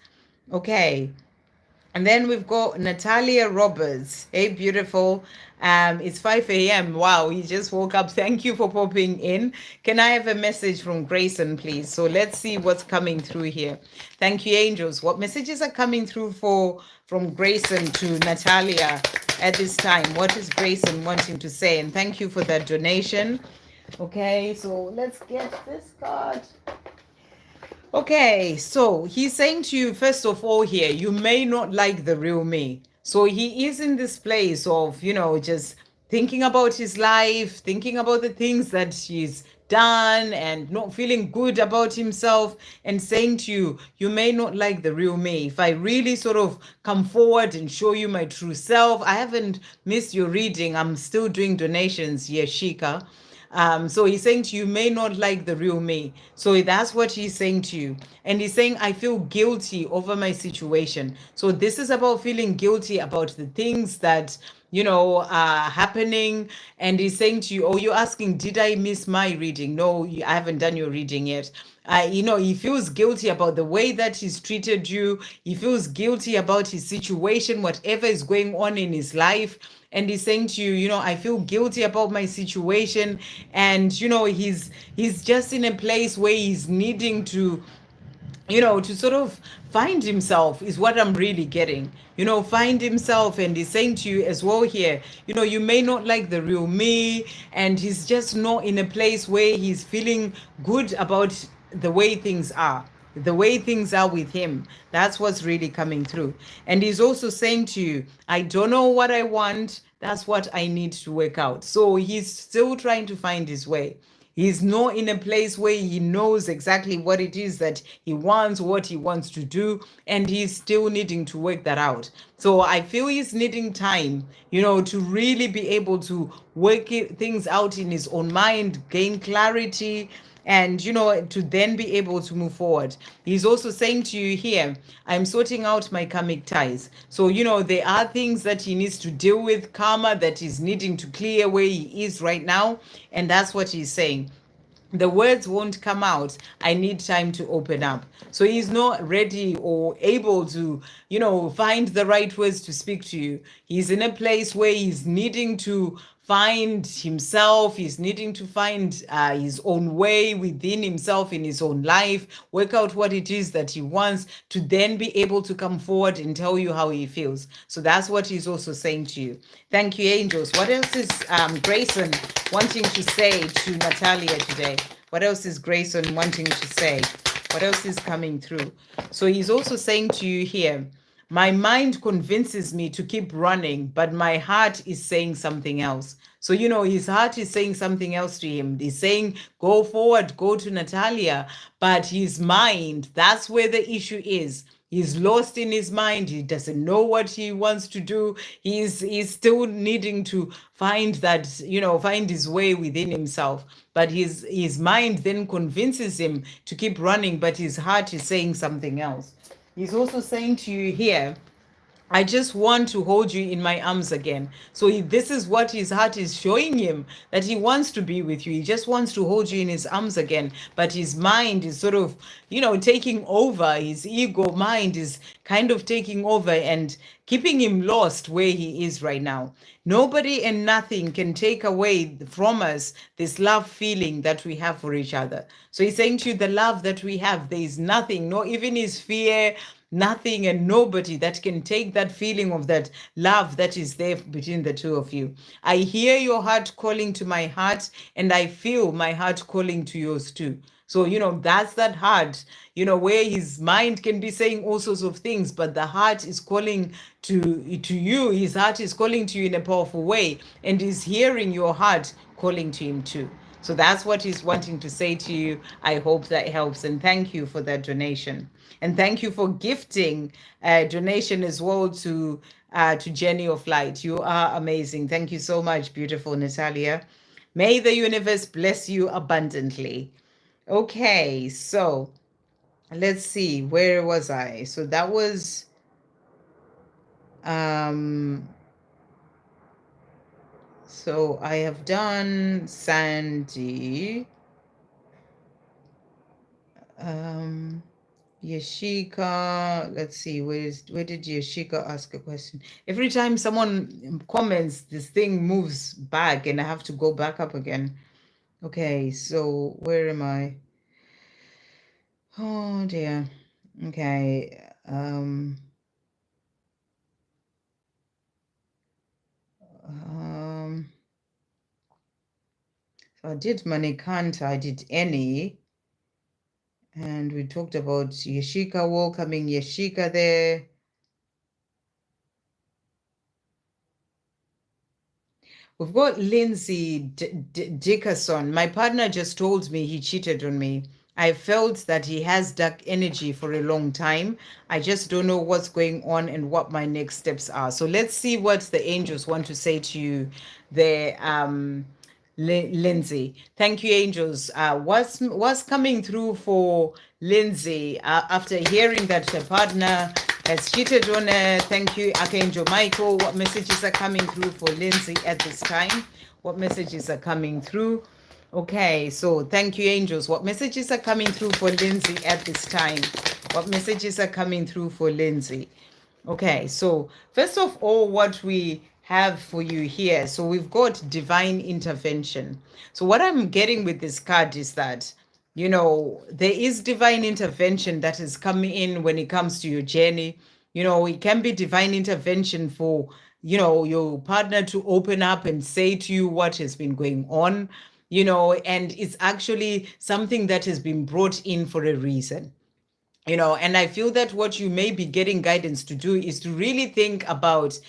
Okay. And then we've got Natalia Roberts. Hey, beautiful. It's 5 a.m. Wow, you just woke up. Thank you for popping in. Can I have a message from Grayson, please? So let's see what's coming through here. Thank you, angels. What messages are coming through from Grayson to Natalia at this time? What is Grayson wanting to say? And thank you for that donation. Okay, so let's get this card. Okay, so he's saying to you, first of all, here, you may not like the real me. So he is in this place of, you know, just thinking about his life, thinking about the things that he's done and not feeling good about himself, and saying to you, you may not like the real me. If I really sort of come forward and show you my true self, I haven't missed your reading. I'm still doing donations, Yeshika. So he's saying to you, may not like the real me. So that's what he's saying to you. And he's saying, I feel guilty over my situation. So this is about feeling guilty about the things that, you know, are happening. And he's saying to you, oh, you're asking, did I miss my reading? No, I haven't done your reading yet. You know, he feels guilty about the way that he's treated you. He feels guilty about his situation, whatever is going on in his life. And he's saying to you, you know, I feel guilty about my situation. And, you know, he's just in a place where he's needing to, you know, to sort of find himself is what I'm really getting. You know, find himself. And he's saying to you as well here, you know, you may not like the real me. And he's just not in a place where he's feeling good about the way things are. The way things are with him. That's what's really coming through. And he's also saying to you, I don't know what I want. That's what I need to work out. So he's still trying to find his way. He's not in a place where he knows exactly what it is that he wants, what he wants to do, and he's still needing to work that out. So I feel he's needing time, you know, to really be able to things out in his own mind, gain clarity, and, you know, to then be able to move forward. He's also saying to you here, I'm sorting out my karmic ties. So, you know, there are things that he needs to deal with, karma that he's needing to clear where he is right now. And that's what he's saying. The words won't come out. I need time to open up. So he's not ready or able to, you know, find the right words to speak to you. He's in a place where he's needing to find himself. He's needing to find his own way within himself in his own life, work out what it is that he wants to then be able to come forward and tell you how he feels. So that's what he's also saying to you. Thank you, angels. What else is Grayson wanting to say to Natalia today? What else is Grayson wanting to say? What else is coming through? So he's also saying to you here, my mind convinces me to keep running, but my heart is saying something else. So, you know, his heart is saying something else to him. He's saying, go forward, go to Natalia. But his mind, that's where the issue is. He's lost in his mind. He doesn't know what he wants to do. He's still needing to find that, you know, find his way within himself. But his mind then convinces him to keep running, but his heart is saying something else. He's also saying to you here, I just want to hold you in my arms again. So this is what his heart is showing him, that he wants to be with you. He just wants to hold you in his arms again. But his mind is sort of, taking over. His ego mind is kind of taking over and keeping him lost where he is right now. Nobody and nothing can take away from us this love feeling that we have for each other. So he's saying to you, the love that we have, there is nothing, no, even his fear, nothing and nobody that can take that feeling of that love that is there between the two of you. I hear your heart calling to my heart, and I feel my heart calling to yours too. So, that's that heart, where his mind can be saying all sorts of things, but the heart is calling to you. His heart is calling to you in a powerful way, and is hearing your heart calling to him too. So that's what he's wanting to say to you. I hope that helps. And thank you for that donation. And thank you for gifting a donation as well to Jenny of Light. You are amazing. Thank you so much, beautiful Natalia. May the universe bless you abundantly. Okay, so let's see. Where was I? So that was so I have done Sandy. Yashika, let's see, where did Yashika ask a question? Every time someone comments, this thing moves back and I have to go back up again. Okay, so where am I? Oh dear. Okay. So I did Manikanta, I did Annie, and we talked about Yashika, welcoming Yashika there. We've got Lindsay Dickerson. My partner just told me he cheated on me. I felt that he has dark energy for a long time. I just don't know what's going on and what my next steps are. So let's see what the angels want to say to you there, Lindsay. Thank you, angels. What's coming through for Lindsay after hearing that her partner has cheated on her? Thank you, Archangel Michael. What messages are coming through for Lindsay at this time? What messages are coming through? Okay, so thank you, angels. What messages are coming through for Lindsay at this time? What messages are coming through for Lindsay? Okay, so first of all, what we have for you here, so we've got divine intervention. So what I'm getting with this card is that, there is divine intervention that is coming in when it comes to your journey. It can be divine intervention for, your partner to open up and say to you what has been going on, and it's actually something that has been brought in for a reason. And I feel that what you may be getting guidance to do is to really think about,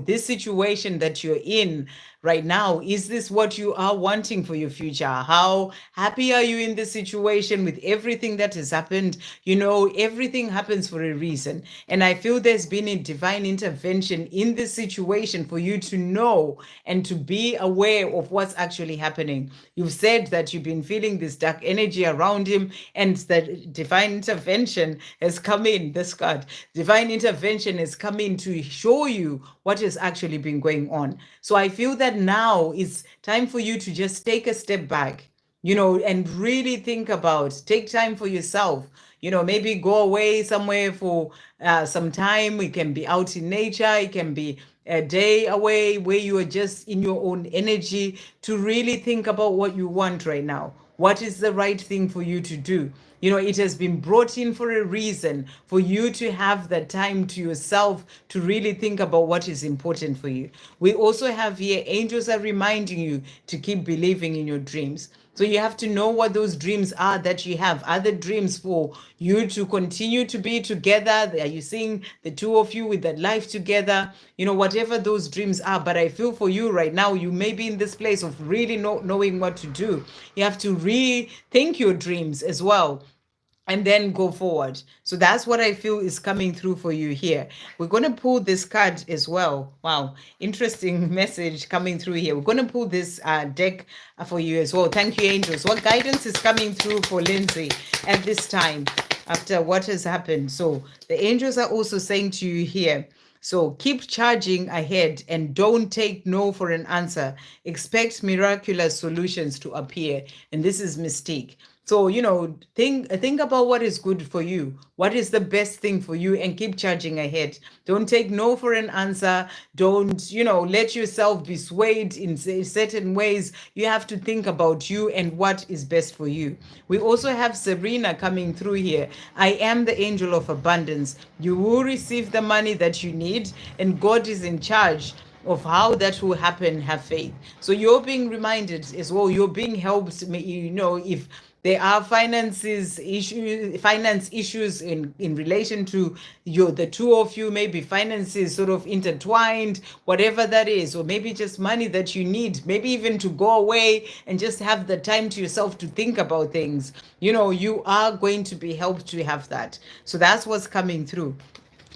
this situation that you're in right now. Is this what you are wanting for your future? How happy are you in this situation with everything that has happened? Everything happens for a reason. And I feel there's been a divine intervention in this situation for you to know and to be aware of what's actually happening. You've said that you've been feeling this dark energy around him, and that divine intervention has come in. This card, divine intervention, has come in to show you what has actually been going on. So I feel that now it's time for you to just take a step back, and really think about, take time for yourself. Maybe go away somewhere for some time. It can be out in nature. It can be a day away where you are just in your own energy to really think about what you want right now. What is the right thing for you to do? It has been brought in for a reason, for you to have that time to yourself to really think about what is important for you. We also have here, angels are reminding you to keep believing in your dreams. So you have to know what those dreams are that you have. Are the dreams for you to continue to be together? Are you seeing the two of you with that life together? Whatever those dreams are. But I feel for you right now, you may be in this place of really not knowing what to do. You have to rethink your dreams as well, and then go forward. So that's what I feel is coming through for you here. We're going to pull this card as well. Wow, interesting message coming through here. We're going to pull this deck for you as well. Thank you, angels. What guidance is coming through for Lindsay at this time after what has happened? So the angels are also saying to you here, So keep charging ahead and don't take no for an answer. Expect miraculous solutions to appear. And this is Mystique. So, think about what is good for you. What is the best thing for you, and keep charging ahead. Don't take no for an answer. Don't, let yourself be swayed in certain ways. You have to think about you and what is best for you. We also have Serena coming through here. I am the angel of abundance. You will receive the money that you need, and God is in charge of how that will happen. Have faith. So you're being reminded as well, you're being helped, if there are finance issues in relation to the two of you, maybe finances sort of intertwined, whatever that is, or maybe just money that you need, maybe even to go away and just have the time to yourself to think about things. You are going to be helped to have that. So that's what's coming through.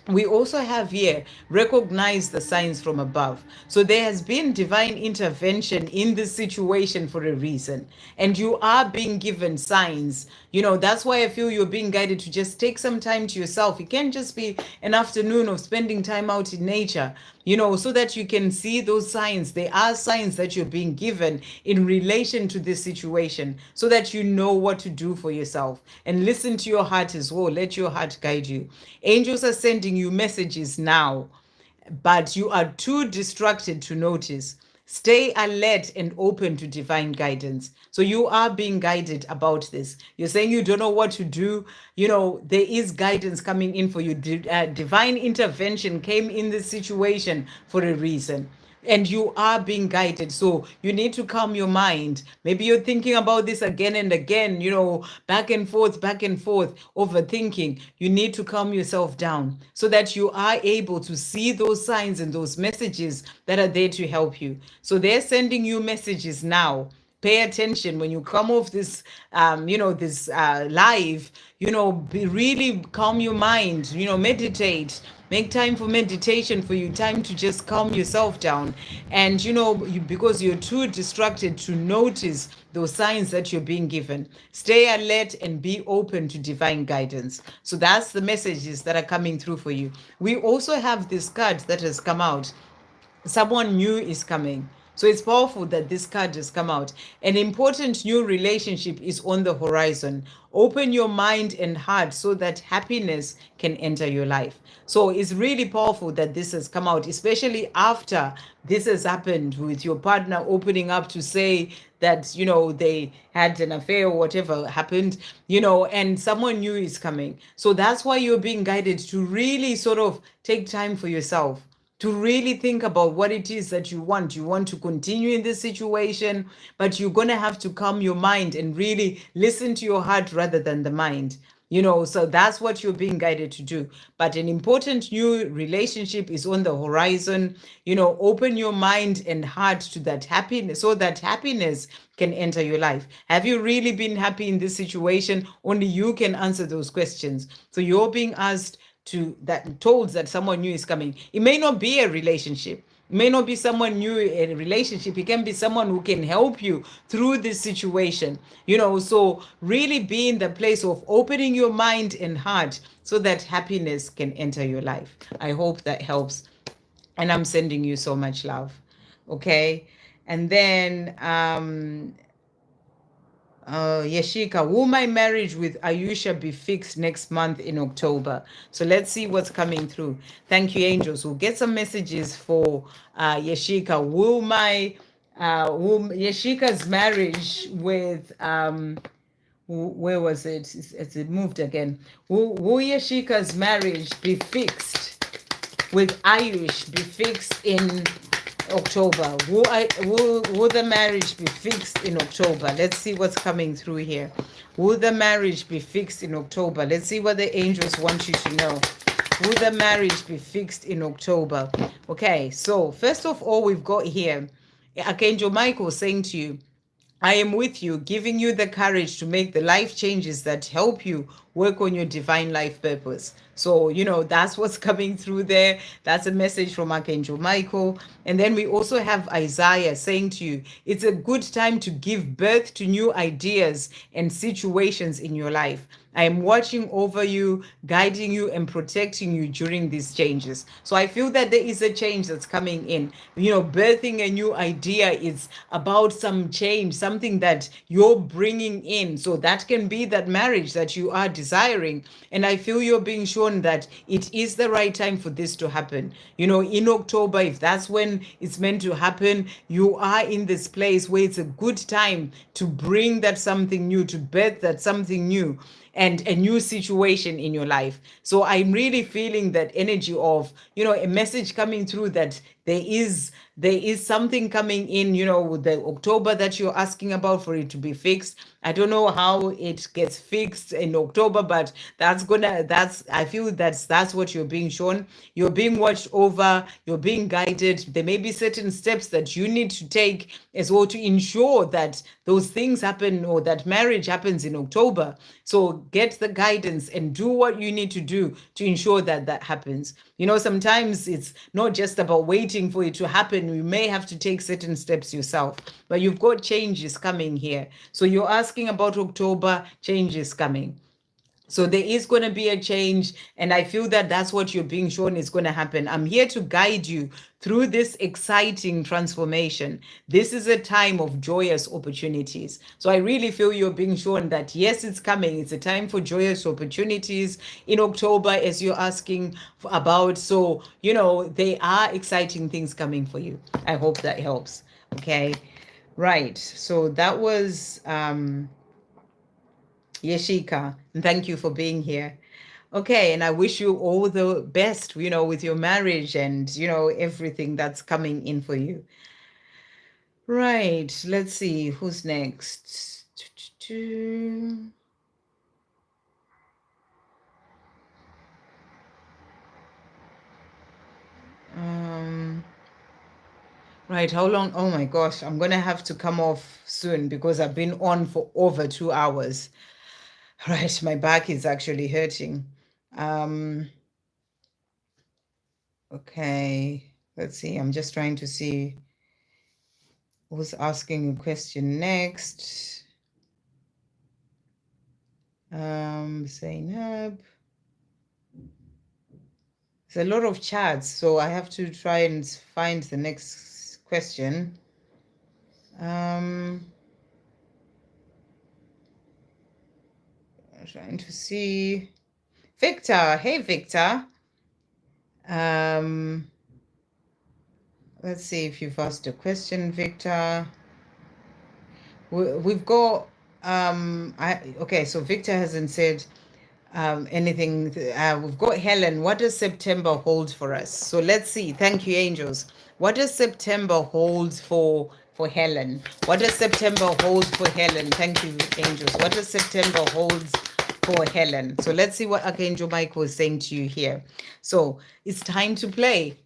We also have here, recognize the signs from above. So there has been divine intervention in this situation for a reason. And you are being given signs. That's why I feel you're being guided to just take some time to yourself. It can't just be an afternoon of spending time out in nature, so that you can see those signs. There are signs that you're being given in relation to this situation so that you know what to do for yourself. And listen to your heart as well. Let your heart guide you. Angels are sending you messages now, but you are too distracted to notice. Stay alert and open to divine guidance. So you are being guided about this. You're saying you don't know what to do. There is guidance coming in for you. Divine intervention came in this situation for a reason. And you are being guided. So you need to calm your mind. Maybe you're thinking about this again and again, back and forth, overthinking. You need to calm yourself down so that you are able to see those signs and those messages that are there to help you. So they're sending you messages now. Pay attention when you come off this live. Really calm your mind. Meditate. Make time for meditation, for you time to just calm yourself down. And because you're too distracted to notice those signs that you're being given, stay alert and be open to divine guidance. So that's the messages that are coming through for you. We also have this card that has come out. Someone new is coming. So it's powerful that this card has come out. An important new relationship is on the horizon. Open your mind and heart so that happiness can enter your life. So it's really powerful that this has come out, especially after this has happened with your partner opening up to say that, they had an affair or whatever happened, and someone new is coming. So that's why you're being guided to really sort of take time for yourself, to really think about what it is that you want. You want to continue in this situation, but you're going to have to calm your mind and really listen to your heart rather than the mind. So that's what you're being guided to do. But an important new relationship is on the horizon. Open your mind and heart to that happiness so that happiness can enter your life. Have you really been happy in this situation? Only you can answer those questions. So you're being asked told that someone new is coming. It may not be a relationship. It may not be someone new in a relationship. It can be someone who can help you through this situation. So really be in the place of opening your mind and heart so that happiness can enter your life. I hope that helps. And I'm sending you so much love. Okay. And then Yashika, will my marriage with Ayusha be fixed next month in October? So let's see what's coming through. Thank you, angels. We'll get some messages for Yashika. Will Yashika's marriage with where was it? It moved again. Will Yashika's marriage be fixed with Ayush be fixed in October? Will the marriage be fixed in October? Let's see what's coming through here. Will the marriage be fixed in October? Let's see what the angels want you to know. Will the marriage be fixed in October? Okay, so first of all, we've got here Archangel Michael saying to you, I am with you, giving you the courage to make the life changes that help you work on your divine life purpose. So, that's what's coming through there. That's a message from Archangel Michael. And then we also have Isaiah saying to you, it's a good time to give birth to new ideas and situations in your life. I am watching over you, guiding you, and protecting you during these changes. So I feel that there is a change that's coming in. Birthing a new idea is about some change, something that you're bringing in. So that can be that marriage that you are desiring. And I feel you're being shown that it is the right time for this to happen. In October, if that's when it's meant to happen, you are in this place where it's a good time to bring that something new, to birth that something new and a new situation in your life. So I'm really feeling that energy of, a message coming through that there is something coming in, with the October that you're asking about for it to be fixed. I don't know how it gets fixed in October, but I feel that's what you're being shown. You're being watched over, you're being guided. There may be certain steps that you need to take as well to ensure that those things happen or that marriage happens in October. So get the guidance and do what you need to do to ensure that that happens. Sometimes it's not just about waiting for it to happen. You may have to take certain steps yourself, but you've got changes coming here. So you're asking about October, change is coming. So there is going to be a change, and I feel that that's what you're being shown is going to happen. I'm here to guide you through this exciting transformation. This is a time of joyous opportunities. So I really feel you're being shown that, yes, it's coming. It's a time for joyous opportunities in October, as you're asking about. So, there are exciting things coming for you. I hope that helps. Okay. Right. So that was Yeshika, and thank you for being here. Okay, and I wish you all the best, with your marriage and, everything that's coming in for you. Right, let's see, who's next? Right, how long? Oh my gosh, I'm going to have to come off soon because I've been on for over 2 hours. Right, my back is actually hurting. Okay, let's see. I'm just trying to see who's asking a question next. Zainab. There's a lot of chats, so I have to try and find the next question. I'm trying to see. Victor, hey Victor. Let's see if you've asked a question, Victor. We've got okay, so Victor hasn't said anything. We've got Helen. What does September hold for us? So let's see. Thank you, angels. What does September hold for Helen? What does September hold for Helen? Thank you, angels. What does September hold for Helen? So let's see what Archangel Michael is saying to you here. So it's time to play.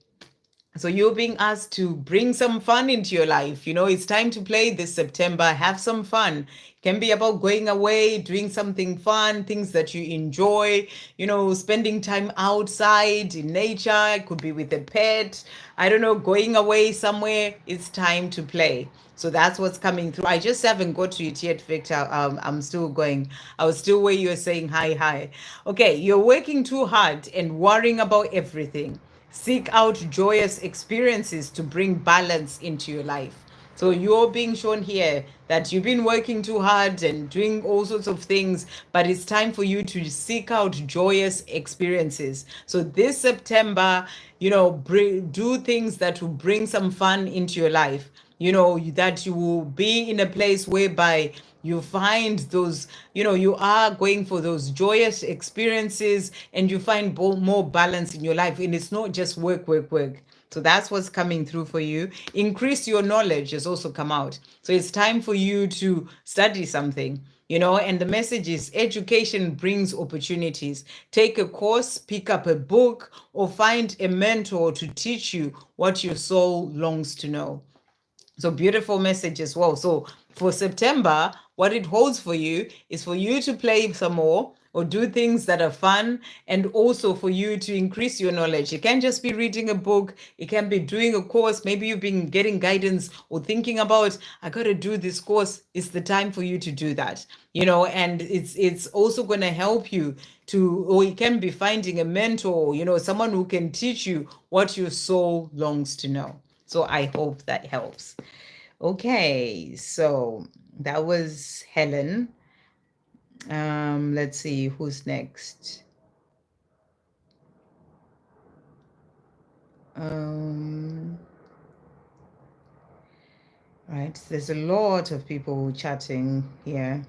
So you're being asked to bring some fun into your life. It's time to play this September. Have some fun. It can be about going away, doing something fun, things that you enjoy, spending time outside in nature. It could be with a pet. I don't know, going away somewhere. It's time to play. So that's what's coming through. I just haven't got to it yet, Victor. I'm still going. I was still where you're saying hi. Okay, you're working too hard and worrying about everything. Seek out joyous experiences to bring balance into your life. So you're being shown here that you've been working too hard and doing all sorts of things, but it's time for you to seek out joyous experiences. So this September, do things that will bring some fun into your life. That you will be in a place whereby you find those, you are going for those joyous experiences and you find more balance in your life. And it's not just work. So that's what's coming through for you. Increase your knowledge has also come out. So it's time for you to study something, and the message is education brings opportunities. Take a course, pick up a book, or find a mentor to teach you what your soul longs to know. So beautiful message as well. So for September, what it holds for you is for you to play some more, or do things that are fun, and also for you to increase your knowledge. It can't just be reading a book, it can be doing a course. Maybe you've been getting guidance or thinking about, I got to do this course. It's the time for you to do that, and it's also going to help you to, or you can be finding a mentor, someone who can teach you what your soul longs to know. So I hope that helps. Okay, so that was Helen. Let's see who's next. Right, there's a lot of people chatting here.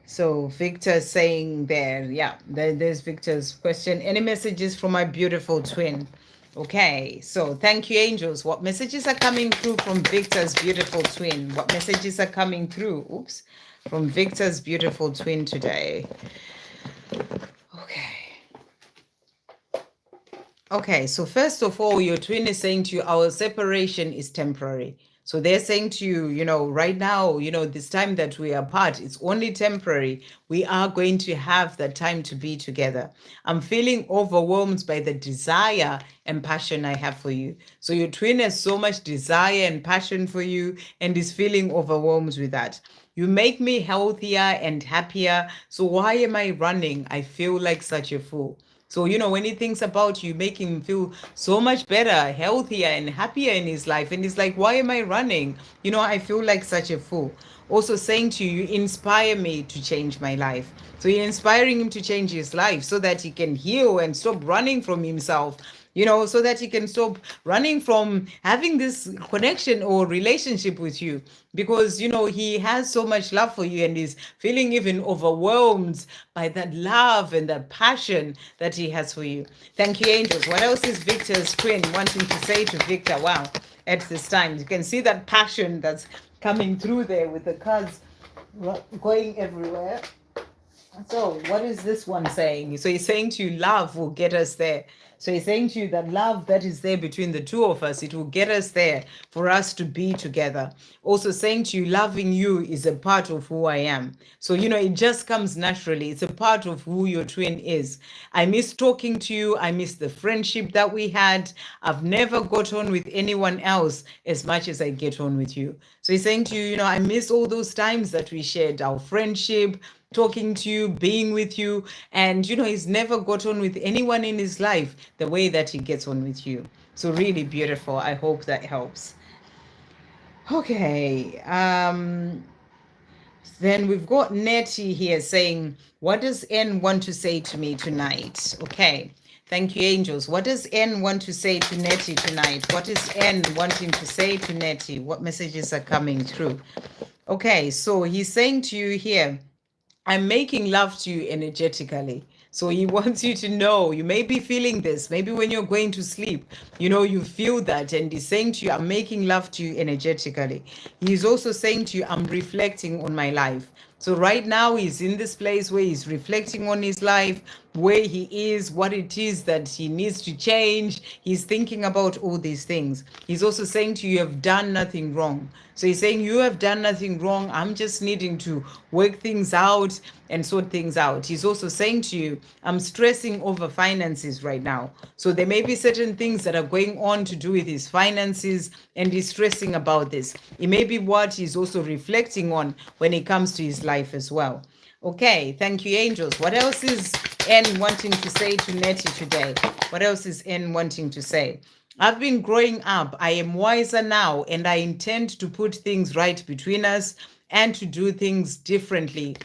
So Victor saying there's Victor's question. Any messages from my beautiful twin? Okay, so thank you, angels. What messages are coming through from Victor's beautiful twin? What messages are coming through? Oops, from Victor's beautiful twin today. Okay, so first of all, your twin is saying to you, our separation is temporary. So they're saying to you, right now, this time that we are apart, it's only temporary. We are going to have that time to be together. I'm feeling overwhelmed by the desire and passion I have for you. So your twin has so much desire and passion for you and is feeling overwhelmed with that. You make me healthier and happier. So why am I running? I feel like such a fool. So, when he thinks about you, make him feel so much better, healthier, and happier in his life. And he's like, why am I running? I feel like such a fool. Also saying to you, inspire me to change my life. So you're inspiring him to change his life so that he can heal and stop running from himself, so that he can stop running from having this connection or relationship with you, because, he has so much love for you and is feeling even overwhelmed by that love and that passion that he has for you. Thank you, angels. What else is Victor's twin wanting to say to Victor? Wow, at this time, you can see that passion that's coming through there with the cards going everywhere. So what is this one saying? So he's saying to you, love will get us there. So he's saying to you that love that is there between the two of us, it will get us there for us to be together. Also saying to you, loving you is a part of who I am. So, it just comes naturally. It's a part of who your twin is. I miss talking to you. I miss the friendship that we had. I've never got on with anyone else as much as I get on with you. So he's saying to you, I miss all those times that we shared, our friendship, talking to you, being with you. And, he's never got on with anyone in his life the way that he gets on with you. So really beautiful. I hope that helps. Okay. Then we've got Nettie here saying, what does N want to say to me tonight? Okay. Thank you, angels. What does N want to say to Nettie tonight? What is N wanting to say to Nettie? What messages are coming through? Okay, so he's saying to you here, I'm making love to you energetically. So he wants you to know, you may be feeling this. Maybe when you're going to sleep, you feel that. And he's saying to you, I'm making love to you energetically. He's also saying to you, I'm reflecting on my life. So right now he's in this place where he's reflecting on his life, where he is, what it is that he needs to change. He's thinking about all these things. He's also saying to you, you have done nothing wrong. So he's saying, you have done nothing wrong. I'm just needing to work things out and sort things out. He's also saying to you, I'm stressing over finances right now. So there may be certain things that are going on to do with his finances, and he's stressing about this. It may be what he's also reflecting on when it comes to his life as well. Okay, thank you, angels. What else is N wanting to say to Nettie today? What else is N wanting to say? I've been growing up. I am wiser now, and I intend to put things right between us and to do things differently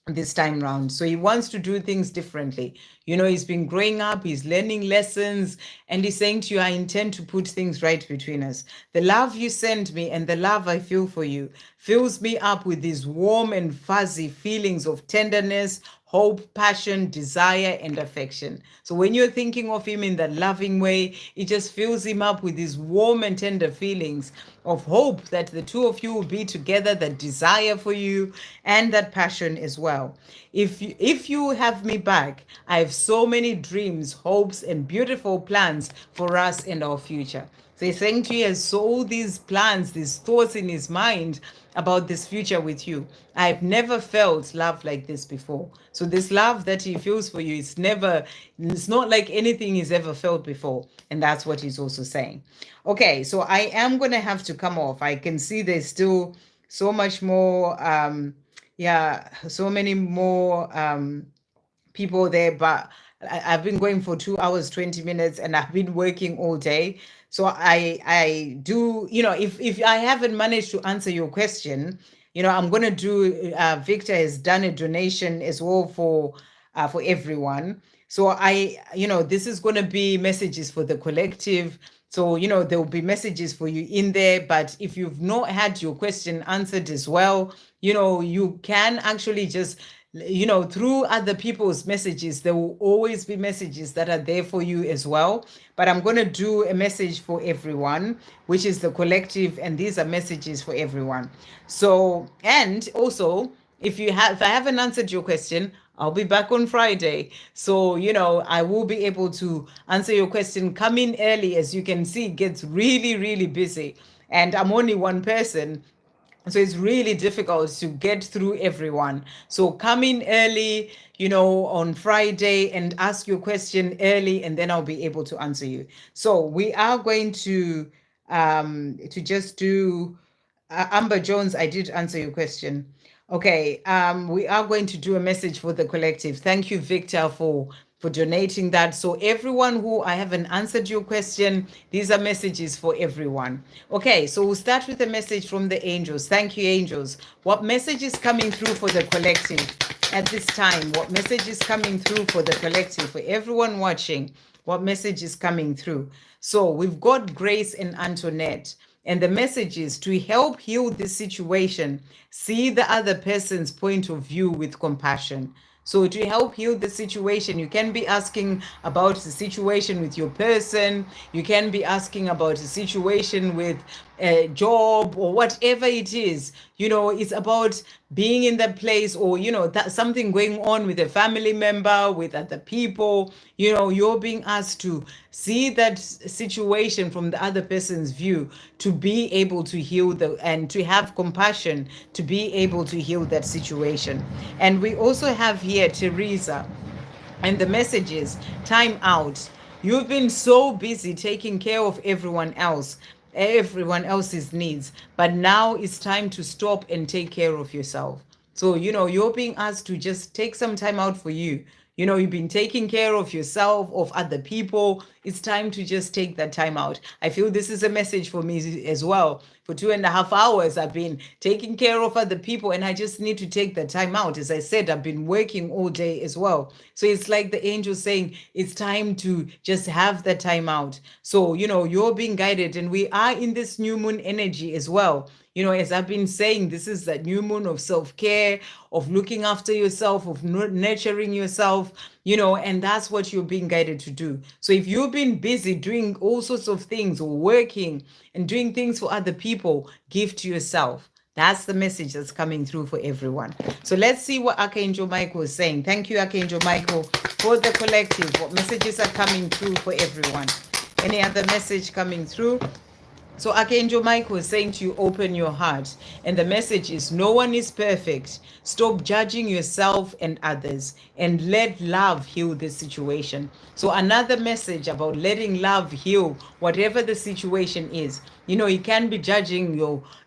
this time round. So he wants to do things differently. He's been growing up, he's learning lessons, and he's saying to you, I intend to put things right between us. The love you send me and the love I feel for you fills me up with these warm and fuzzy feelings of tenderness, hope, passion, desire, and affection. So when you're thinking of him in that loving way, it just fills him up with these warm and tender feelings of hope that the two of you will be together, that desire for you, and that passion as well. If you have me back, I have so many dreams, hopes, and beautiful plans for us in our future. So he's saying to you, he has all these plans, these thoughts in his mind about this future with you. I've never felt love like this before. So this love that he feels for you, it's not like anything he's ever felt before. And that's what he's also saying. Okay, so I am going to have to come off. I can see there's still so much more, so many more people there, but I've been going for 2 hours, 20 minutes, and I've been working all day. So I do, if I haven't managed to answer your question, I'm going to do, Victor has done a donation as well for everyone. So this is going to be messages for the collective. So, there will be messages for you in there. But if you've not had your question answered as well, you can actually just, through other people's messages, there will always be messages that are there for you as well. But I'm going to do a message for everyone, which is the collective. And these are messages for everyone. So, and also, if I haven't answered your question, I'll be back on Friday. So, I will be able to answer your question. Come in early. As you can see, it gets really, really busy. And I'm only one person. So it's really difficult to get through everyone. So come in early, on Friday and ask your question early, and then I'll be able to answer you. So we are going to just do Amber Jones. I did answer your question. Okay, we are going to do a message for the collective. Thank you, Victor, for donating that. So everyone who I haven't answered your question, these are messages for everyone. Okay, so we'll start with a message from the angels. Thank you, angels. What message is coming through for the collective at this time? What message is coming through for the collective, for everyone watching? What message is coming through? So we've got Grace and Antoinette. And the message is to help heal this situation, see the other person's point of view with compassion. So to help heal the situation, you can be asking about the situation with your person. You can be asking about the situation with a job or whatever it is. It's about being in that place, or, that something going on with a family member, with other people. You're being asked to see that situation from the other person's view, to be able to heal and to have compassion, to be able to heal that situation. And we also have here Teresa, and the message is time out. You've been so busy taking care of everyone else's needs, but now it's time to stop and take care of yourself. So, you're being asked to just take some time out for you. You've been taking care of yourself, of other people. It's time to just take that time out. I feel this is a message for me as well. For 2.5 hours, I've been taking care of other people, and I just need to take that time out. As I said, I've been working all day as well. So it's like the angel saying, it's time to just have that time out. So, you're being guided, and we are in this new moon energy as well. As I've been saying, this is that new moon of self-care, of looking after yourself, of nurturing yourself, and that's what you're being guided to do. So if you've been busy doing all sorts of things, or working and doing things for other people, give to yourself. That's the message that's coming through for everyone. So let's see what Archangel Michael is saying. Thank you, Archangel Michael, for the collective. What messages are coming through for everyone? Any other message coming through? So Archangel Michael is saying to you, open your heart. And the message is, no one is perfect. Stop judging yourself and others, and let love heal this situation. So another message about letting love heal whatever the situation is. You can be judging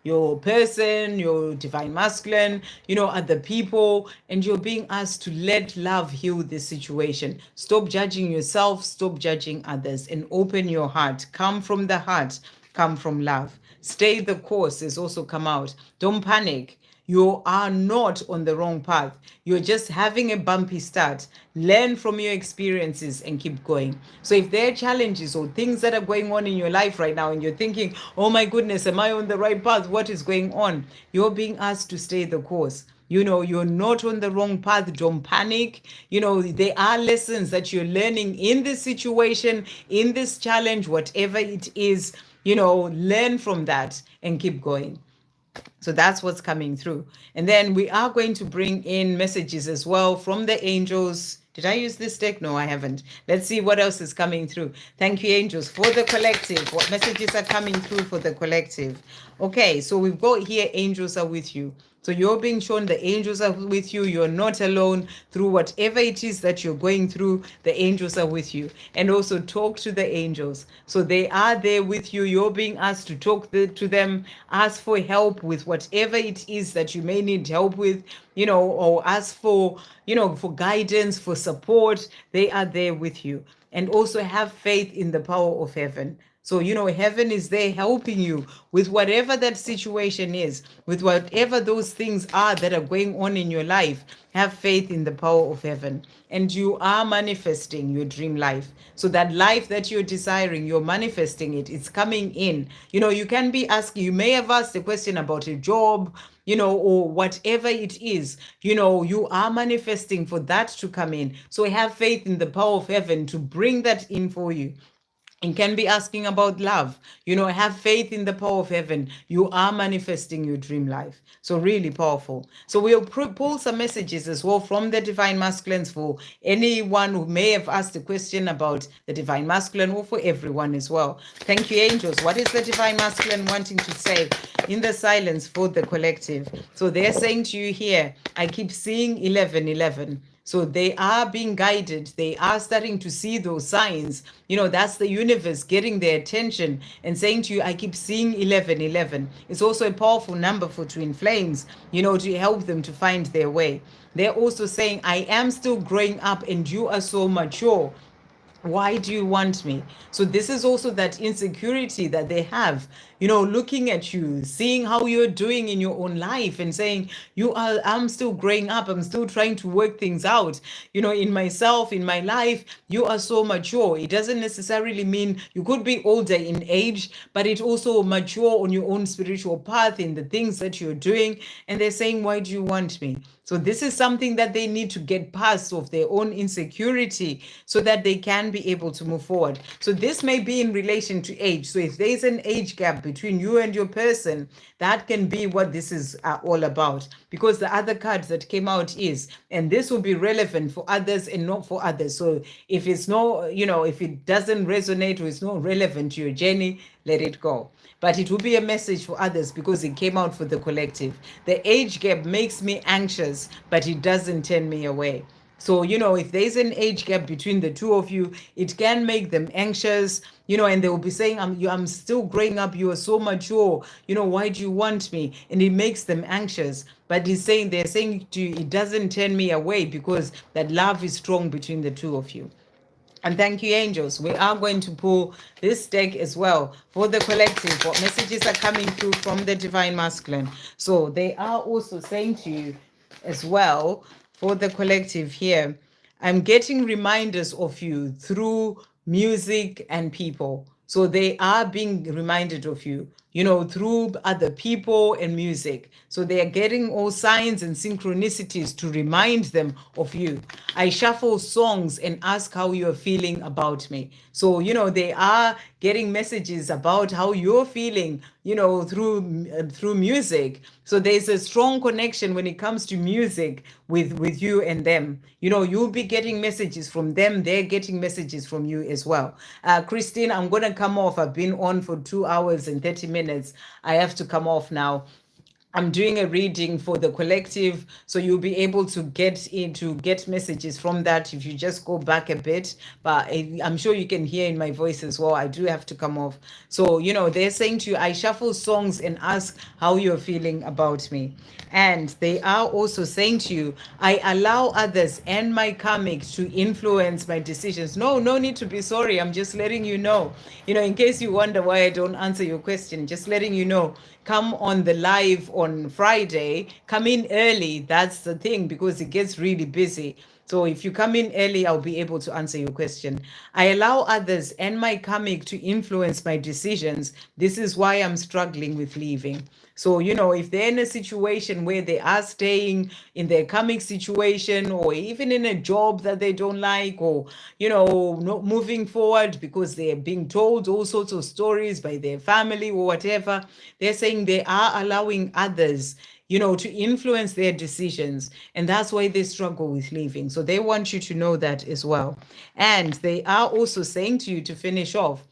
your person, your divine masculine, other people, and you're being asked to let love heal this situation. Stop judging yourself, stop judging others, and open your heart. Come from the heart. Come from love. Stay the course has also come out. Don't panic. You are not on the wrong path. You're just having a bumpy start. Learn from your experiences and keep going. So if there are challenges or things that are going on in your life right now, and you're thinking, oh my goodness, am I on the right path? What is going on? You're being asked to stay the course. You're not on the wrong path. Don't panic. There are lessons that you're learning in this situation, in this challenge, whatever it is. Learn from that and keep going. So that's what's coming through. And then we are going to bring in messages as well from the angels. Did I use this deck? No, I haven't. Let's see what else is coming through. Thank you, angels, for the collective. What messages are coming through for the collective? Okay, so we've got here, angels are with you. So you're being shown the angels are with you. You're not alone through whatever it is that you're going through. The angels are with you. And also talk to the angels. So they are there with you. You're being asked to talk to them, ask for help with whatever it is that you may need help with, or ask for, for guidance, for support. They are there with you. And also have faith in the power of heaven. So, heaven is there helping you with whatever that situation is, with whatever those things are that are going on in your life. Have faith in the power of heaven. And you are manifesting your dream life. So that life that you're desiring, you're manifesting it. It's coming in. You can be asking, you may have asked a question about a job, or whatever it is, you are manifesting for that to come in. So have faith in the power of heaven to bring that in for you. And can be asking about love. Have faith in the power of heaven. You are manifesting your dream life. So really powerful. So we'll pull some messages as well from the divine masculines for anyone who may have asked a question about the divine masculine, or for everyone as well. Thank you, angels. What is the divine masculine wanting to say in the silence for the collective? So they're saying to you here, I keep seeing 1111. So they are being guided. They are starting to see those signs. That's the universe getting their attention and saying to you, I keep seeing 1111. It's also a powerful number for twin flames, to help them to find their way. They're also saying, I am still growing up and you are so mature. Why do you want me? So this is also that insecurity that they have, looking at you, seeing how you're doing in your own life and saying, I'm still growing up. I'm still trying to work things out, in myself, in my life. You are so mature. It doesn't necessarily mean you could be older in age, but it also mature on your own spiritual path in the things that you're doing. And they're saying, why do you want me? So this is something that they need to get past of their own insecurity so that they can be able to move forward. So this may be in relation to age. So if there's an age gap between you and your person, that can be what this is all about. Because the other cards that came out is, and this will be relevant for others and not for others. So if it's no, if it doesn't resonate or it's not relevant to your journey, let it go. But it will be a message for others because it came out for the collective. The age gap makes me anxious, but it doesn't turn me away. So, if there's an age gap between the two of you, it can make them anxious, and they will be saying, I'm still growing up. You are so mature. Why do you want me? And it makes them anxious. But they're saying to you, it doesn't turn me away because that love is strong between the two of you. And thank you, angels. We are going to pull this deck as well for the collective. What messages are coming through from the divine masculine? So they are also saying to you as well for the collective here, I'm getting reminders of you through music and people. So they are being reminded of you, through other people and music. So they are getting all signs and synchronicities to remind them of you. I shuffle songs and ask how you're feeling about me. So, they are getting messages about how you're feeling, through music. So there's a strong connection when it comes to music with you and them. You'll be getting messages from them. They're getting messages from you as well. Christine, I'm going to come off. I've been on for 2 hours and 30 minutes. I have to come off now. I'm doing a reading for the collective, so you'll be able to get messages from that if you just go back a bit. But I'm sure you can hear in my voice as well. I do have to come off. So, they're saying to you, I shuffle songs and ask how you're feeling about me. And they are also saying to you, I allow others and my karmic to influence my decisions. No need to be sorry. I'm just letting you know, in case you wonder why I don't answer your question, just letting you know. Come on the live on Friday, come in early. That's the thing, because it gets really busy. So if you come in early, I'll be able to answer your question. I allow others and my karmic to influence my decisions. This is why I'm struggling with leaving. So, if they're in a situation where they are staying in their karmic situation, or even in a job that they don't like, or, not moving forward because they're being told all sorts of stories by their family or whatever, they're saying they are allowing others to influence their decisions. And that's why they struggle with leaving. So they want you to know that as well. And they are also saying to you, to finish off,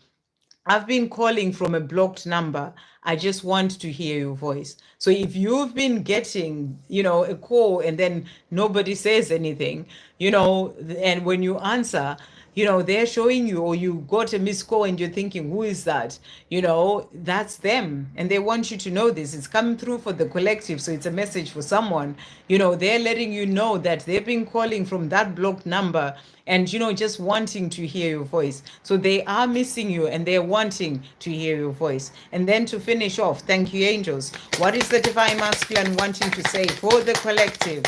I've been calling from a blocked number. I just want to hear your voice. So if you've been getting, a call and then nobody says anything, and when you answer, they're showing you, or you got a missed call and you're thinking, who is that? That's them. And they want you to know this. It's coming through for the collective. So it's a message for someone. They're letting you know that they've been calling from that blocked number and, just wanting to hear your voice. So they are missing you and they're wanting to hear your voice. And then to finish off, thank you, angels. What is the divine masculine wanting to say for the collective?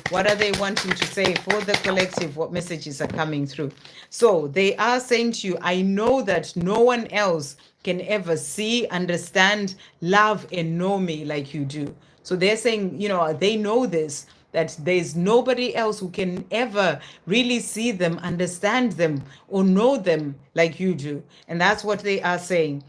What are they wanting to say for the collective? What messages are coming through? So they are saying to you, I know that no one else can ever see, understand, love, and know me like you do. So they're saying, they know this, that there's nobody else who can ever really see them, understand them, or know them like you do. And that's what they are saying.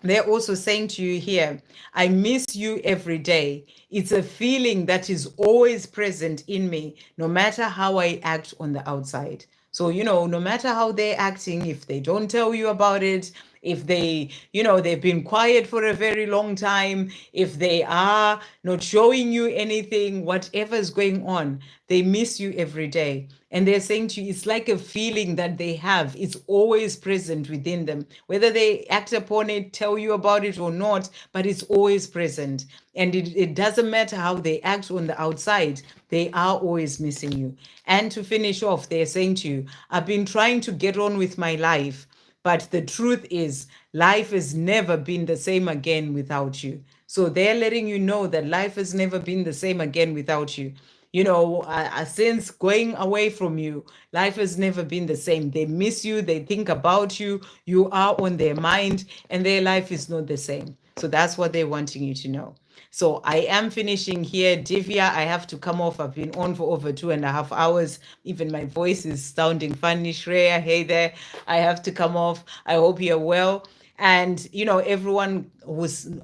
They're also saying to you here, I miss you every day. It's a feeling that is always present in me, no matter how I act on the outside. So, no matter how they're acting, if they don't tell you about it, if they, they've been quiet for a very long time, if they are not showing you anything, whatever is going on, they miss you every day. And they're saying to you, it's like a feeling that they have. It's always present within them, whether they act upon it, tell you about it or not, but it's always present. And it doesn't matter how they act on the outside, they are always missing you. And to finish off, they're saying to you, I've been trying to get on with my life, but the truth is, life has never been the same again without you. So they're letting you know that life has never been the same again without you. Since going away from you, life has never been the same. They miss you, they think about you, you are on their mind, and their life is not the same. So that's what they're wanting you to know. So I am finishing here. Divya, I have to come off. I've been on for over 2.5 hours. Even my voice is sounding funny. Shreya, hey there. I have to come off. I hope you're well. And, everyone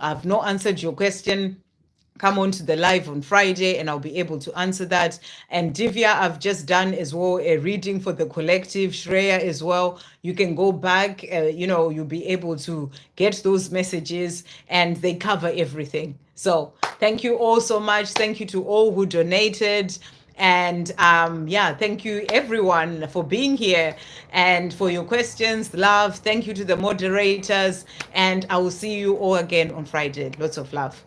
I've not answered your question, come on to the live on Friday and I'll be able to answer that. And Divya, I've just done as well a reading for the collective. Shreya as well. You can go back, you'll be able to get those messages and they cover everything. So thank you all so much. Thank you to all who donated. And thank you everyone for being here and for your questions, love. Thank you to the moderators. And I will see you all again on Friday. Lots of love.